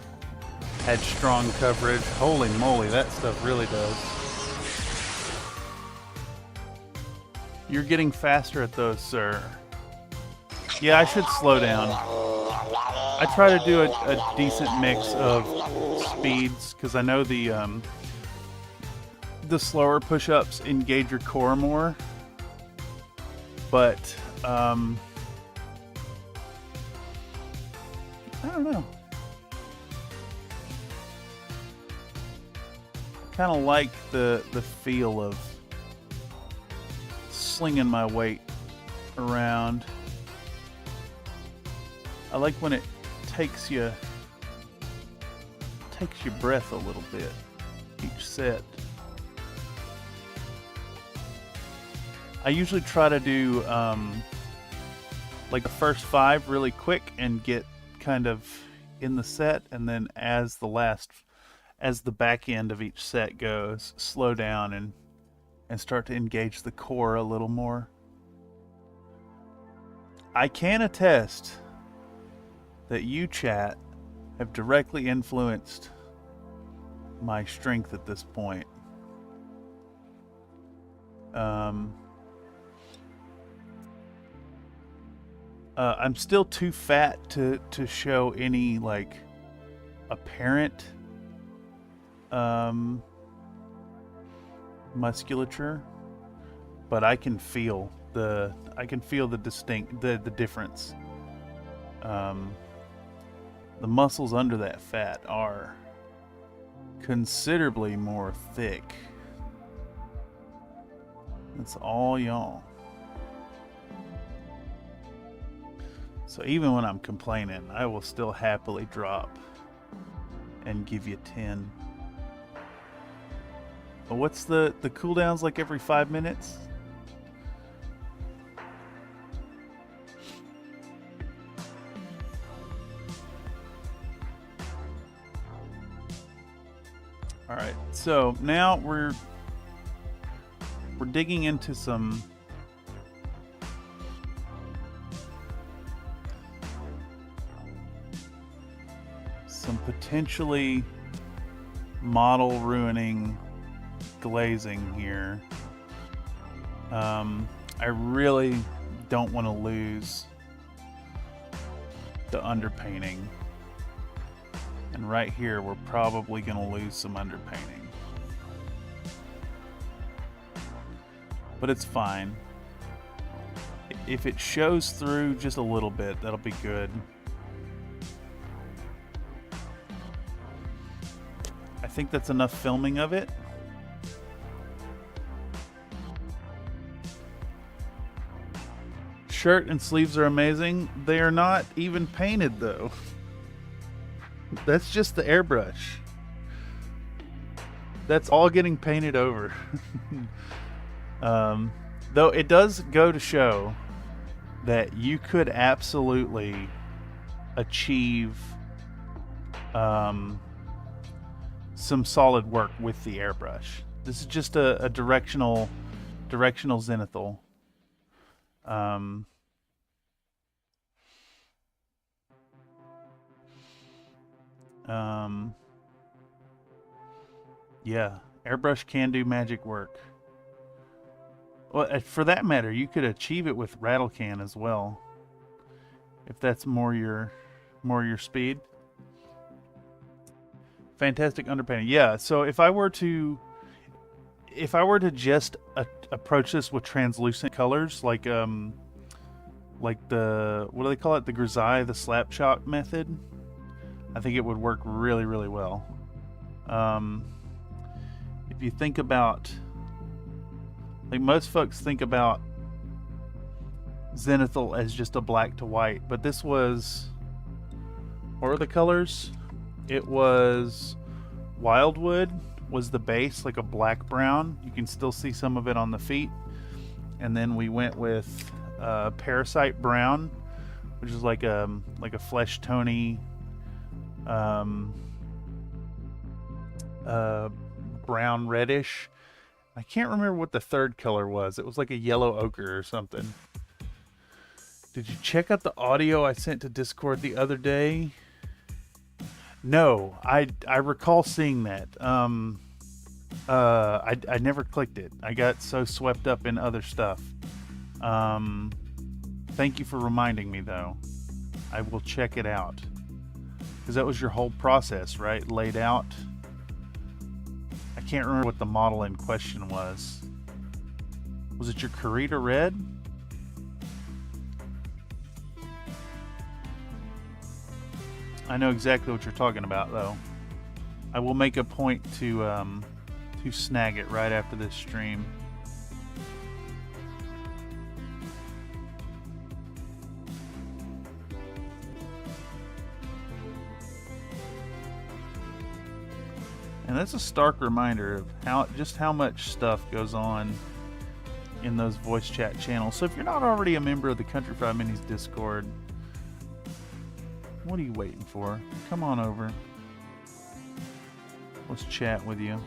had strong coverage, holy moly, that stuff really does. You're getting faster at those, sir. Yeah, I should slow down. I try to do a decent mix of speeds because I know the slower push-ups engage your core more. But I don't know. Kind of like the feel of slinging my weight around. I like when it takes your breath a little bit each set. I usually try to do like the first 5 really quick and get kind of in the set, and then as the back end of each set goes, slow down and start to engage the core a little more. I can attest that you, chat, have directly influenced my strength at this point. I'm still too fat to show any like apparent musculature, but I can feel the difference. The muscles under that fat are considerably more thick. That's all y'all. So even when I'm complaining, I will still happily drop and give you 10. But what's the cooldowns like every 5 minutes? All right, so now we're digging into some potentially model ruining glazing here. I really don't want to lose the underpainting, and right here we're probably going to lose some underpainting, but it's fine. If it shows through just a little bit, that'll be good. I think that's enough filming of it. Shirt and sleeves are amazing. They are not even painted though. That's just the airbrush. That's all getting painted over. Though it does go to show that you could absolutely achieve some solid work with the airbrush. This is just a directional zenithal. Yeah, airbrush can do magic work. Well, for that matter, you could achieve it with rattle can as well, if that's more your speed. Fantastic underpainting. Yeah, so if I were to just approach this with translucent colors, like the, what do they call it, the grisaille, the slap shot method, I think it would work really, really well. If you think about, like, most folks think about zenithal as just a black to white, but this was, what were the colors? It was wildwood was the base, like a black brown. You can still see some of it on the feet. And then we went with parasite brown, which is like a flesh tony brown reddish. I can't remember what the third color was. It was like a yellow ochre or something. Did you check out the audio I sent to Discord the other day? No, I recall seeing that. I never clicked it. I got so swept up in other stuff. Thank you for reminding me, though. I will check it out. Because that was your whole process, right? Laid out. I can't remember what the model in question was. Was it your Carita Red? I know exactly what you're talking about, though. I will make a point to snag it right after this stream. And that's a stark reminder of how much stuff goes on in those voice chat channels. So if you're not already a member of the Country Fried Minis Discord, what are you waiting for? Come on over. Let's chat with you.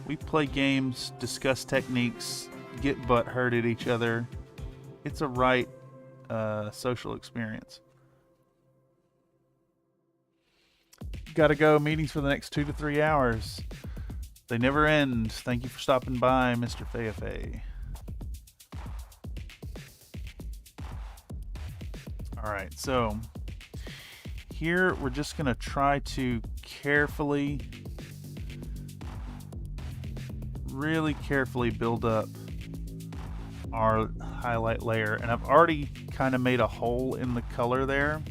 We play games, discuss techniques, get butt hurt at each other. It's a right social experience. Gotta go. Meetings for the next 2 to 3 hours. They never end. Thank you for stopping by, Mr. Feifei. Alright, so here we're just going to try to really carefully build up our highlight layer. And I've already kind of made a hole in the color there.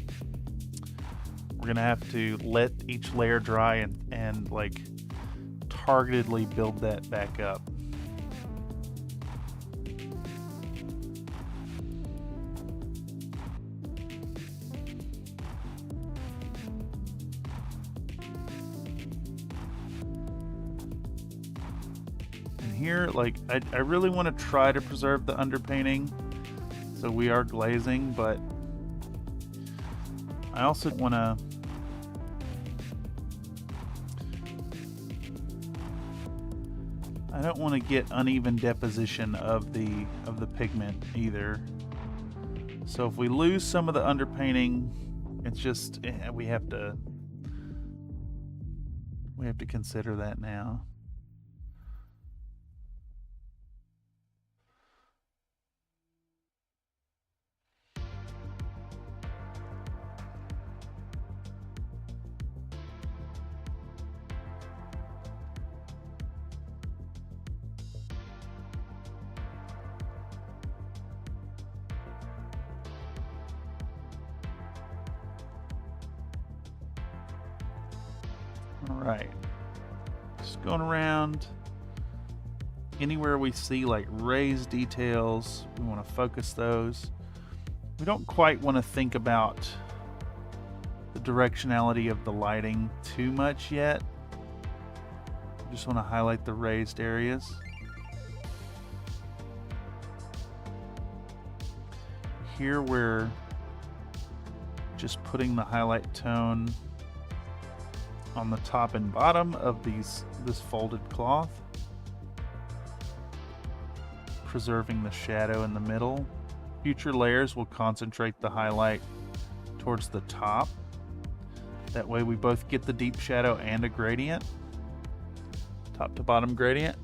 We're going to have to let each layer dry and like targetedly build that back up. Here, like, I really want to try to preserve the underpainting, so we are glazing, but I also want to I don't want to get uneven deposition of the pigment either. So if we lose some of the underpainting, it's just we have to consider that now. Alright, just going around. Anywhere we see like raised details, we want to focus those. We don't quite want to think about the directionality of the lighting too much yet. Just want to highlight the raised areas. Here we're just putting the highlight tone on the top and bottom of this folded cloth, preserving the shadow in the middle. Future layers will concentrate the highlight towards the top. That way we both get the deep shadow and a gradient, top to bottom gradient.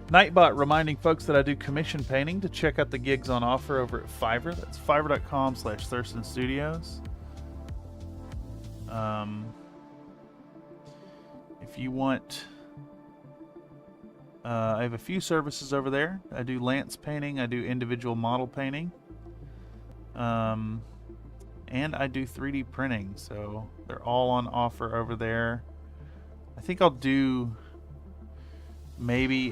Nightbot reminding folks that I do commission painting. To check out the gigs on offer over at Fiverr. That's fiverr.com/Thurston Studios. If you want, I have a few services over there. I do lance painting, I do individual model painting, and I do 3D printing. So they're all on offer over there. I think I'll do maybe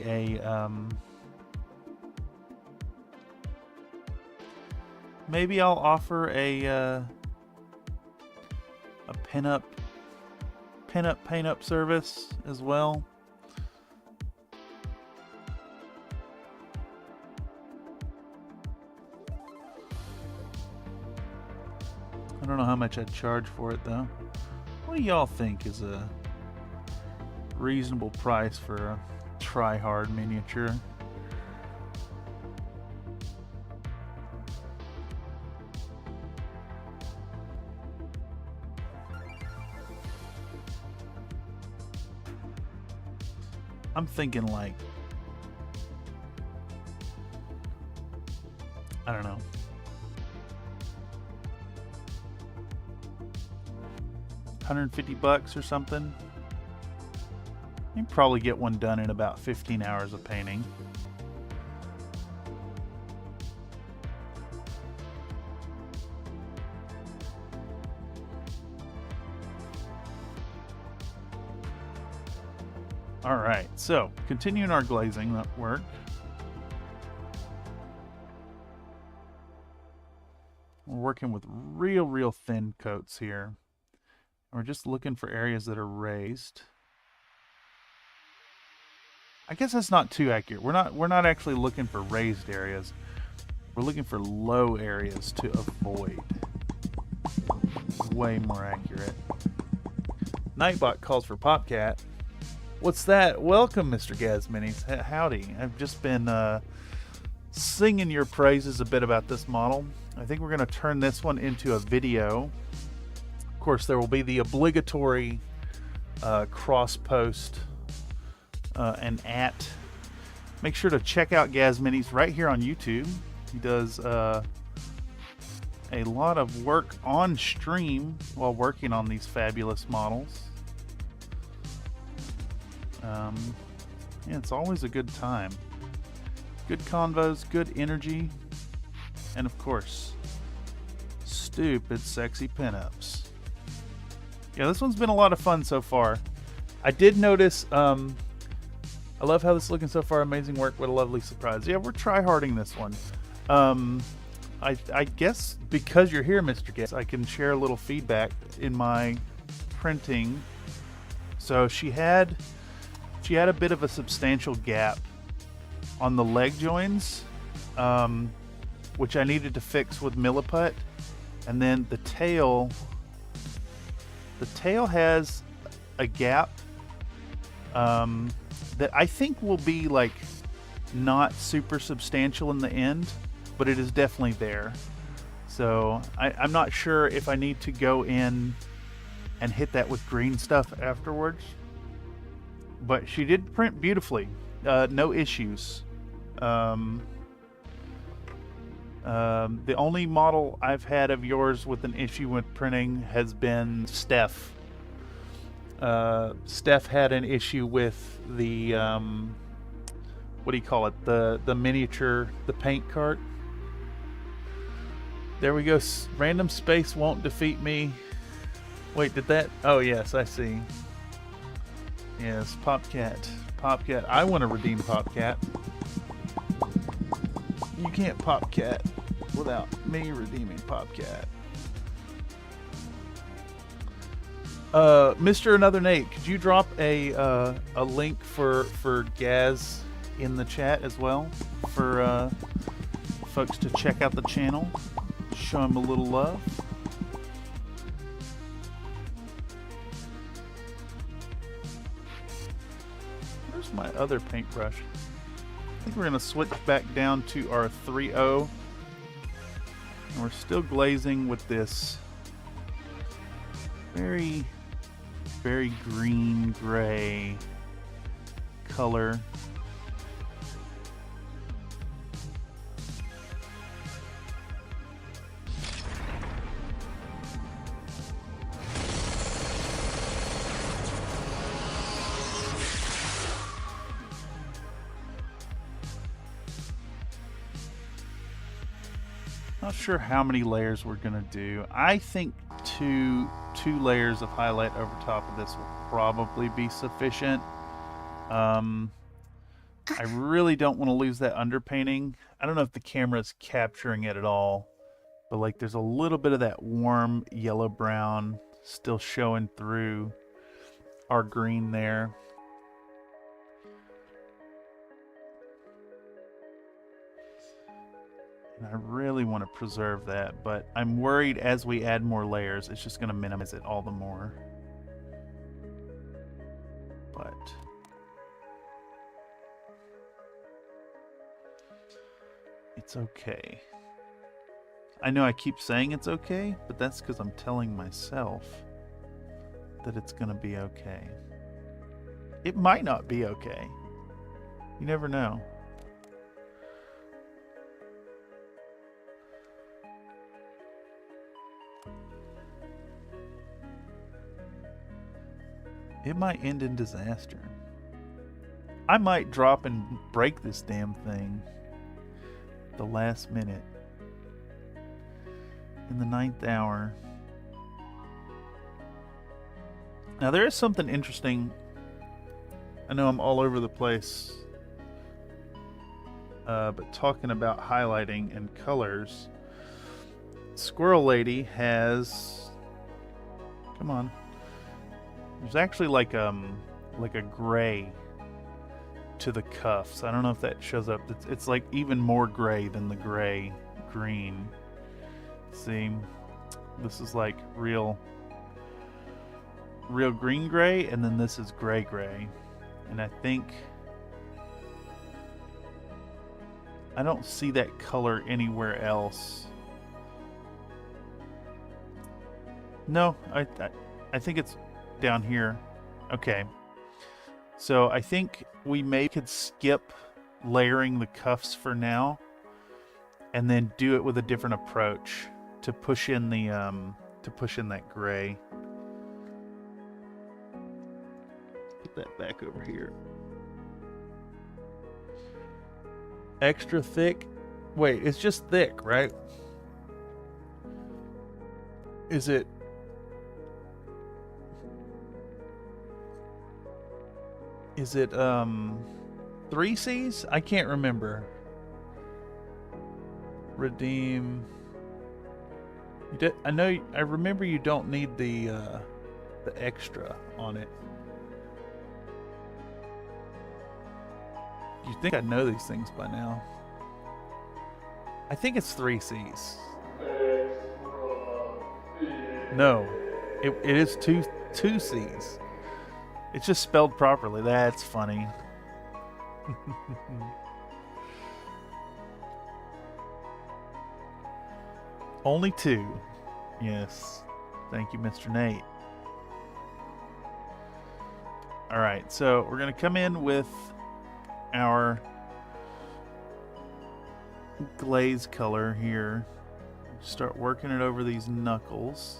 maybe I'll offer a pin-up paint-up service as well. I don't know how much I'd charge for it though. What do y'all think is a reasonable price for a try-hard miniature? I'm thinking like, I don't know, $150 or something. You can probably get one done in about 15 hours of painting. All right, so continuing our glazing work. We're working with real thin coats here. We're just looking for areas that are raised. I guess that's not too accurate. We're not actually looking for raised areas. We're looking for low areas to avoid. Way more accurate. Nightbot calls for Popcat. What's that? Welcome, Mr. Gaz Minis. Howdy. I've just been singing your praises a bit about this model. I think we're going to turn this one into a video. Of course, there will be the obligatory cross post and at. Make sure to check out Gaz Minis right here on YouTube. He does a lot of work on stream while working on these fabulous models. Yeah, it's always a good time. Good convos, good energy, and of course, stupid sexy pinups. Yeah, this one's been a lot of fun so far. I did notice, I love how this is looking so far. Amazing work, what a lovely surprise. Yeah, we're try-harding this one. I guess because you're here, Mr. Guest, I can share a little feedback in my printing. So she had a bit of a substantial gap on the leg joins, which I needed to fix with Milliput. And then the tail has a gap that I think will be like not super substantial in the end, but it is definitely there. So I'm not sure if I need to go in and hit that with green stuff afterwards. But she did print beautifully, no issues. The only model I've had of yours with an issue with printing has been Steph. Steph had an issue with the what do you call it? The miniature, the paint cart. There we go. Random space won't defeat me. Wait, did that? Oh yes, I see. Yes, Popcat. Popcat. I want to redeem Popcat. You can't Popcat without me redeeming Popcat. Mr. Another Nate, could you drop a link for Gaz in the chat as well for folks to check out the channel, show him a little love. Where's my other paintbrush? I think we're gonna switch back down to our 3.0, and we're still glazing with this very green gray color. Not sure how many layers we're gonna do. I think two layers of highlight over top of this will probably be sufficient. I really don't want to lose that underpainting. I don't know if the camera is capturing it at all, but like there's a little bit of that warm yellow brown still showing through our green there. And I really want to preserve that, but I'm worried as we add more layers, it's just going to minimize it all the more. But it's okay. I know I keep saying it's okay, but that's because I'm telling myself that it's going to be okay. It might not be okay. You never know. It might end in disaster. I might drop and break this damn thing the last minute. In the 9th hour. Now there is something interesting. I know I'm all over the place. But talking about highlighting and colors. Squirrel Lady has... Come on. There's actually like a gray to the cuffs. I don't know if that shows up. It's like even more gray than the gray green. See, this is like real green gray, and then this is gray. And I think I don't see that color anywhere else. No, I think it's down here. Okay, so I think we could skip layering the cuffs for now and then do it with a different approach to push in the that gray. Put that back over here. Extra thick. Wait, it's just thick, right? Is it 3Cs? I can't remember. Redeem. I remember you don't need the extra on it. You think I know these things by now? I think it's 3Cs. No, it is two C's. It's just spelled properly. That's funny. Only 2. Yes. Thank you, Mr. Nate. Alright, so we're going to come in with our glaze color here. Start working it over these knuckles.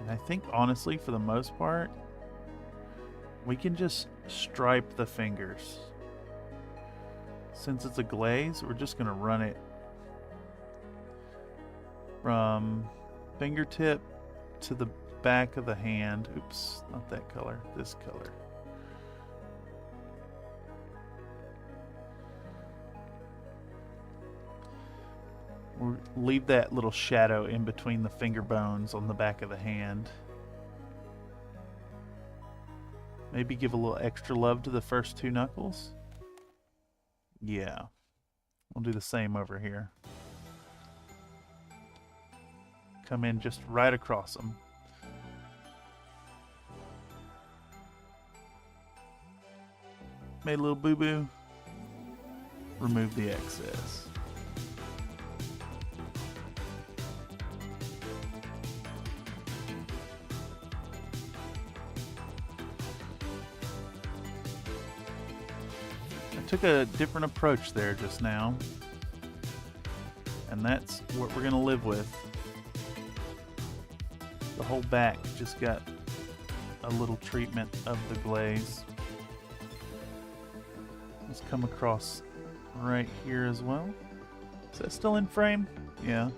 And I think, honestly, for the most part, we can just stripe the fingers. Since it's a glaze, we're just going to run it from fingertip to the back of the hand. Oops, not that color, this color. We'll leave that little shadow in between the finger bones on the back of the hand. Maybe give a little extra love to the first two knuckles. Yeah. We'll do the same over here. Come in just right across them. Made a little boo-boo. Remove the excess. I took a different approach there just now. And that's what we're going to live with. The whole back just got a little treatment of the glaze. Let's come across right here as well. Is that still in frame? Yeah.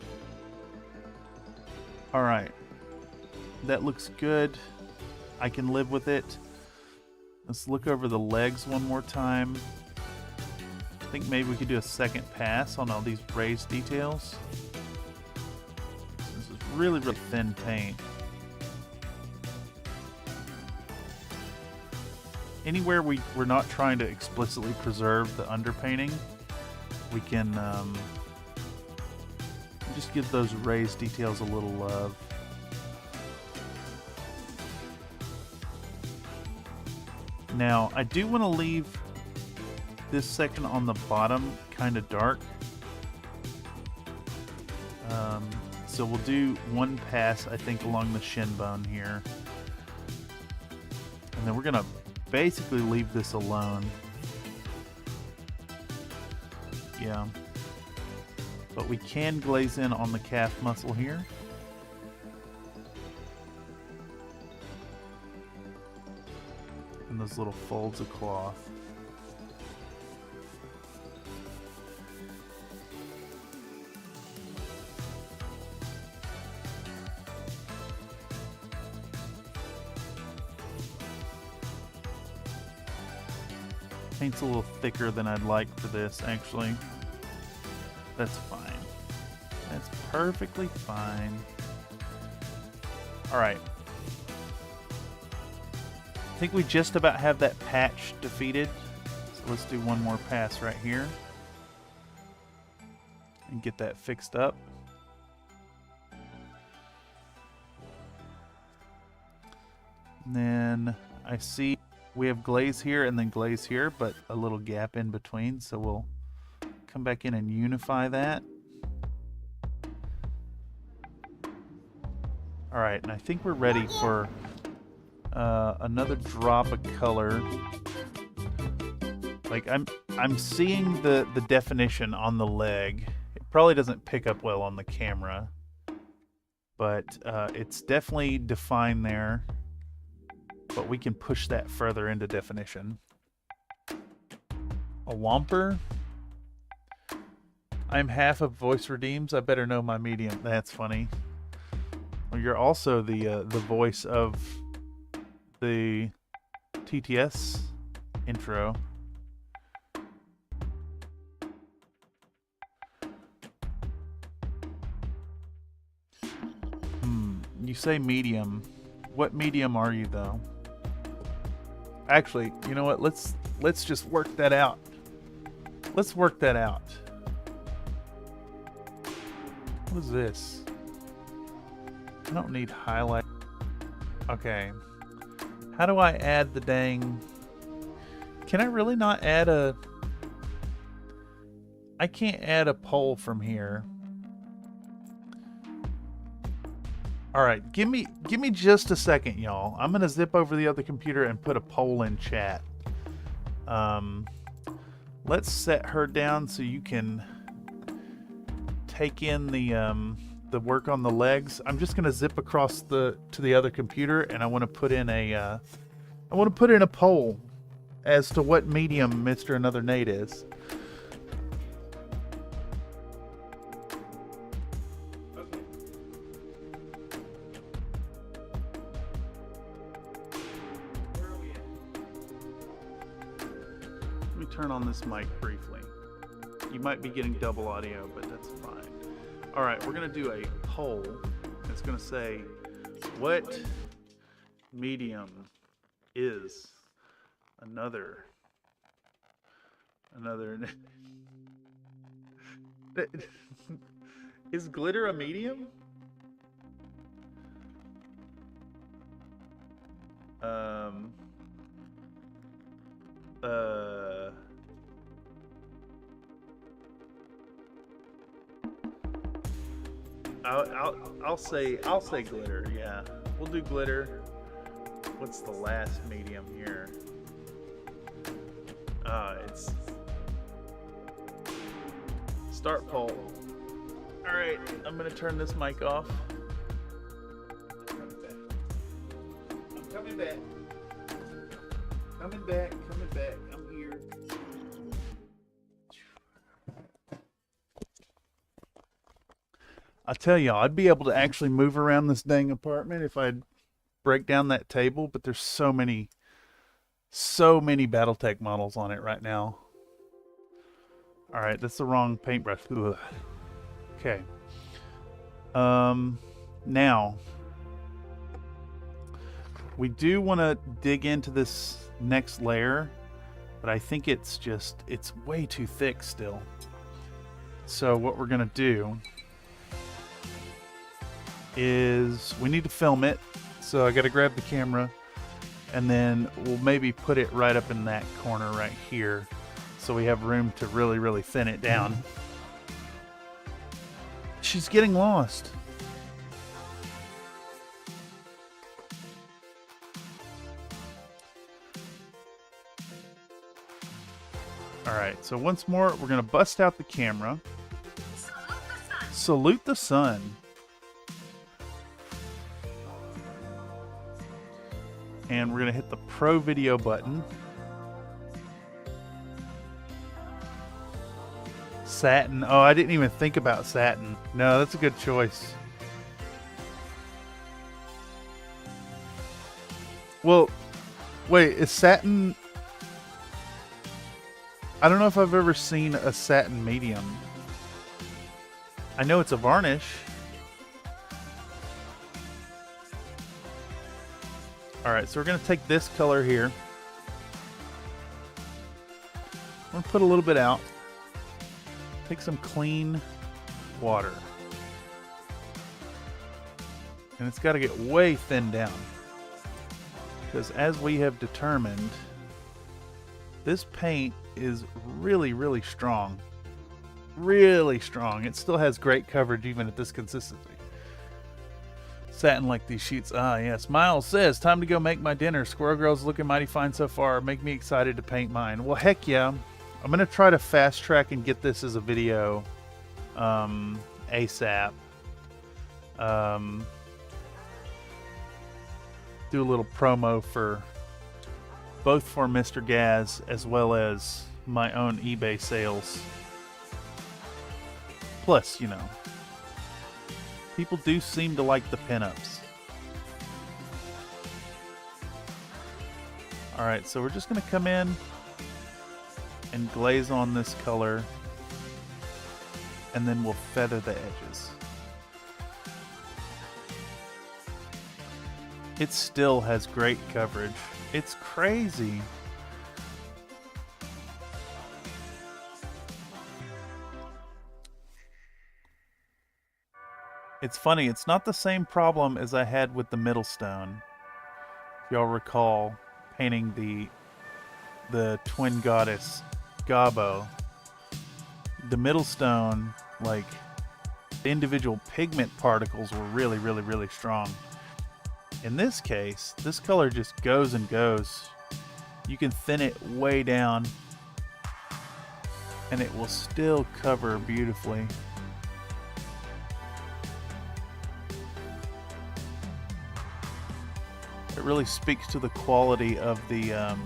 Alright. That looks good. I can live with it. Let's look over the legs one more time. I think maybe we could do a second pass on all these raised details. This is really, really thin paint. Anywhere we're not trying to explicitly preserve the underpainting, we can just give those raised details a little love. Now, I do want to leave this section on the bottom kind of dark. So we'll do one pass, I think, along the shin bone here. And then we're going to basically leave this alone. Yeah. But we can glaze in on the calf muscle here. And those little folds of cloth. Paint's a little thicker than I'd like for this, actually. That's fine. That's perfectly fine. Alright. I think we just about have that patch defeated. So let's do one more pass right here. And get that fixed up. And then I see we have glaze here and then glaze here, but a little gap in between, so we'll come back in and unify that. Alright, and I think we're ready for another drop of color. Like, I'm seeing the definition on the leg. It probably doesn't pick up well on the camera, but it's definitely defined there. But we can push that further into definition. A Whomper. I'm half of voice redeems. I better know my medium. That's funny. Well, you're also the voice of the TTS intro. You say medium. What medium are you, though? Actually, you know what? Let's just work that out. Let's work that out. What is this? I don't need highlight. Okay. How do I add the dang... Can I really not add a... I can't add a poll from here. Alright, give me just a second, y'all. I'm gonna zip over the other computer and put a poll in chat. Let's set her down so you can take in the work on the legs. I'm just gonna zip across to the other computer, and I want to put in a poll as to what medium Mr. Another Nate is. Turn on this mic briefly. You might be getting double audio, but that's fine. All right, we're gonna do a poll. It's gonna say, what medium is another is glitter a medium? I'll say glitter. Yeah, we'll do glitter. What's the last medium here? It's start poll. All right, I'm gonna turn this mic off. I'm coming back. Coming back. I'm here. I tell y'all, I'd be able to actually move around this dang apartment if I'd break down that table, but there's so many Battletech models on it right now. All right, that's the wrong paintbrush. Ugh. Okay. Now we do want to dig into this next layer, but I think it's way too thick still. So what we're gonna do is we need to film it. So I got to grab the camera, and then we'll maybe put it right up in that corner right here, so we have room to really thin it down. She's getting lost. All right, so once more, we're gonna bust out the camera. Salute the sun. And we're gonna hit the Pro Video button. Satin. Oh, I didn't even think about satin. No, that's a good choice. Well, wait, is satin... I don't know if I've ever seen a satin medium. I know it's a varnish. Alright, so we're going to take this color here. I'm going to put a little bit out. Take some clean water. And it's got to get way thinned down. Because as we have determined, this paint is really strong. Really strong. It still has great coverage even at this consistency. Satin like these sheets. Ah, yes. Miles says, time to go make my dinner. Squirrel Girl's looking mighty fine so far. Make me excited to paint mine. Well, heck yeah. I'm going to try to fast track and get this as a video ASAP. Do a little promo for both for Mr. Gaz as well as my own eBay sales. Plus, you know, people do seem to like the pinups. Alright, so we're just going to come in and glaze on this color, and then we'll feather the edges. It still has great coverage. It's crazy. It's funny, it's not the same problem as I had with the middle stone. If y'all recall painting the twin goddess Gabo, the middle stone, like, the individual pigment particles were really strong. In this case, this color just goes and goes. You can thin it way down and it will still cover beautifully. It really speaks to the quality of the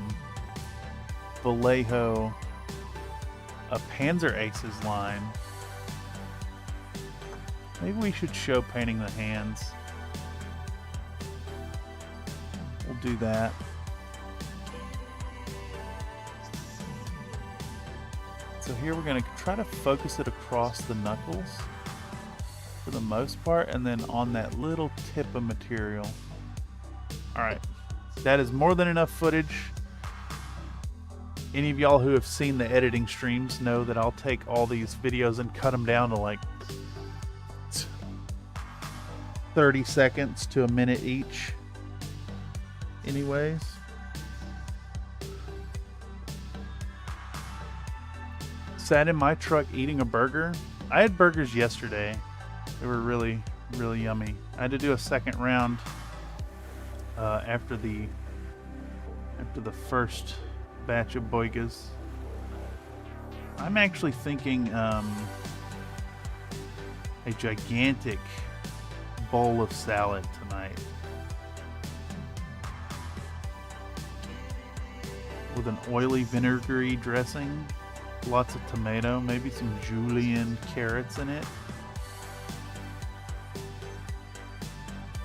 Vallejo Panzer Aces line. Maybe we should show painting the hands. We'll do that. So here we're going to try to focus it across the knuckles. for the most part, and then on that little tip of material. Alright, that is more than enough footage. Any of y'all who have seen the editing streams know that I'll take all these videos and cut them down to like 30 seconds to a minute each. Anyways. Sat in my truck eating a burger. I had burgers yesterday. They were really, really yummy. I had to do a second round after the first batch of boigas. I'm actually thinking a gigantic bowl of salad tonight with an oily vinegary dressing, lots of tomato, maybe some julienne carrots in it,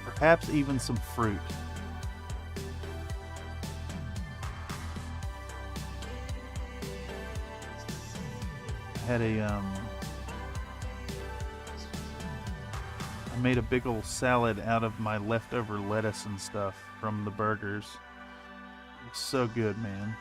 perhaps even some fruit. I had I made a big old salad out of my leftover lettuce and stuff from the burgers. It's so good, man.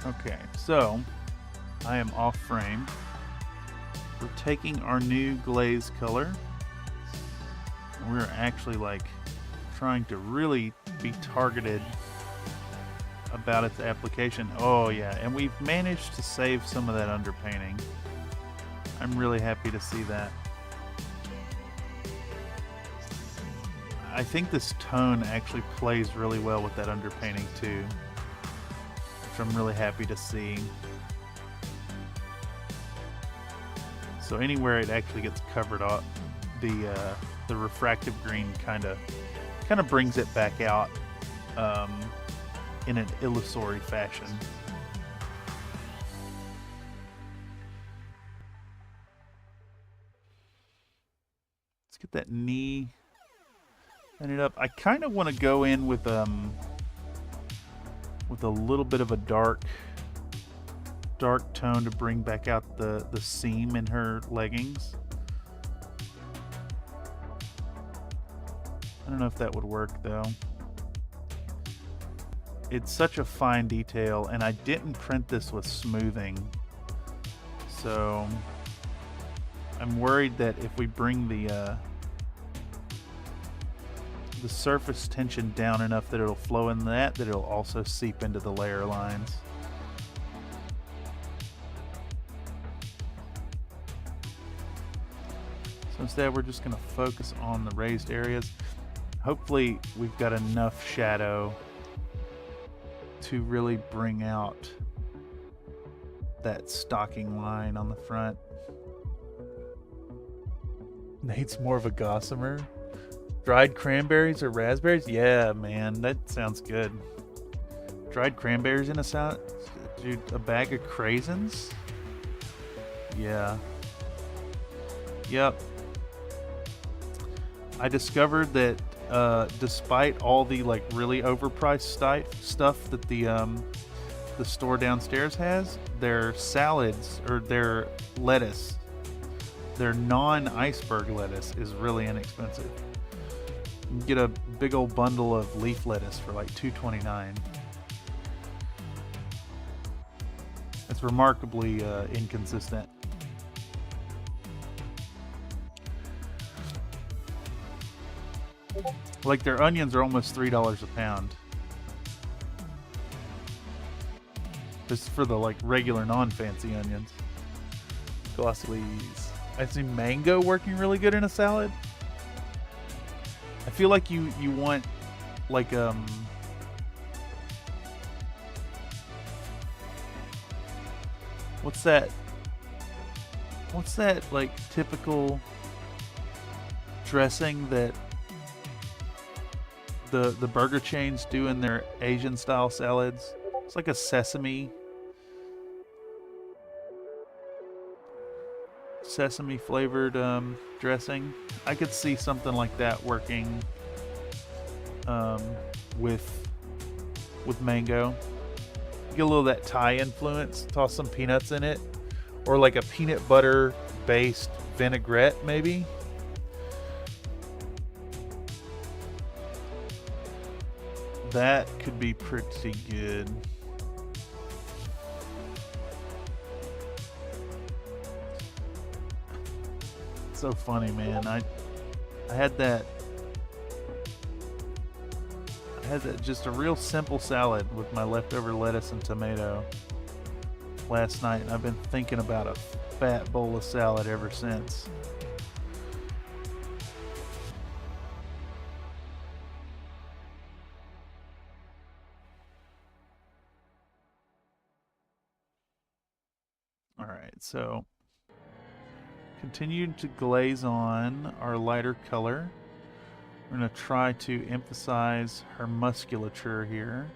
Okay, so I am off frame. We're taking our new glaze color. We're actually like trying to really be targeted about its application. Oh yeah, and we've managed to save some of that underpainting. I'm really happy to see that. I think this tone actually plays really well with that underpainting too, which I'm really happy to see. So anywhere it actually gets covered up, the refractive green kind of brings it back out in an illusory fashion. Let's get that knee ended up. I kind of want to go in with a little bit of a dark tone to bring back out the seam in her leggings. I don't know if that would work though. It's such a fine detail, and I didn't print this with smoothing, so I'm worried that if we bring the surface tension down enough that it'll flow in that it'll also seep into the layer lines. So instead we're just going to focus on the raised areas. Hopefully we've got enough shadow to really bring out that stocking line on the front. Nate's more of a gossamer. Dried cranberries or raspberries? Yeah, man, that sounds good. Dried cranberries in a salad? Dude, a bag of craisins? Yeah. Yep. I discovered that despite all the like really overpriced stuff that the store downstairs has, their salads or their lettuce, their non-iceberg lettuce is really inexpensive. You can get a big old bundle of leaf lettuce for like $2.29. It's remarkably inconsistent. Like their onions are almost $3 a pound. This is for the like regular non-fancy onions. Glossy. I see mango working really good in a salad. I feel like you want like what's that like typical dressing that the burger chains do in their Asian style salads? It's like a sesame flavored dressing. I could see something like that working with mango. Get a little of that Thai influence, toss some peanuts in it, or like a peanut butter based vinaigrette maybe. That could be pretty good. So funny, man. I had that just a real simple salad with my leftover lettuce and tomato last night, and I've been thinking about a fat bowl of salad ever since. All right, so continue to glaze on our lighter color. We're going to try to emphasize her musculature here.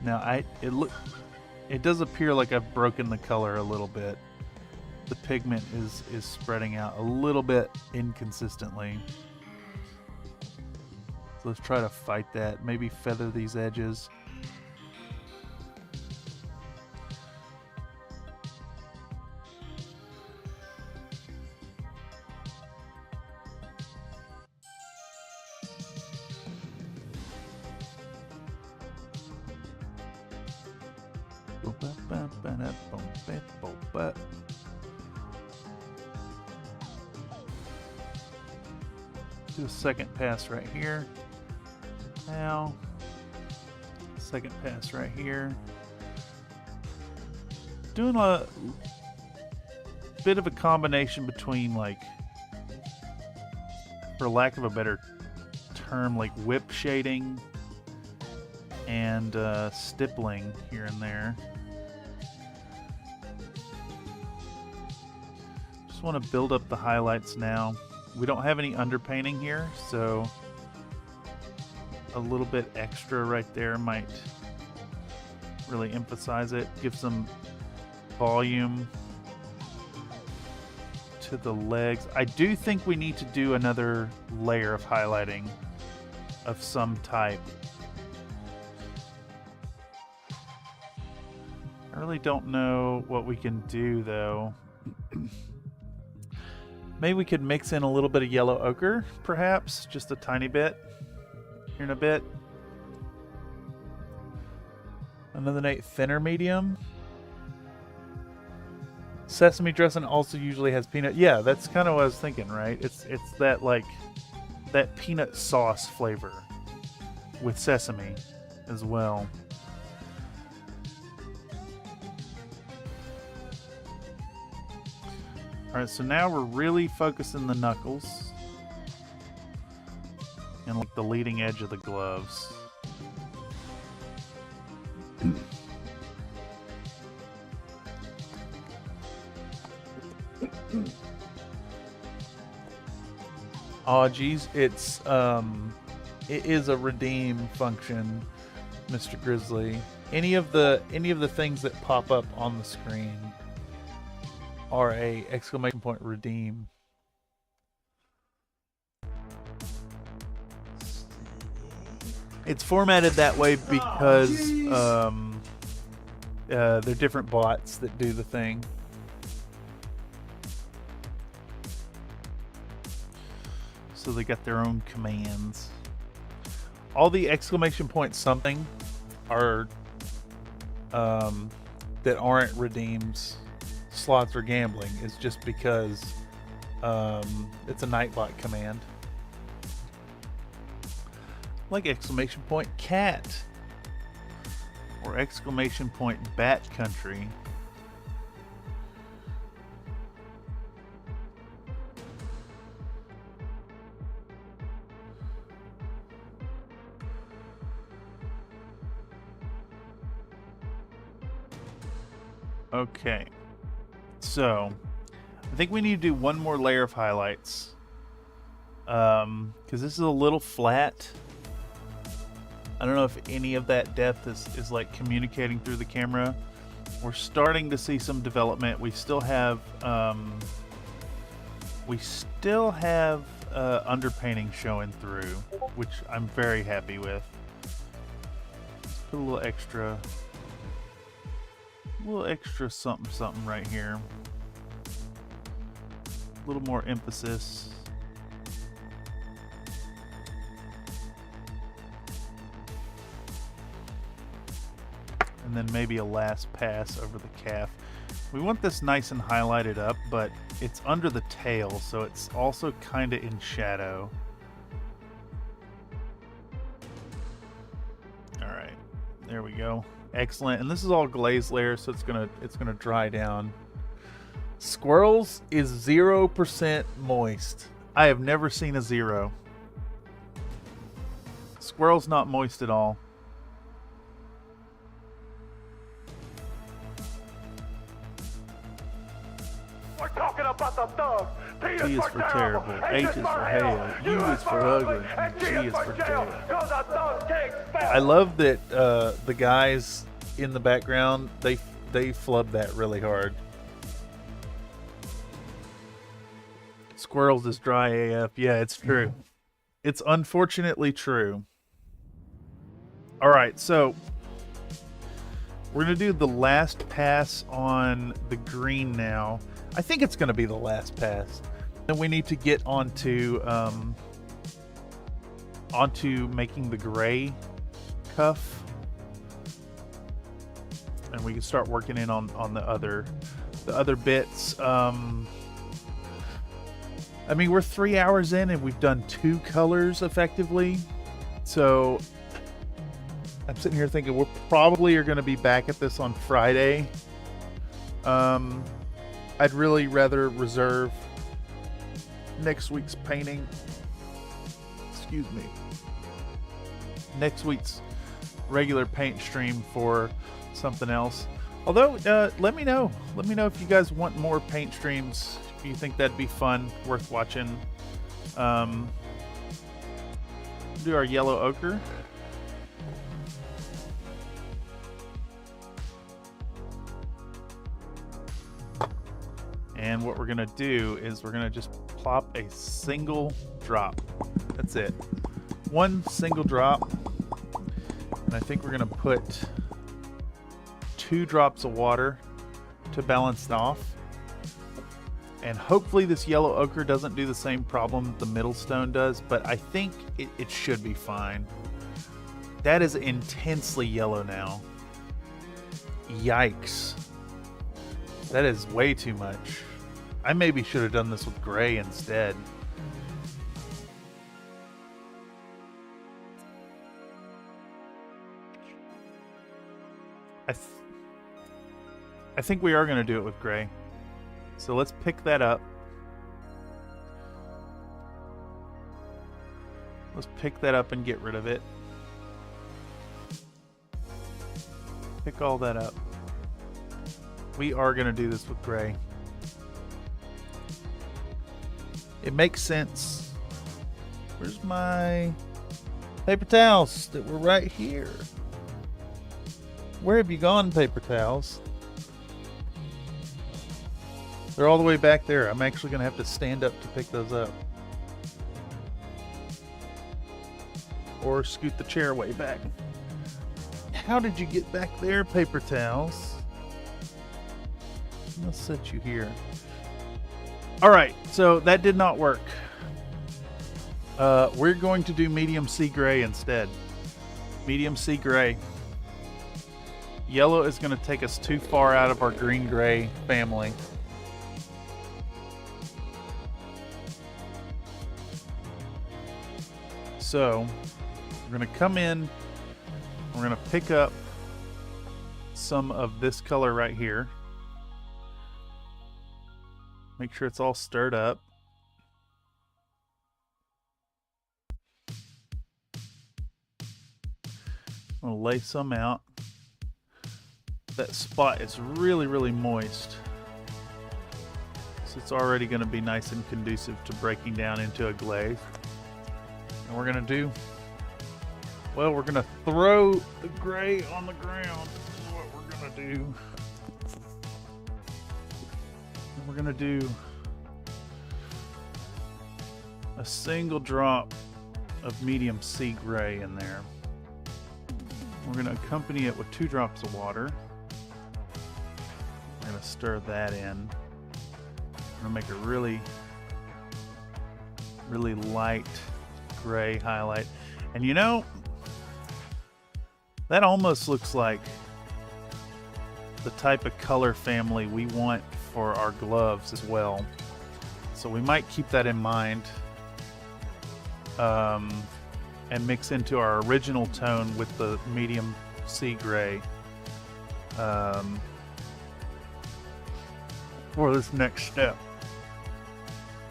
Now it does appear like I've broken the color a little bit. The pigment is spreading out a little bit inconsistently. So let's try to fight that. Maybe feather these edges. Do a second pass right here. Now, second pass right here. Doing a bit of a combination between, like, for lack of a better term, like whip shading and stippling here and there. Just want to build up the highlights now. We don't have any underpainting here, so a little bit extra right there might really emphasize it, give some volume to the legs. I do think we need to do another layer of highlighting of some type. I really don't know what we can do though. Maybe we could mix in a little bit of yellow ochre, perhaps, just a tiny bit here in a bit. Another night thinner medium. Sesame dressing also usually has peanut. Yeah, that's kind of what I was thinking, right? It's that, like, that peanut sauce flavor with sesame as well. Alright, so now we're really focusing the knuckles and like the leading edge of the gloves. Oh geez, it is a redeem function, Mr. Grizzly. Any of the things that pop up on the screen are a exclamation point redeem. It's formatted that way because they're different bots that do the thing. So they got their own commands. All the exclamation point something are that aren't redeems, slots, or gambling is just because it's a Nightbot command. Like exclamation point cat or exclamation point bat country. Okay, so I think we need to do one more layer of highlights because this is a little flat I don't know if any of that depth is like communicating through the camera. We're starting to see some development. We still have underpainting showing through, which I'm very happy with. Let's put a little extra something right here. A little more emphasis. And then maybe a last pass over the calf. We want this nice and highlighted up, but it's under the tail, so it's also kind of in shadow. All right, there we go. Excellent. And this is all glaze layer, so it's gonna dry down. Squirrels is 0% moist. I have never seen a 0. Squirrel's not moist at all. We're talking about the thugs. T is for terrible, H is for hell, U is for ugly, and G is for jail. I love that the guys in the background, they flub that really hard. Squirrels is dry AF. Yeah, it's true. It's unfortunately true. All right, so we're gonna do the last pass on the green now. I think it's gonna be the last pass. Then we need to get onto making the gray cuff, and we can start working in on the other bits. I mean, we're 3 hours in and we've done 2 colors effectively. So I'm sitting here thinking we probably are going to be back at this on Friday. I'd really rather reserve next week's painting. Excuse me. Next week's regular paint stream for something else. Although, let me know. Let me know if you guys want more paint streams. If you think that'd be fun, worth watching. Do our yellow ochre. And what we're gonna do is we're gonna just plop a single drop. That's it. One single drop. And I think we're gonna put 2 drops of water to balance it off. And hopefully this yellow ochre doesn't do the same problem that the middle stone does, but I think it should be fine. That is intensely yellow now. Yikes. That is way too much. I maybe should have done this with gray instead. I think we are going to do it with gray. So let's pick that up. Let's pick that up and get rid of it. Pick all that up. We are going to do this with gray. It makes sense. Where's my paper towels that were right here? Where have you gone, paper towels? They're all the way back there. I'm actually going to have to stand up to pick those up. Or scoot the chair way back. How did you get back there, paper towels? I'll set you here. Alright, so that did not work. We're going to do medium sea gray instead. Medium sea gray. Yellow is going to take us too far out of our green-gray family. So, we're going to come in, we're going to pick up some of this color right here. Make sure it's all stirred up. I'm going to lay some out. That spot is really, really moist. So it's already going to be nice and conducive to breaking down into a glaze. And we're going to do Well, we're gonna throw the gray on the ground. This is what we're gonna do. And we're gonna do a single drop of medium sea gray in there. We're gonna accompany it with 2 drops of water. We're gonna stir that in. We're gonna make a really light gray highlight. And you know, that almost looks like the type of color family we want for our gloves as well. So we might keep that in mind and mix into our original tone with the medium sea gray for this next step.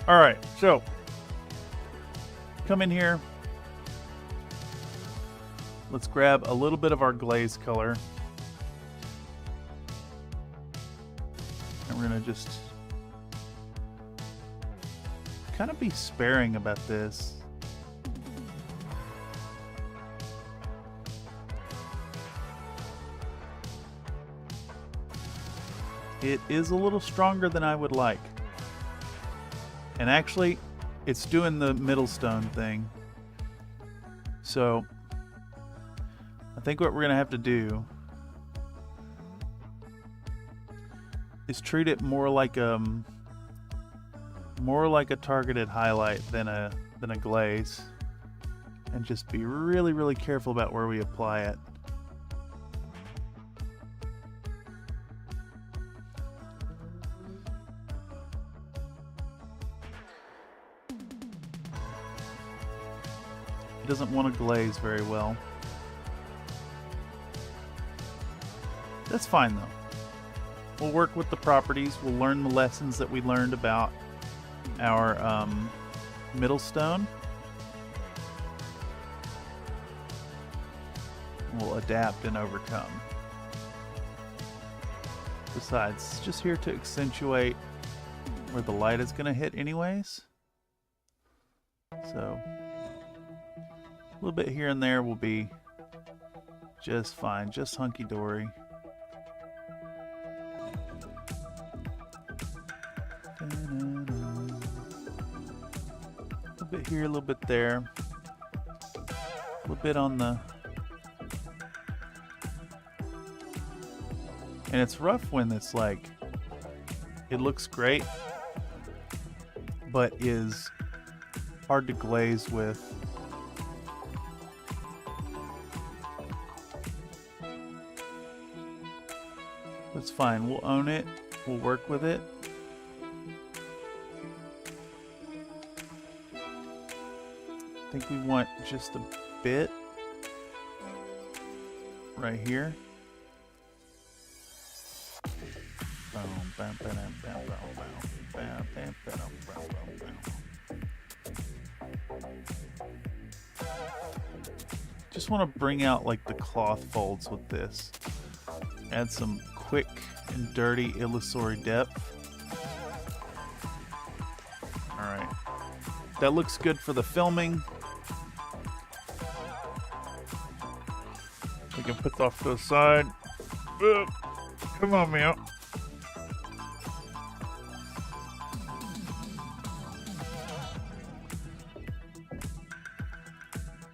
All right, so come in here. Let's grab a little bit of our glaze color. And we're gonna just kind of be sparing about this. It is a little stronger than I would like. And actually, it's doing the middle stone thing. So I think what we're gonna have to do is treat it more like a targeted highlight than a glaze, and just be really careful about where we apply it. It doesn't want to glaze very well. That's fine though. We'll work with the properties. We'll learn the lessons that we learned about our middle stone. We'll adapt and overcome. Besides, it's just here to accentuate where the light is going to hit anyways. So a little bit here and there will be just fine, just hunky-dory. A little bit here, a little bit there. A little bit on the... And it's rough when it's like, it looks great, but is hard to glaze with. That's fine, we'll own it, we'll work with it. I think we want just a bit right here. Just want to bring out like the cloth folds with this. Add some quick and dirty illusory depth. Alright. That looks good for the filming. We can put off to the side. Come on, man.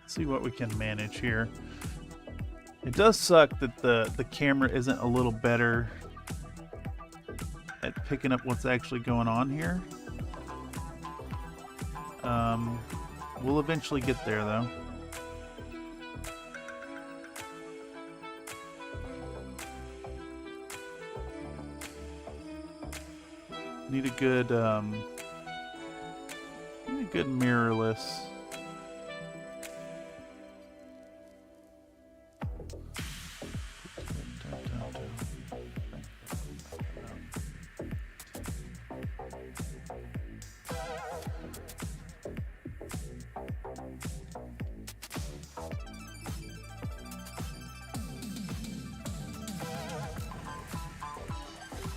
See what we can manage here. It does suck that the camera isn't a little better at picking up what's actually going on here. We'll eventually get there though. Need a good mirrorless.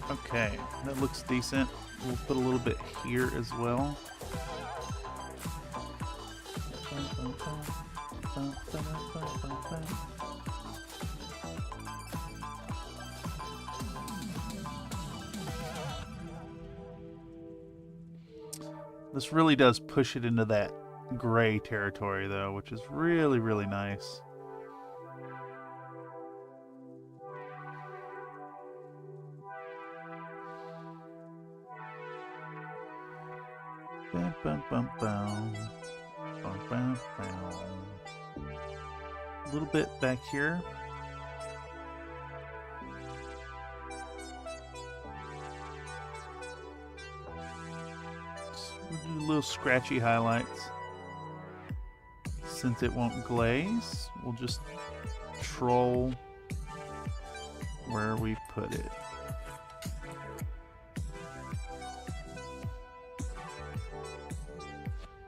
Okay, that looks decent. We'll put a little bit here as well. This really does push it into that gray territory, though, which is really, really nice. Bum, bum, bum, bum. Bum, bum, bum. A little bit back here. We'll do little scratchy highlights. Since it won't glaze, we'll just troll where we put it.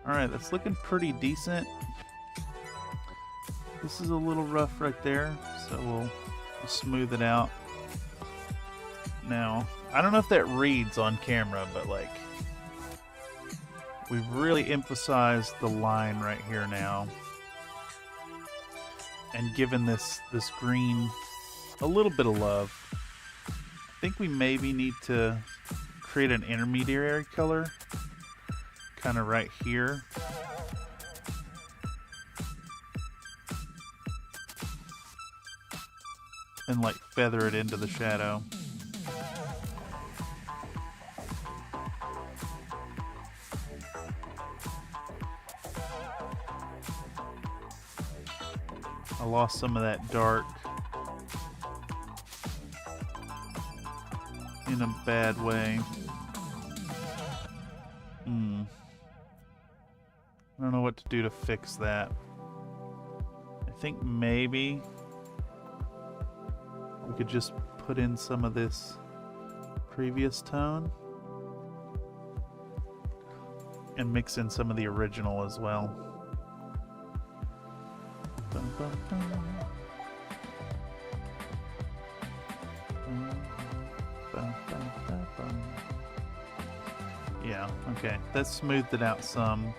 Alright, that's looking pretty decent. This is a little rough right there, so we'll smooth it out. Now, I don't know if that reads on camera, but like, we've really emphasized the line right here now. And given this green a little bit of love. I think we maybe need to create an intermediary color, kind of right here. And like feather it into the shadow. I lost some of that dark in a bad way. I don't know what to do to fix that. I think maybe we could just put in some of this previous tone and mix in some of the original as well. Bum, bum, bum. Bum, bum, bum, bum. Yeah, okay. That smoothed it out some.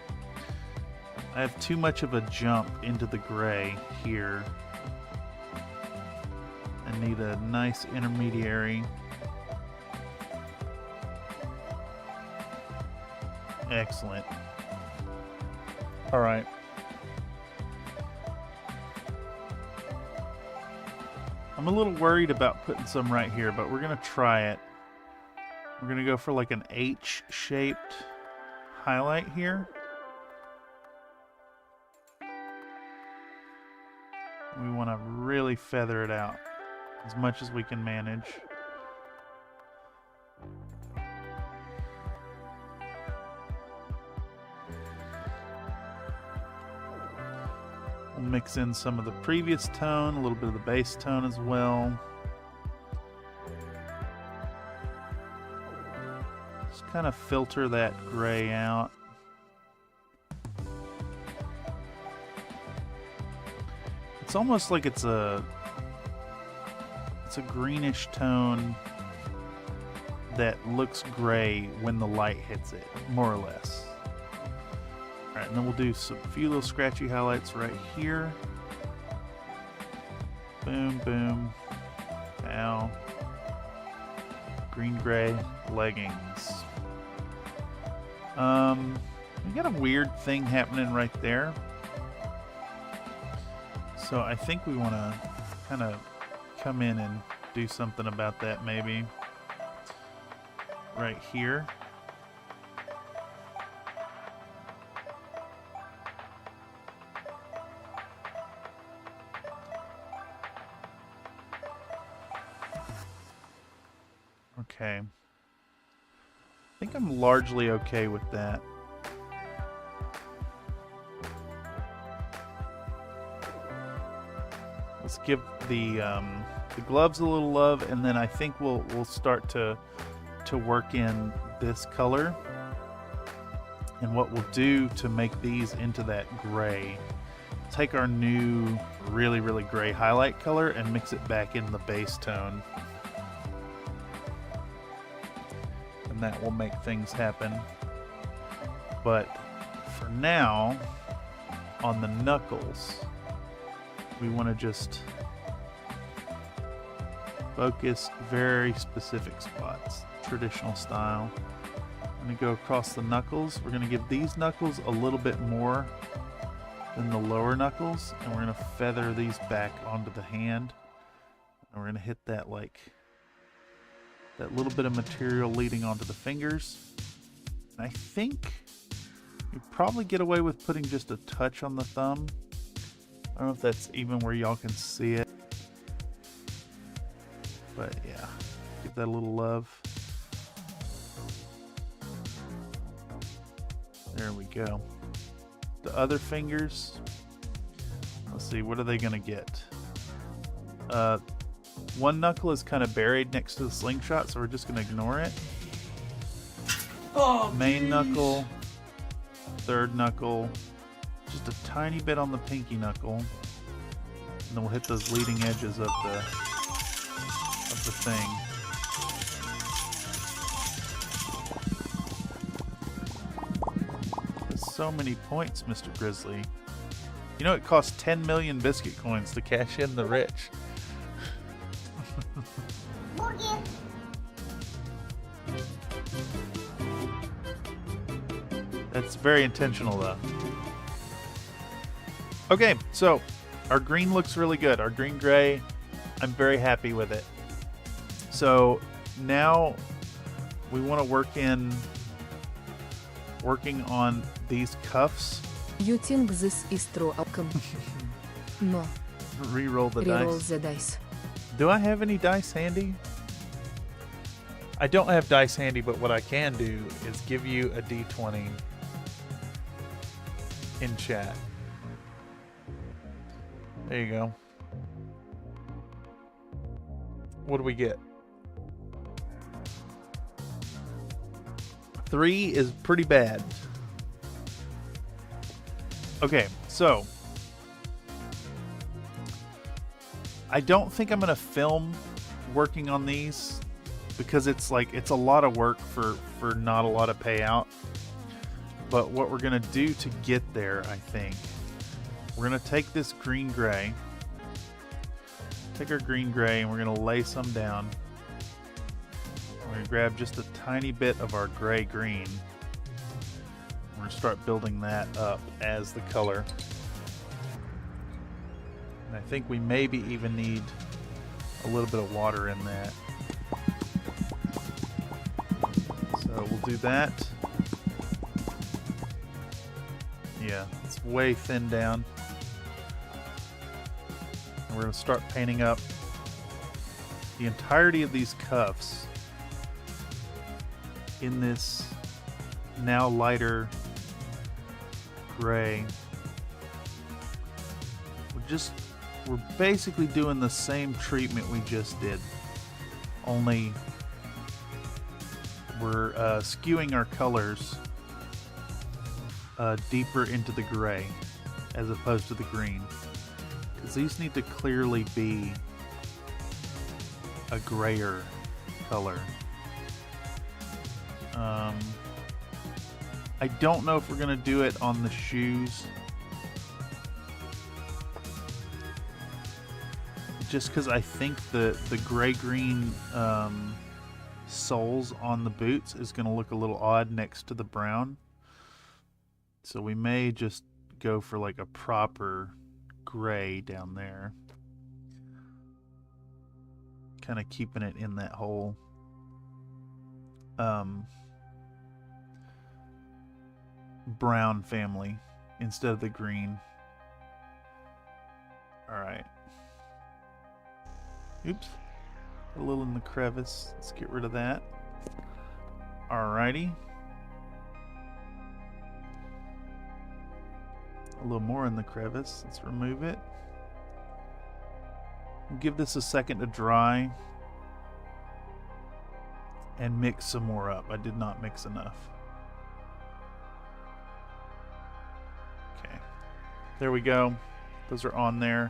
I have too much of a jump into the gray here. I need a nice intermediary. Excellent. All right. I'm a little worried about putting some right here, but we're going to try it. We're going to go for like an H-shaped highlight here. We want to really feather it out as much as we can manage. We'll mix in some of the previous tone, a little bit of the base tone as well. Just kind of filter that gray out. It's almost like it's a greenish tone that looks gray when the light hits it, more or less. Alright, and then we'll do a few little scratchy highlights right here. Boom, boom. Ow. Green-gray leggings. We got a weird thing happening right there. So I think we want to kind of come in and do something about that maybe. Right here. Okay. I think I'm largely okay with that. Let's give the gloves a little love, and then I think we'll start to work in this color. And what we'll do to make these into that gray, take our new really, really gray highlight color and mix it back in the base tone. And that will make things happen. But for now, on the knuckles, we want to just focus very specific spots, traditional style. I'm going to go across the knuckles. We're going to give these knuckles a little bit more than the lower knuckles, and we're going to feather these back onto the hand. And we're going to hit that like that little bit of material leading onto the fingers. And I think you probably get away with putting just a touch on the thumb. I don't know if that's even where y'all can see it, but yeah, give that a little love. There we go. The other fingers, let's see, what are they gonna get? One knuckle is kind of buried next to the slingshot, so we're just gonna ignore it. Oh, main knuckle, third knuckle, just a tiny bit on the pinky knuckle, and then we'll hit those leading edges of the thing. So many points, Mr. Grizzly. You know it costs 10 million biscuit coins to cash in the rich. That's very intentional though. Okay, so our green looks really good. Our green gray, I'm very happy with it. So now we want to working on these cuffs. You think this is true outcome? No. Reroll the Reroll dice. the dice. Do I have any dice handy? I don't have dice handy, but what I can do is give you a d20 in chat. There you go. What do we get? 3 is pretty bad. Okay, so I don't think I'm gonna film working on these because it's a lot of work for not a lot of payout. But what we're gonna do to get there, I think, we're gonna take this green gray, take our green gray, and we're gonna lay some down. We're gonna grab just a tiny bit of our gray green. We're gonna start building that up as the color. And I think we maybe even need a little bit of water in that. So we'll do that. Yeah, it's way thin down. And we're gonna start painting up the entirety of these cuffs in this now lighter gray. We're basically doing the same treatment we just did, only we're skewing our colors deeper into the gray as opposed to the green, because these need to clearly be a grayer color. I don't know if we're gonna do it on the shoes, just because I think the gray-green soles on the boots is gonna look a little odd next to the brown. So we may just go for like a proper gray down there, kind of keeping it in that whole brown family instead of the green. Alright. Oops. A little in the crevice. Let's get rid of that. Alrighty. A little more in the crevice. Let's remove it. We'll give this a second to dry and mix some more up. I did not mix enough. Okay. There we go. Those are on there.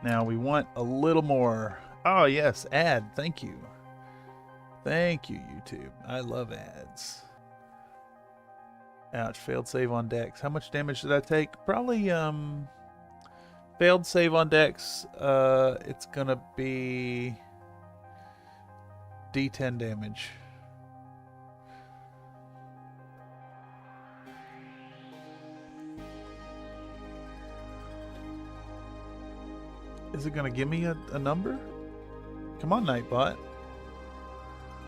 Now we want a little more. Oh yes, ad. Thank you. Thank you, YouTube. I love ads. Ouch, failed save on Dex. How much damage did I take? Probably 50 Failed save on Dex. It's gonna be D10 damage. Is it gonna give me a number? Come on, Nightbot.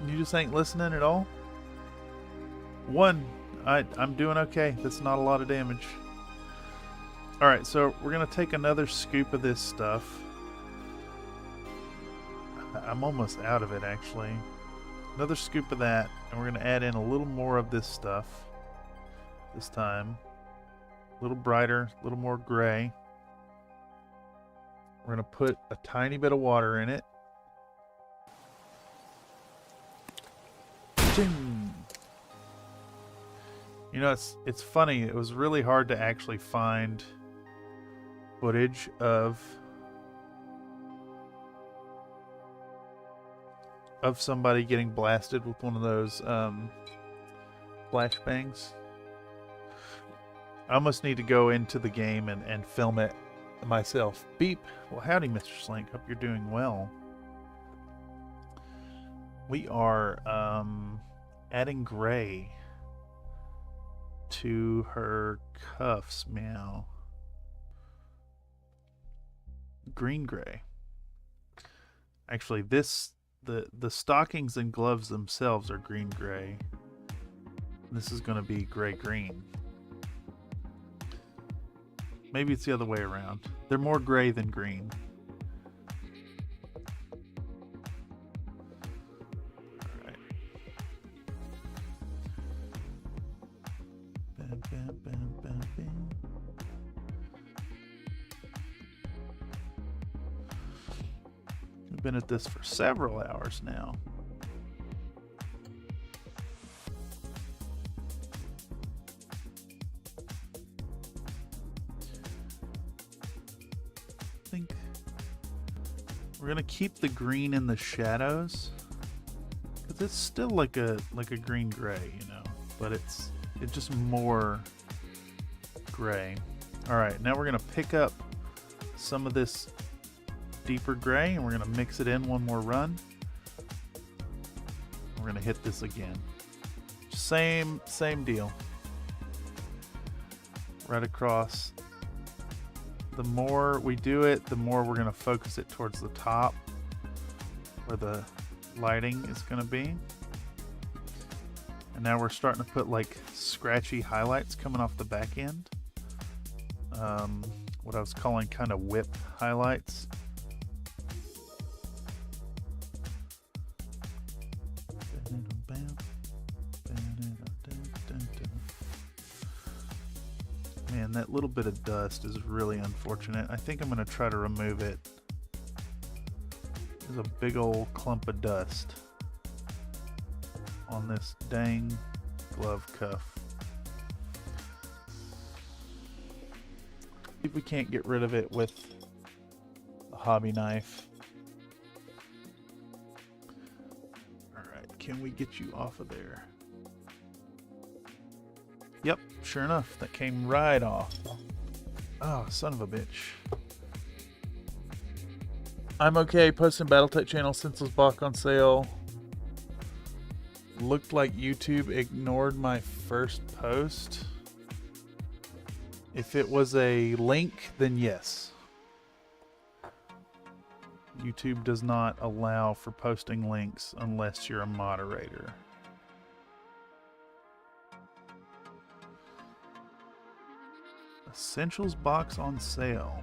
You just ain't listening at all? 1. I'm doing okay. That's not a lot of damage. Alright, so we're gonna take another scoop of this stuff. I'm almost out of it, actually. Another scoop of that, and we're gonna add in a little more of this stuff this time. A little brighter, a little more gray. We're going to put a tiny bit of water in it. Ching! You know, it's funny. It was really hard to actually find footage of somebody getting blasted with one of those flashbangs. I almost need to go into the game and film it myself. Beep. Well, howdy, Mr. Slink. Hope you're doing well. We are adding gray to her cuffs. Meow. Green gray. Actually, the stockings and gloves themselves are green gray. This is going to be gray green. Maybe it's the other way around. They're more gray than green. Alright. Bam, bam, bam, bam, bam. We've been at this for several hours now. We're gonna keep the green in the shadows because it's still like a green gray, you know, but it's just more gray. All right, now we're gonna pick up some of this deeper gray and we're gonna mix it in one more run. We're gonna hit this again. Same deal. Right across. The more we do it, the more we're going to focus it towards the top where the lighting is going to be. And now we're starting to put like scratchy highlights coming off the back end. What I was calling kind of whip highlights. Man, that little bit of dust is really unfortunate. I think I'm going to try to remove it. There's a big old clump of dust on this dang glove cuff. See if we can't get rid of it with a hobby knife. Alright, can we get you off of there? Yep, sure enough, that came right off. Oh, son of a bitch. I'm okay, posting Battletech channel since it was back on sale. Looked like YouTube ignored my first post. If it was a link, then yes. YouTube does not allow for posting links unless you're a moderator. Essentials box on sale.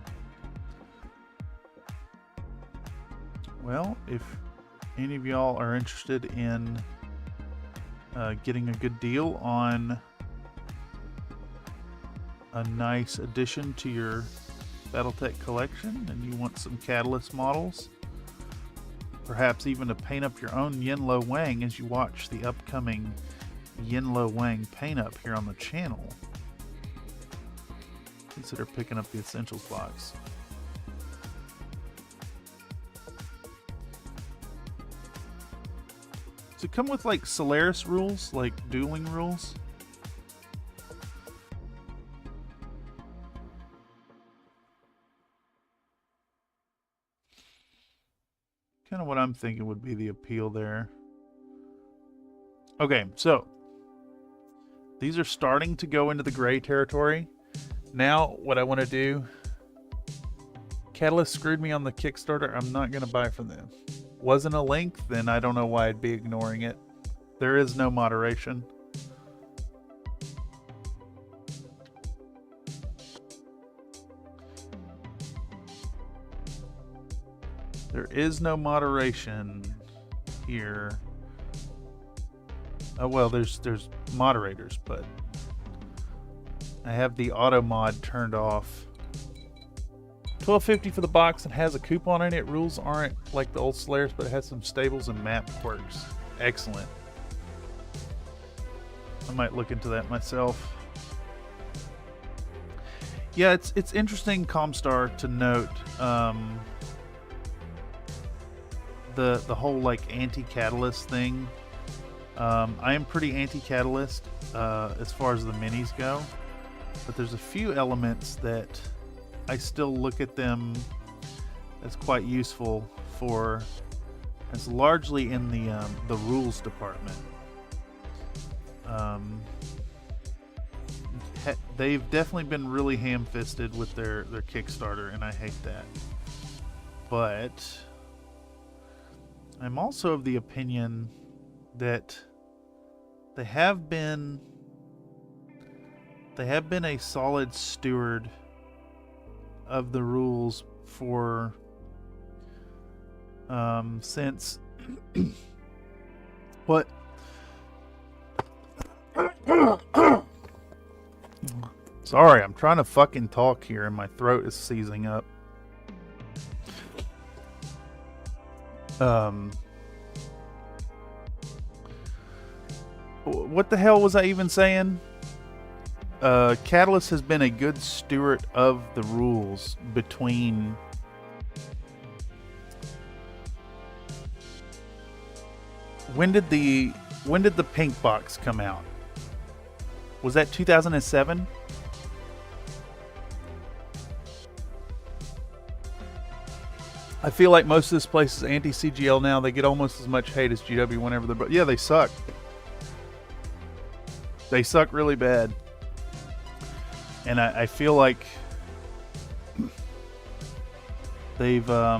Well, if any of y'all are interested in getting a good deal on a nice addition to your Battletech collection and you want some Catalyst models, perhaps even to paint up your own Yinlo Wang as you watch the upcoming Yinlo Wang paint up here on the channel, consider picking up the Essentials box. Does it come with like Solaris rules, like dueling rules? kind of what I'm thinking would be the appeal there. Okay, so these are starting to go into the gray territory. Now, what I want to do, Catalyst screwed me on the Kickstarter. I'm not going to buy from them. Wasn't a link, then I don't know why I'd be ignoring it. There is no moderation. There is no moderation here. Oh well, there's moderators, but I have the auto mod turned off. $12.50 for the box and has a coupon in it. Rules aren't like the old Slayers, but it has some stables and map quirks. Excellent. I might look into that myself. Yeah, it's interesting, Comstar, to note the whole like anti-catalyst thing. I am pretty anti-catalyst as far as the minis go, but there's a few elements that I still look at them as quite useful for. It's largely in the rules department. They've definitely been really ham-fisted with their Kickstarter, and I hate that. But I'm also of the opinion that they have been a solid steward of the rules for since what sorry, I'm trying to fucking talk here and my throat is seizing up. What the hell was I even saying? Catalyst has been a good steward of the rules between when did the pink box come out? Was that 2007? I feel like most of this place is anti-CGL now. They get almost as much hate as GW whenever they're... But yeah, they suck. They suck really bad. And I feel like they've... I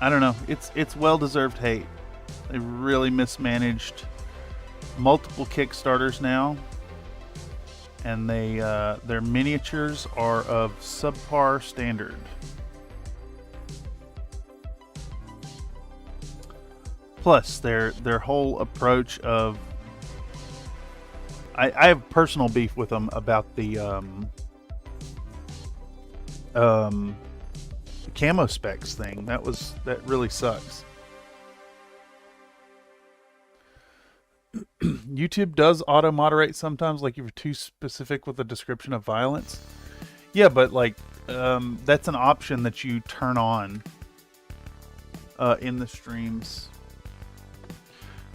don't know. It's well-deserved hate. They've really mismanaged multiple Kickstarters now. And their miniatures are of subpar standard. Plus, their whole approach of... I have personal beef with them about the camo specs thing. That really sucks. YouTube does auto moderate sometimes, like if you're too specific with the description of violence. Yeah, but like that's an option that you turn on in the streams.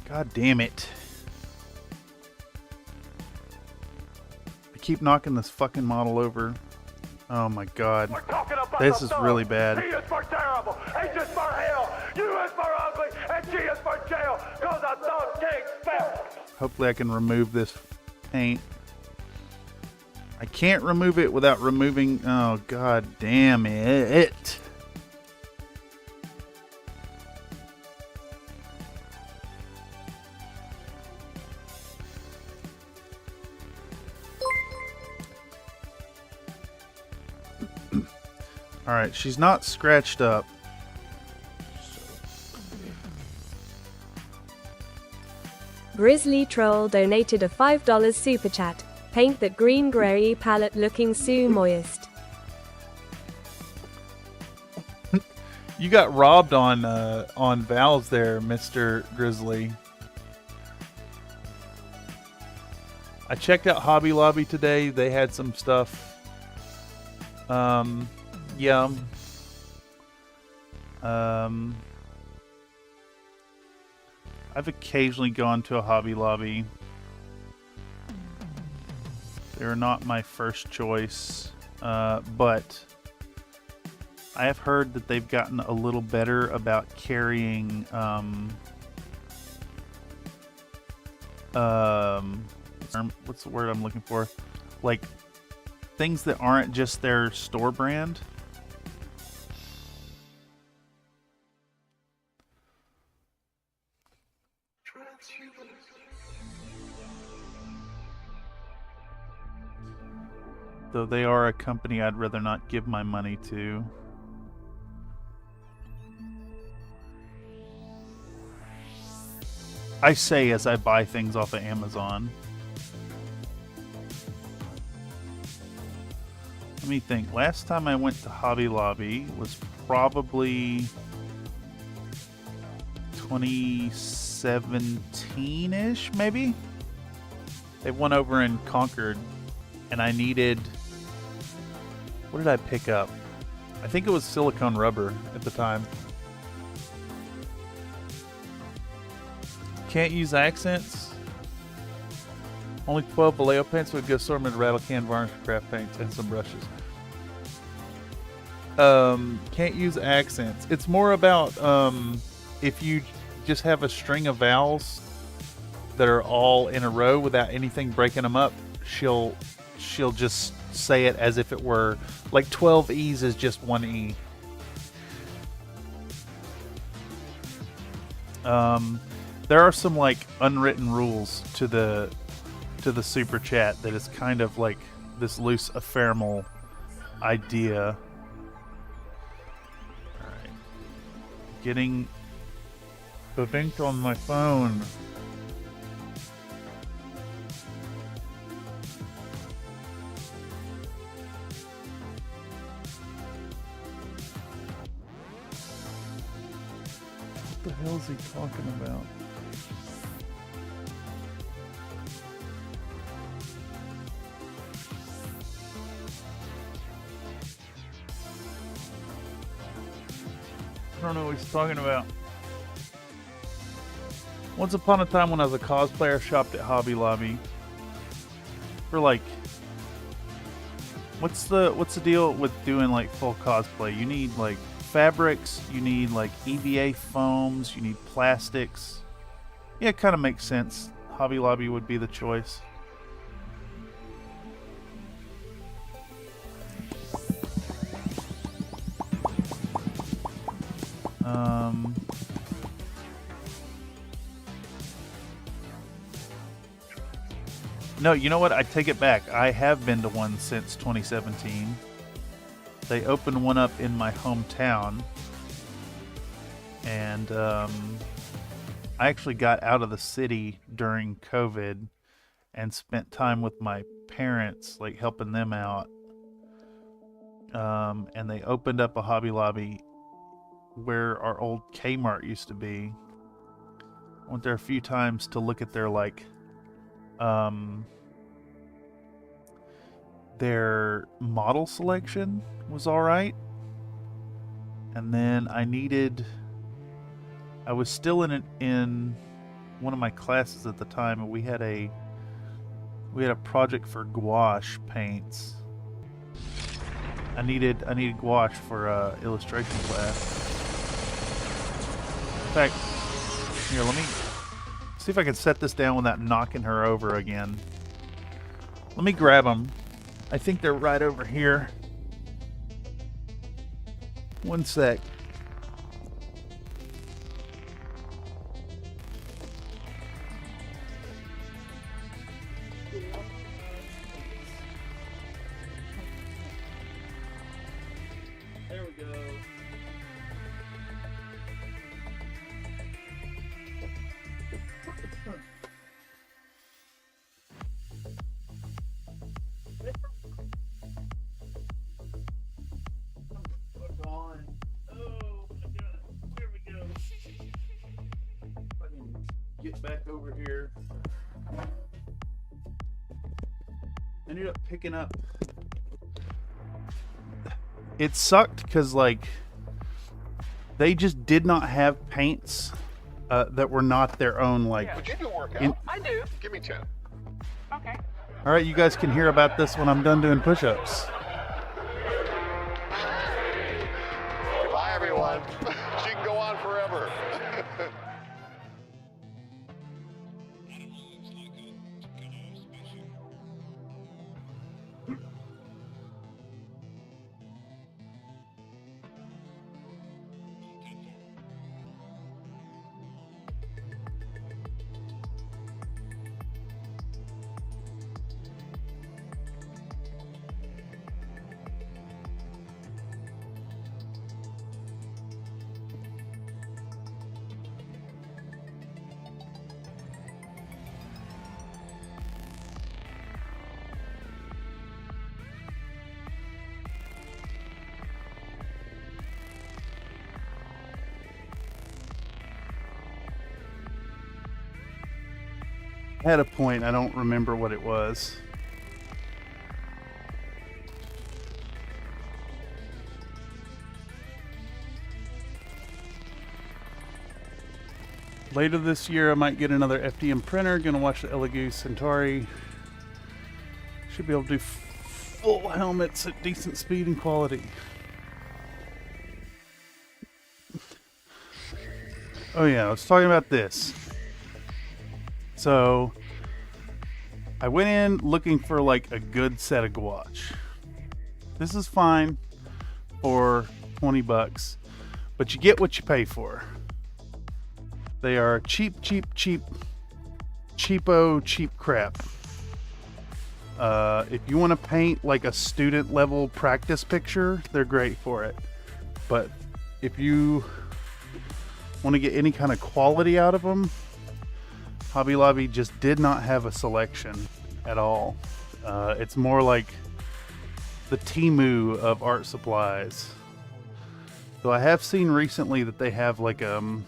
God damn it. I keep knocking this fucking model over. Oh my god. This is really bad. T is for terrible, H is for hell, U is for ugly, and G is for jail, cause a dog king fell. Hopefully I can remove this paint. I can't remove it without removing... Oh god damn it. Alright, she's not scratched up. Grizzly Troll donated a $5 super chat. Paint that green gray palette looking so moist. You got robbed on Valves there, Mr. Grizzly. I checked out Hobby Lobby today. They had some stuff. Yeah. I've occasionally gone to a Hobby Lobby. They're not my first choice, but I have heard that they've gotten a little better about carrying what's the word I'm looking for? Like things that aren't just their store brand. Though they are a company I'd rather not give my money to. I say as I buy things off of Amazon. Let me think. Last time I went to Hobby Lobby was probably 2017-ish, maybe? They went over in Concord, and I needed... What did I pick up? I think it was silicone rubber at the time. Can't use accents. Only 12 Vallejo paints with a good assortment of rattle can, varnish, craft paints, and some brushes. Can't use accents. It's more about if you just have a string of vowels that are all in a row without anything breaking them up, she'll just say it as if it were like 12 E's is just one E. There are some like unwritten rules to the super chat that is kind of like this loose ephemeral idea. All right, getting linked on my phone. What the hell is he talking about? I don't know what he's talking about. Once upon a time when I was a cosplayer, I shopped at Hobby Lobby for like, what's the deal with doing like full cosplay? You need like fabrics, you need like EVA foams, you need plastics. Yeah, it kind of makes sense. Hobby Lobby would be the choice. No, you know what? I take it back. I have been to one since 2017. They opened one up in my hometown. And I actually got out of the city during COVID and spent time with my parents, like helping them out. And they opened up a Hobby Lobby where our old Kmart used to be. I went there a few times to look at their like their model selection was all right. And then I was still in one of my classes at the time, and we had a project for gouache paints. I needed gouache for illustration class. In fact, here, let me see if I can set this down without knocking her over again. Let me grab them. I think they're right over here. One sec. There we go. Get back over here. I ended up picking up. It sucked because like they just did not have paints that were not their own. Like, Would you do a workout? I do. Give me 10. Okay. all right, you guys can hear about this when I'm done doing push-ups. one. She can go on forever. Had a point, I don't remember what it was. Later this year, I might get another FDM printer. Gonna watch the Elegoo Centauri. Should be able to do full helmets at decent speed and quality. Oh yeah, I was talking about this. So, I went in looking for like a good set of gouache. This is fine for 20 bucks, but you get what you pay for. They are cheap crap. If you want to paint like a student level practice picture, they're great for it. But if you want to get any kind of quality out of them, Hobby Lobby just did not have a selection at all. It's more like the Temu of art supplies. So I have seen recently that they have like a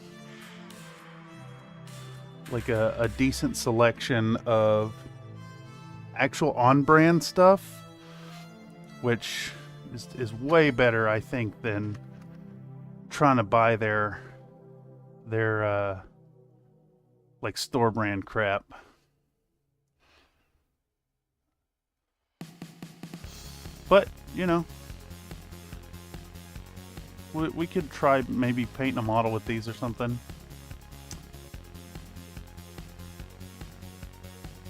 decent selection of actual on-brand stuff, which is way better, I think, than trying to buy their like store brand crap. But you know, we could try maybe painting a model with these or something.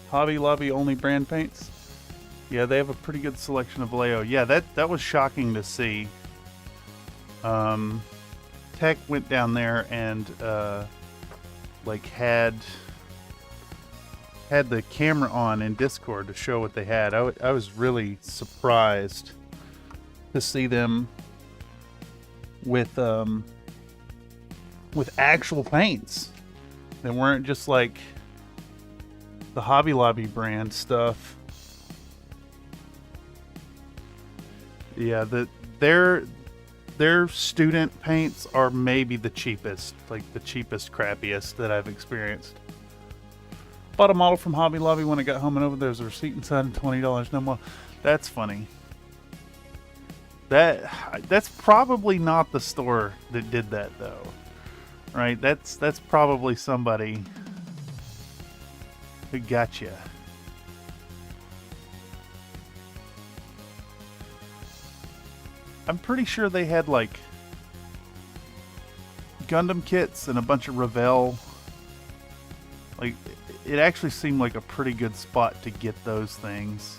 Hobby Lobby only brand paints. Yeah, they have a pretty good selection of Vallejo. Yeah, that was shocking to see. Tech went down there and like had the camera on in Discord to show what they had. I was really surprised to see them with actual paints. They weren't just like the Hobby Lobby brand stuff. Yeah, their student paints are maybe the cheapest, like the cheapest, crappiest that I've experienced. Bought a model from Hobby Lobby when I got home, and over there's a receipt inside and $20 no more. That's funny. That's probably not the store that did that though, right? That's probably somebody who got you. I'm pretty sure they had like Gundam kits and a bunch of Revell. Like, it actually seemed like a pretty good spot to get those things.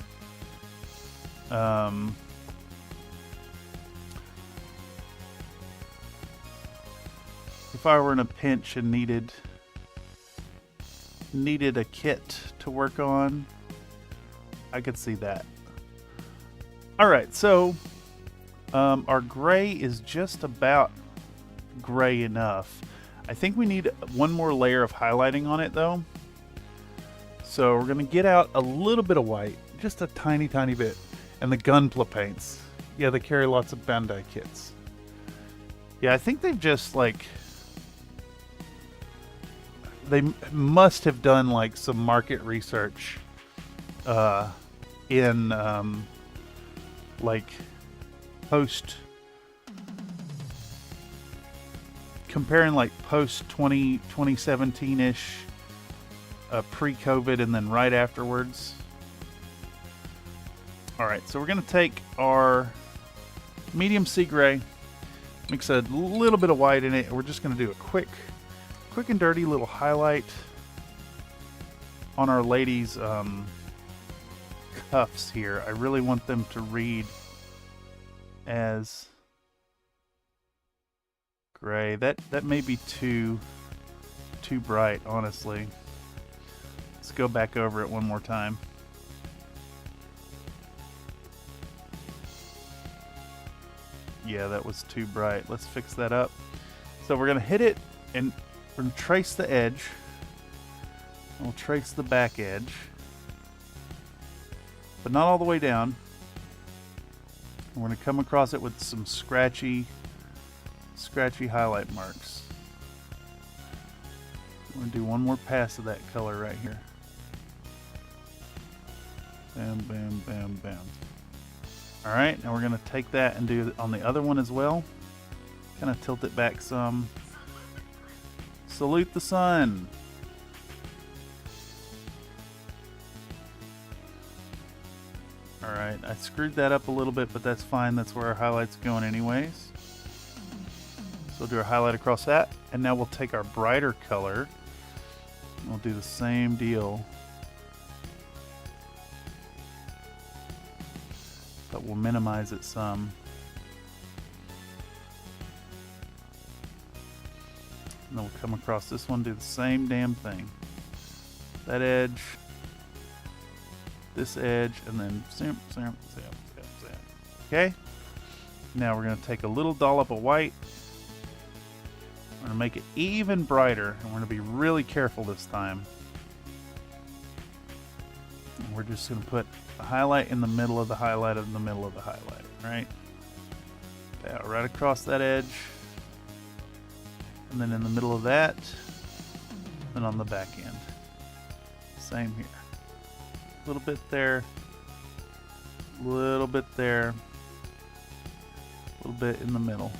If I were in a pinch and needed a kit to work on, I could see that. Alright, so our gray is just about gray enough. I think we need one more layer of highlighting on it though. So we're going to get out a little bit of white, just a tiny bit. And the Gunpla paints. Yeah, they carry lots of Bandai kits. Yeah, I think they've just like... They must have done like some market research in like post... Comparing like post 2017-ish, pre-COVID, and then right afterwards. All right, so we're going to take our medium sea gray, Mix a little bit of white in it. We're just going to do a quick and dirty little highlight on our ladies' cuffs here. I really want them to read as gray. That may be too bright, honestly. Let's go back over it one more time. Yeah, that was too bright. Let's fix that up. So we're going to hit it, and we're going to trace the edge. We'll trace the back edge, but not all the way down. We're going to come across it with some scratchy highlight marks. We're going to do one more pass of that color right here. Bam, bam, bam, bam. Alright, now we're going to take that and do it on the other one as well. Kind of tilt it back some. Salute the sun. Alright, I screwed that up a little bit, but that's fine. That's where our highlight's going anyways. So we'll do our highlight across that. And now we'll take our brighter color. And we'll do the same deal. But we'll minimize it some. And then we'll come across this one, do the same damn thing. That edge. This edge, and then zam. Okay? Now we're going to take a little dollop of white. We're going to make it even brighter, and we're going to be really careful this time. And we're just going to put a highlight in the middle of the highlight of the middle of the highlight, right? Yeah, right across that edge. And then in the middle of that, and on the back end. Same here. A little bit there, a little bit there, a little bit in the middle.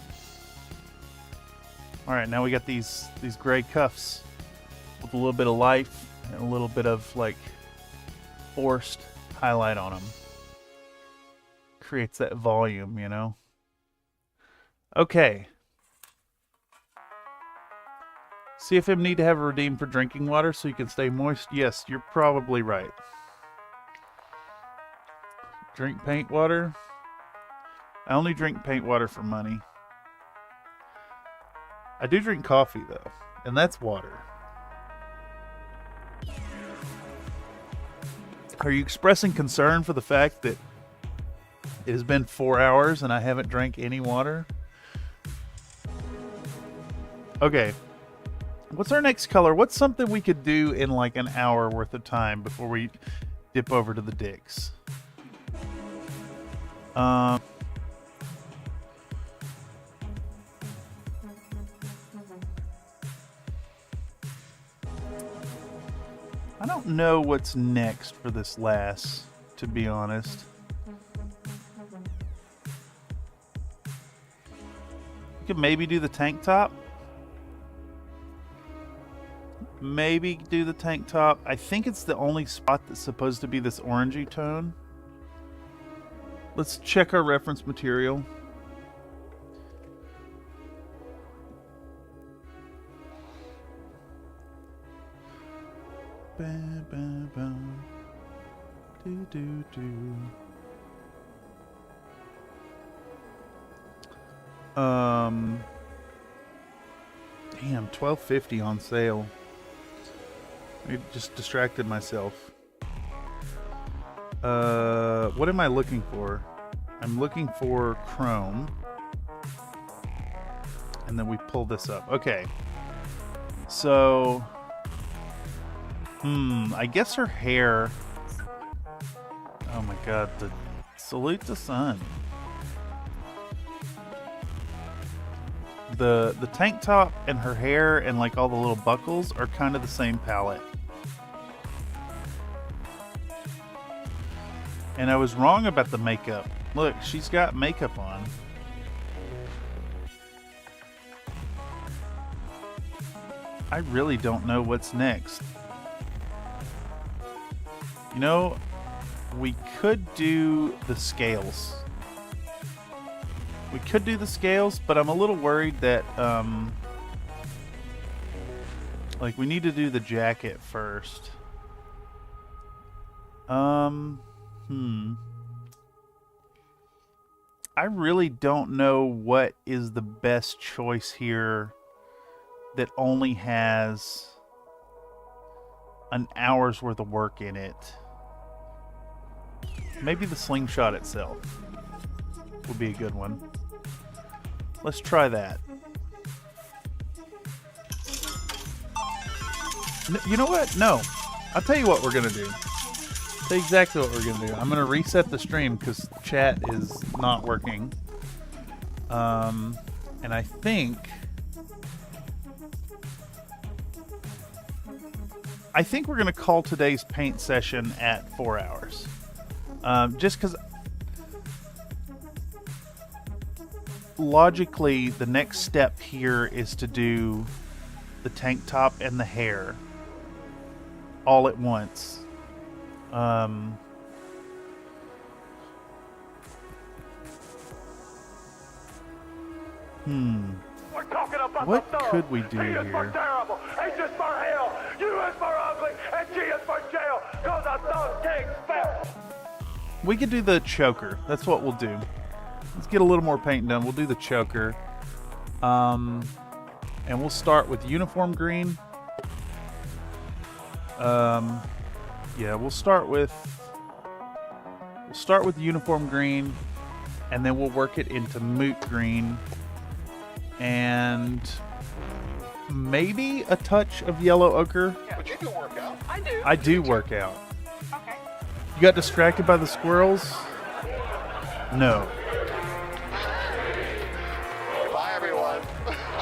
All right, now we got these gray cuffs with a little bit of life and a little bit of like forced highlight on them. Creates that volume, you know. Okay. See if him need to have a redeem for drinking water so you can stay moist. Yes, you're probably right. Drink paint water. I only drink paint water for money. I do drink coffee though, and that's water. Are you expressing concern for the fact that it has been 4 hours and I haven't drank any water? Okay. What's our next color? What's something we could do in like an hour worth of time before we dip over to the digs? I don't know what's next for this lass, to be honest. We could maybe do the tank top. Maybe do the tank top. I think it's the only spot that's supposed to be this orangey tone. Let's check our reference material. Bam, bam, bam. Do, do, do. Damn, $12.50 on sale. I just distracted myself. What am I looking for? I'm looking for chrome. And then we pull this up. Okay. So, I guess her hair. Oh my god, the salute the sun. The tank top and her hair and like all the little buckles are kind of the same palette. And I was wrong about the makeup. Look, she's got makeup on. I really don't know what's next. You know, we could do the scales. We could do the scales, but I'm a little worried that like we need to do the jacket first. I really don't know what is the best choice here that only has an hour's worth of work in it. Maybe the slingshot itself would be a good one. Let's try that. You know what? No. I'll tell you what we're going to do. I'll tell you exactly what we're going to do. I'm going to reset the stream because chat is not working. And I think we're going to call today's paint session at 4 hours. Just because logically the next step here is to do the tank top and the hair all at once. We're talking about What the thug. could we do T is for here? terrible, H is for hell, U is for ugly, and G is for jail, cause a thug king fell. We could do the choker. That's what we'll do. Let's get a little more paint done. We'll do the choker. And we'll start with uniform green. Yeah, we'll start with uniform green, and then we'll work it into moot green, and maybe a touch of yellow ochre. But you do work out. I do work out. You got distracted by the squirrels? No. Bye, everyone.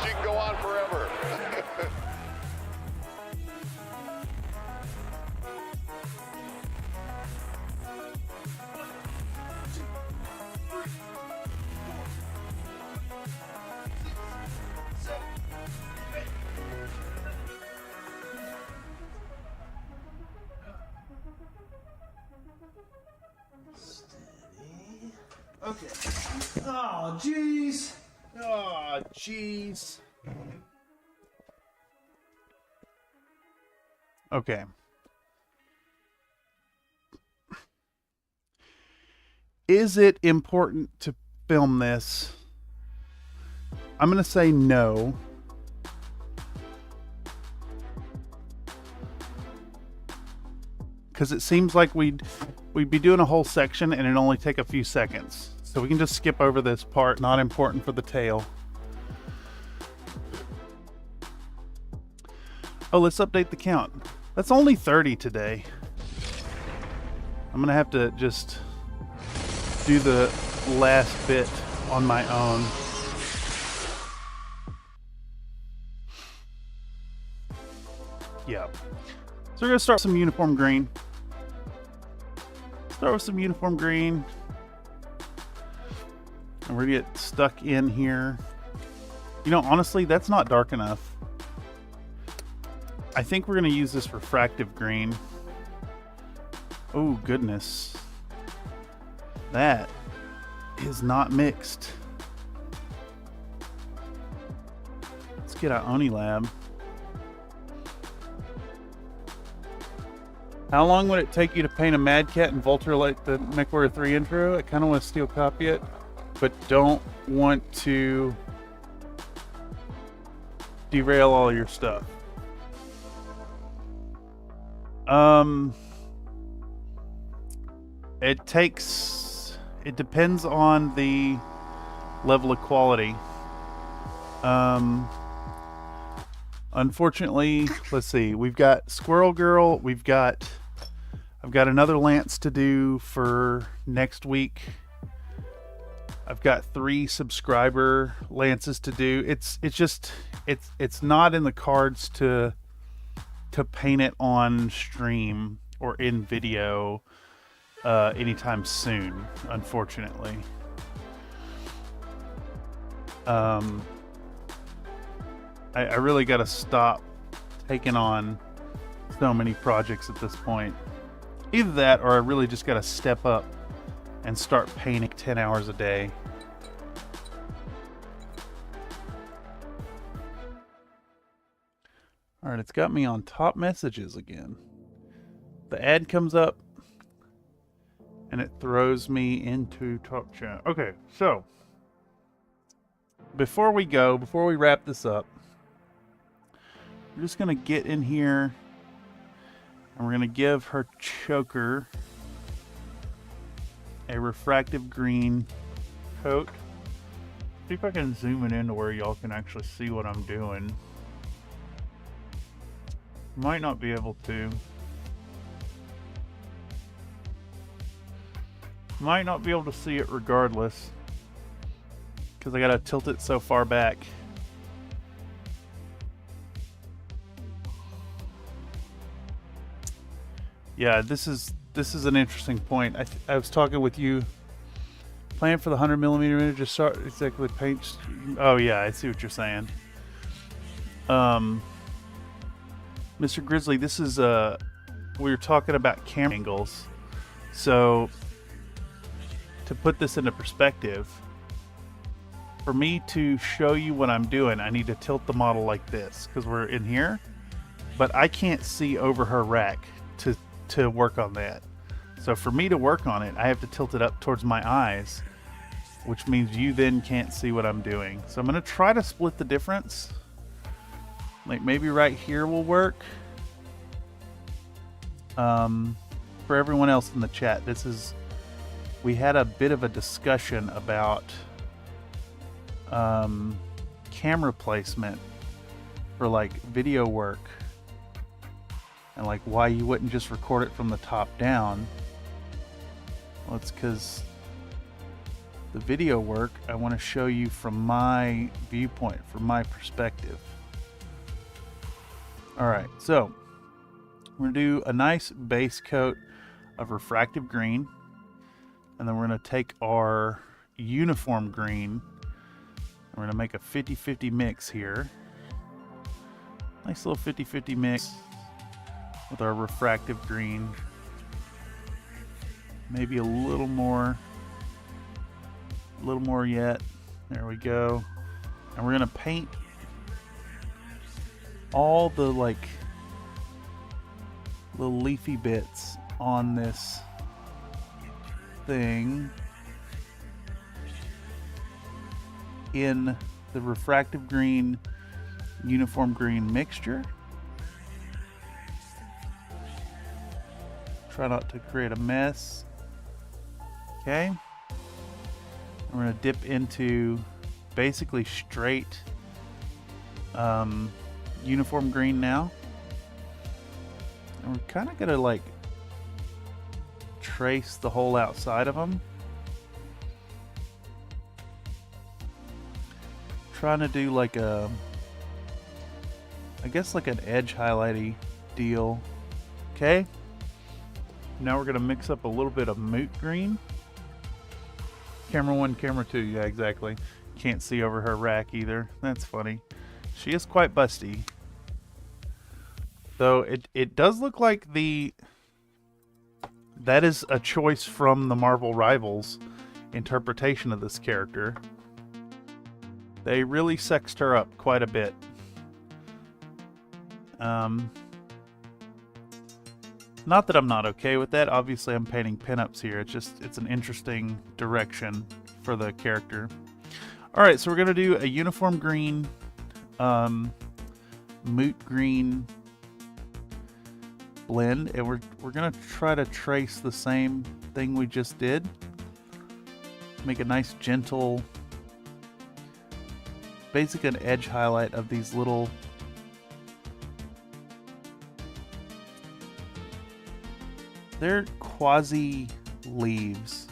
She can go on forever. Okay. Oh, jeez. Oh, jeez. Okay. Is it important to film this? I'm going to say no. Because it seems like we'd be doing a whole section and it'd only take a few seconds. So we can just skip over this part, not important for the tail. Oh, let's update the count. That's only 30 today. I'm gonna have to just do the last bit on my own. Yeah. So we're gonna start with some uniform green. Start with some uniform green. And we're gonna get stuck in here. You know, honestly, that's not dark enough. I think we're gonna use this refractive green. Oh, goodness. That is not mixed. Let's get our Oni Lab. How long would it take you to paint a Mad Cat and Vulture like the MechWarrior 3 intro? I kind of want to steel copy it, but don't want to derail all your stuff. It depends on the level of quality. Unfortunately, let's see, we've got Squirrel Girl, I've got another lance to do for next week. I've got 3 subscriber lances to do. It's not in the cards to paint it on stream or in video anytime soon, unfortunately. I really got to stop taking on so many projects at this point. Either that, or I really just got to step up and start painting 10 hours a day. All right, it's got me on top messages again. The ad comes up and it throws me into top chat. Okay, so before we wrap this up, we're just going to get in here and we're going to give her choker a refractive green coat. See if I can zoom it in to where y'all can actually see what I'm doing. Might not be able to. Might not be able to see it regardless, because I gotta tilt it so far back. Yeah, this is an interesting point. I was talking with you. Plan for the 100mm image, just start exactly paint. Oh yeah, I see what you're saying. Mr. Grizzly, this is we were talking about camera angles. So to put this into perspective, for me to show you what I'm doing, I need to tilt the model like this because we're in here, but I can't see over her rack to work on that. So for me to work on it, I have to tilt it up towards my eyes, which means you then can't see what I'm doing. So I'm going to try to split the difference. Like maybe right here will work. For everyone else in the chat, we had a bit of a discussion about camera placement for like video work and like why you wouldn't just record it from the top down. Well, it's because the video work I want to show you from my viewpoint, from my perspective. Alright, so we're going to do a nice base coat of refractive green, and then we're going to take our uniform green and we're going to make a 50-50 mix here. Nice little 50-50 mix with our refractive green. Maybe a little more yet. There we go. And we're going to paint all the like little leafy bits on this thing in the refractive green uniform green mixture. Try not to create a mess. Okay. And we're going to dip into basically straight uniform green now. And we're kind of going to like trace the whole outside of them. Trying to do like I guess like an edge highlighty deal. Okay. Now we're going to mix up a little bit of moot green. Camera 1, camera 2, yeah, exactly. Can't see over her rack either. That's funny. She is quite busty. Though it does look like that is a choice from the Marvel Rivals interpretation of this character. They really sexed her up quite a bit. Not that I'm not okay with that. Obviously, I'm painting pinups here. It's an interesting direction for the character. All right, so we're gonna do a uniform green, moot green blend, and we're gonna try to trace the same thing we just did. Make a nice gentle, basically an edge highlight of these little they're quasi leaves.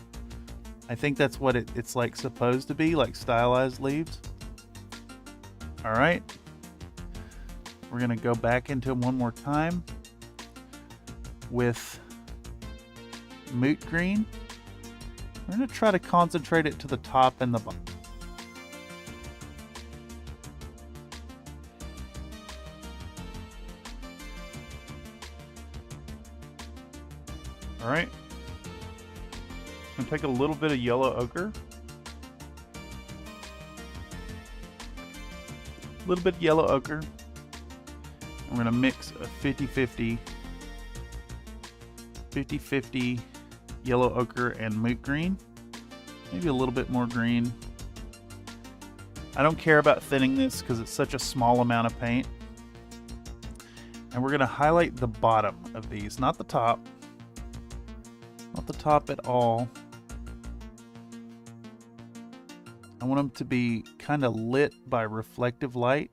I think that's what it's like supposed to be, like stylized leaves. All right, we're gonna go back into them one more time with moot green. We're gonna try to concentrate it to the top and the bottom. All right, I'm gonna take a little bit of yellow ochre, a little bit of yellow ochre, and We're going to mix a 50-50 yellow ochre and moot green. Maybe a little bit more green. I don't care about thinning this because it's such a small amount of paint. And we're going to highlight the bottom of these, not the top. Not the top at all. I want them to be kind of lit by reflective light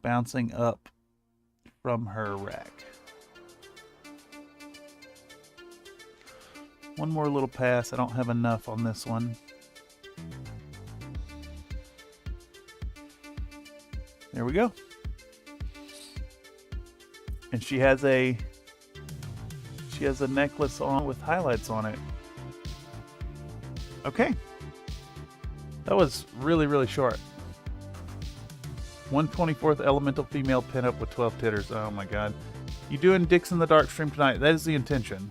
bouncing up from her rack. One more little pass. I don't have enough on this one. There we go. And she has a necklace on with highlights on it. Okay. That was really, really short. 1/24th elemental female pinup with 12 titters. Oh my god. You doing Dicks in the Dark stream tonight? That is the intention.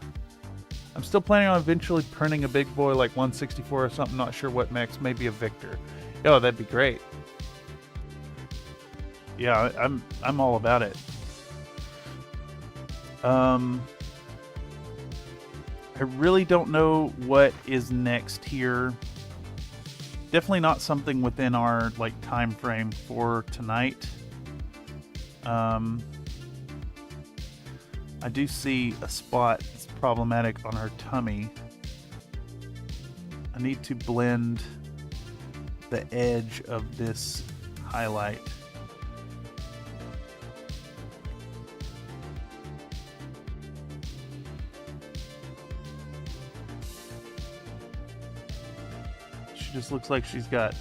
I'm still planning on eventually printing a big boy like 164 or something. Not sure what next. Maybe a Victor. Oh, that'd be great. Yeah, I'm all about it. I really don't know what is next here. Definitely not something within our like time frame for tonight. I do see a spot that's problematic on her tummy. I need to blend the edge of this highlight. She just looks like she's got a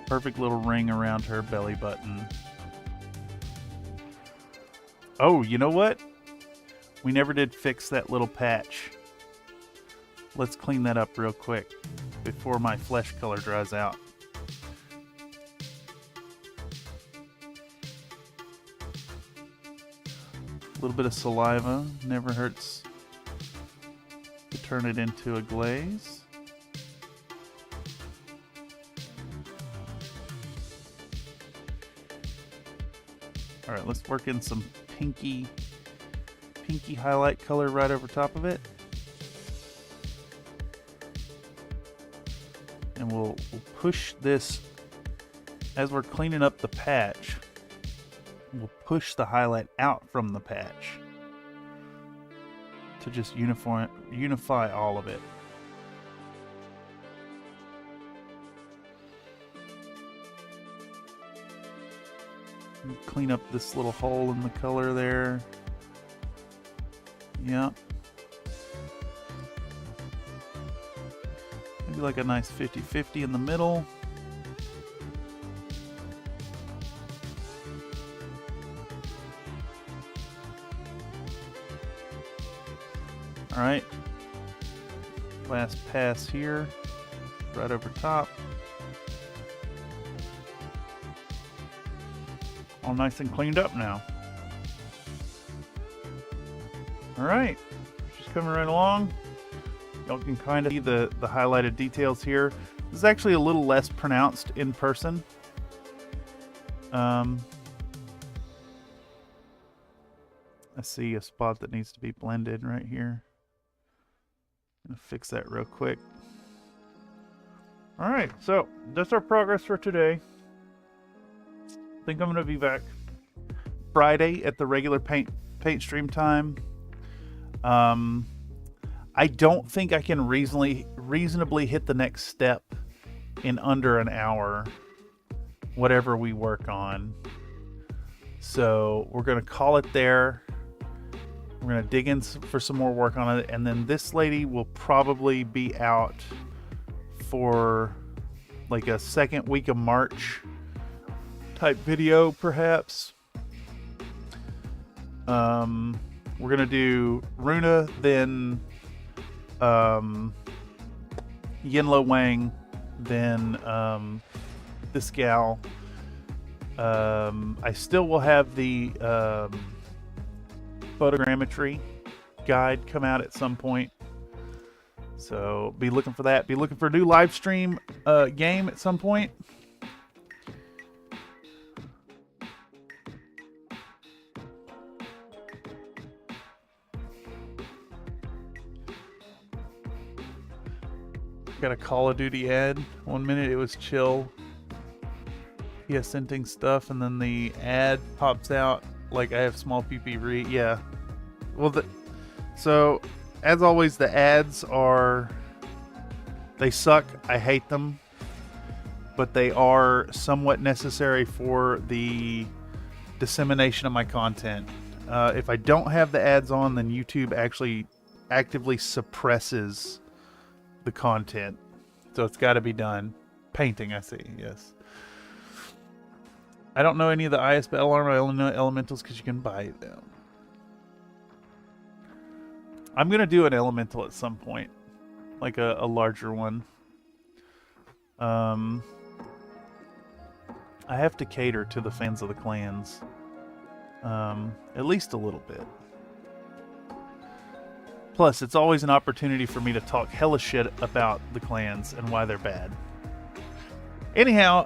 perfect little ring around her belly button. Oh, you know what? We never did fix that little patch. Let's clean that up real quick before my flesh color dries out. A little bit of saliva never hurts to turn it into a glaze. All right, let's work in some pinky highlight color right over top of it. And we'll push this as we're cleaning up the patch. We'll push the highlight out from the patch to just unify all of it. Clean up this little hole in the color there. Yeah. Maybe like a nice 50-50 in the middle. All right. Last pass here, right over top. All nice and cleaned up now. All right, just coming right along. Y'all can kind of see the highlighted details here. This is actually a little less pronounced in person. I see a spot that needs to be blended right here. I'm gonna fix that real quick. All right, so that's our progress for today. I think I'm going to be back Friday at the regular paint stream time. I don't think I can reasonably hit the next step in under an hour, whatever we work on. So we're going to call it there. We're going to dig in for some more work on it. And then this lady will probably be out for like a second week of March type video, perhaps. We're gonna do Runa, then Yinlo Wang, then this gal. I still will have the photogrammetry guide come out at some point, so be looking for that. Be looking for a new live stream game at some point. got a Call of Duty ad. 1 minute it was chill, PS-centing stuff, and then the ad pops out like I have small PP. Yeah. Well, so as always, the ads they suck. I hate them, but they are somewhat necessary for the dissemination of my content. If I don't have the ads on, then YouTube actually actively suppresses the content. So it's got to be done. Painting, I see, yes. I don't know any of the ISBL armor. I only know elementals because you can buy them. I'm going to do an elemental at some point. Like a larger one. I have to cater to the fans of the clans. At least a little bit. Plus, it's always an opportunity for me to talk hella shit about the clans and why they're bad. Anyhow,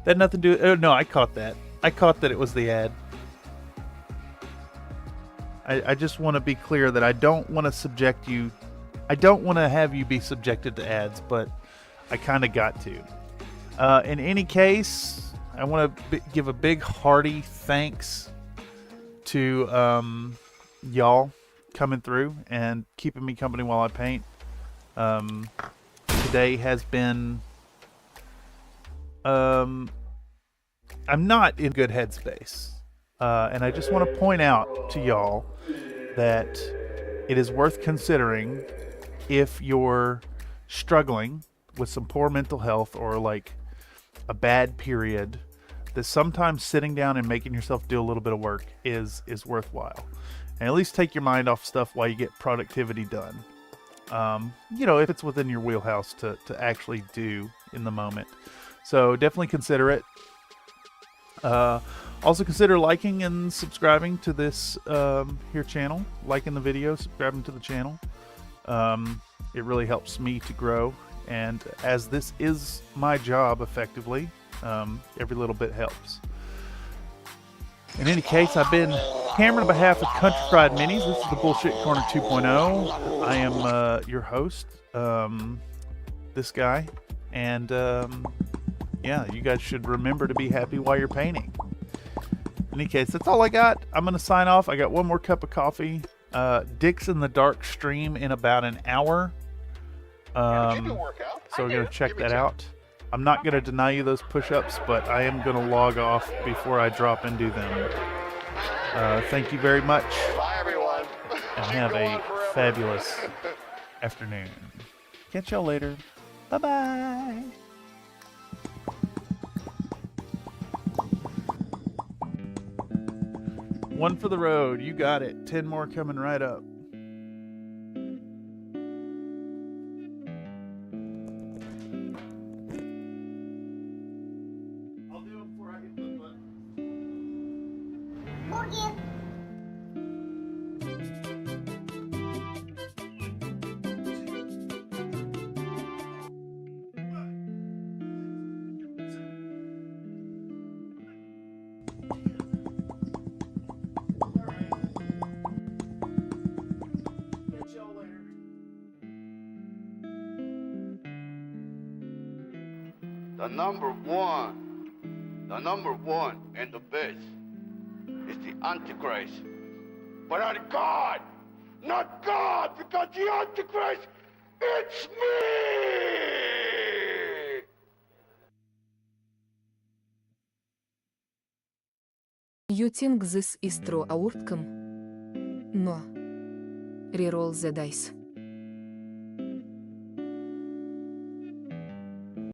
that had nothing to do... Oh, no, I caught that. I caught that it was the ad. I just want to be clear that I don't want to subject you... I don't want to have you be subjected to ads, but I kind of got to. In any case, I want to give a big hearty thanks to y'all coming through and keeping me company while I paint. Today has been... I'm not in good headspace. And I just want to point out to y'all that it is worth considering if you're struggling with some poor mental health or like a bad period, that sometimes sitting down and making yourself do a little bit of work is worthwhile. And at least take your mind off stuff while you get productivity done. You know, if it's within your wheelhouse to actually do in the moment. So definitely consider it. Also consider liking and subscribing to this here channel. Liking the video, subscribing to the channel. It really helps me to grow. And as this is my job effectively, every little bit helps. In any case, I've been Cameron on behalf of Country Fried Minis. This is the Bullshit Corner 2.0. I am your host, this guy. And yeah, you guys should remember to be happy while you're painting. In any case, that's all I got. I'm going to sign off. I got one more cup of coffee. Dick's in the Dark stream in about an hour. So we're going to check that out. I'm not going to deny you those push-ups, but I am going to log off before I drop and do them. Thank you very much. Bye, everyone. And have a fabulous afternoon. Catch y'all later. Bye-bye. One for the road. You got it. 10 more coming right up. I'll do it before I hit the button. The number one and the best is the Antichrist. But not God! Not God! Because the Antichrist, it's me! You think this is true outcome? No. Reroll the dice.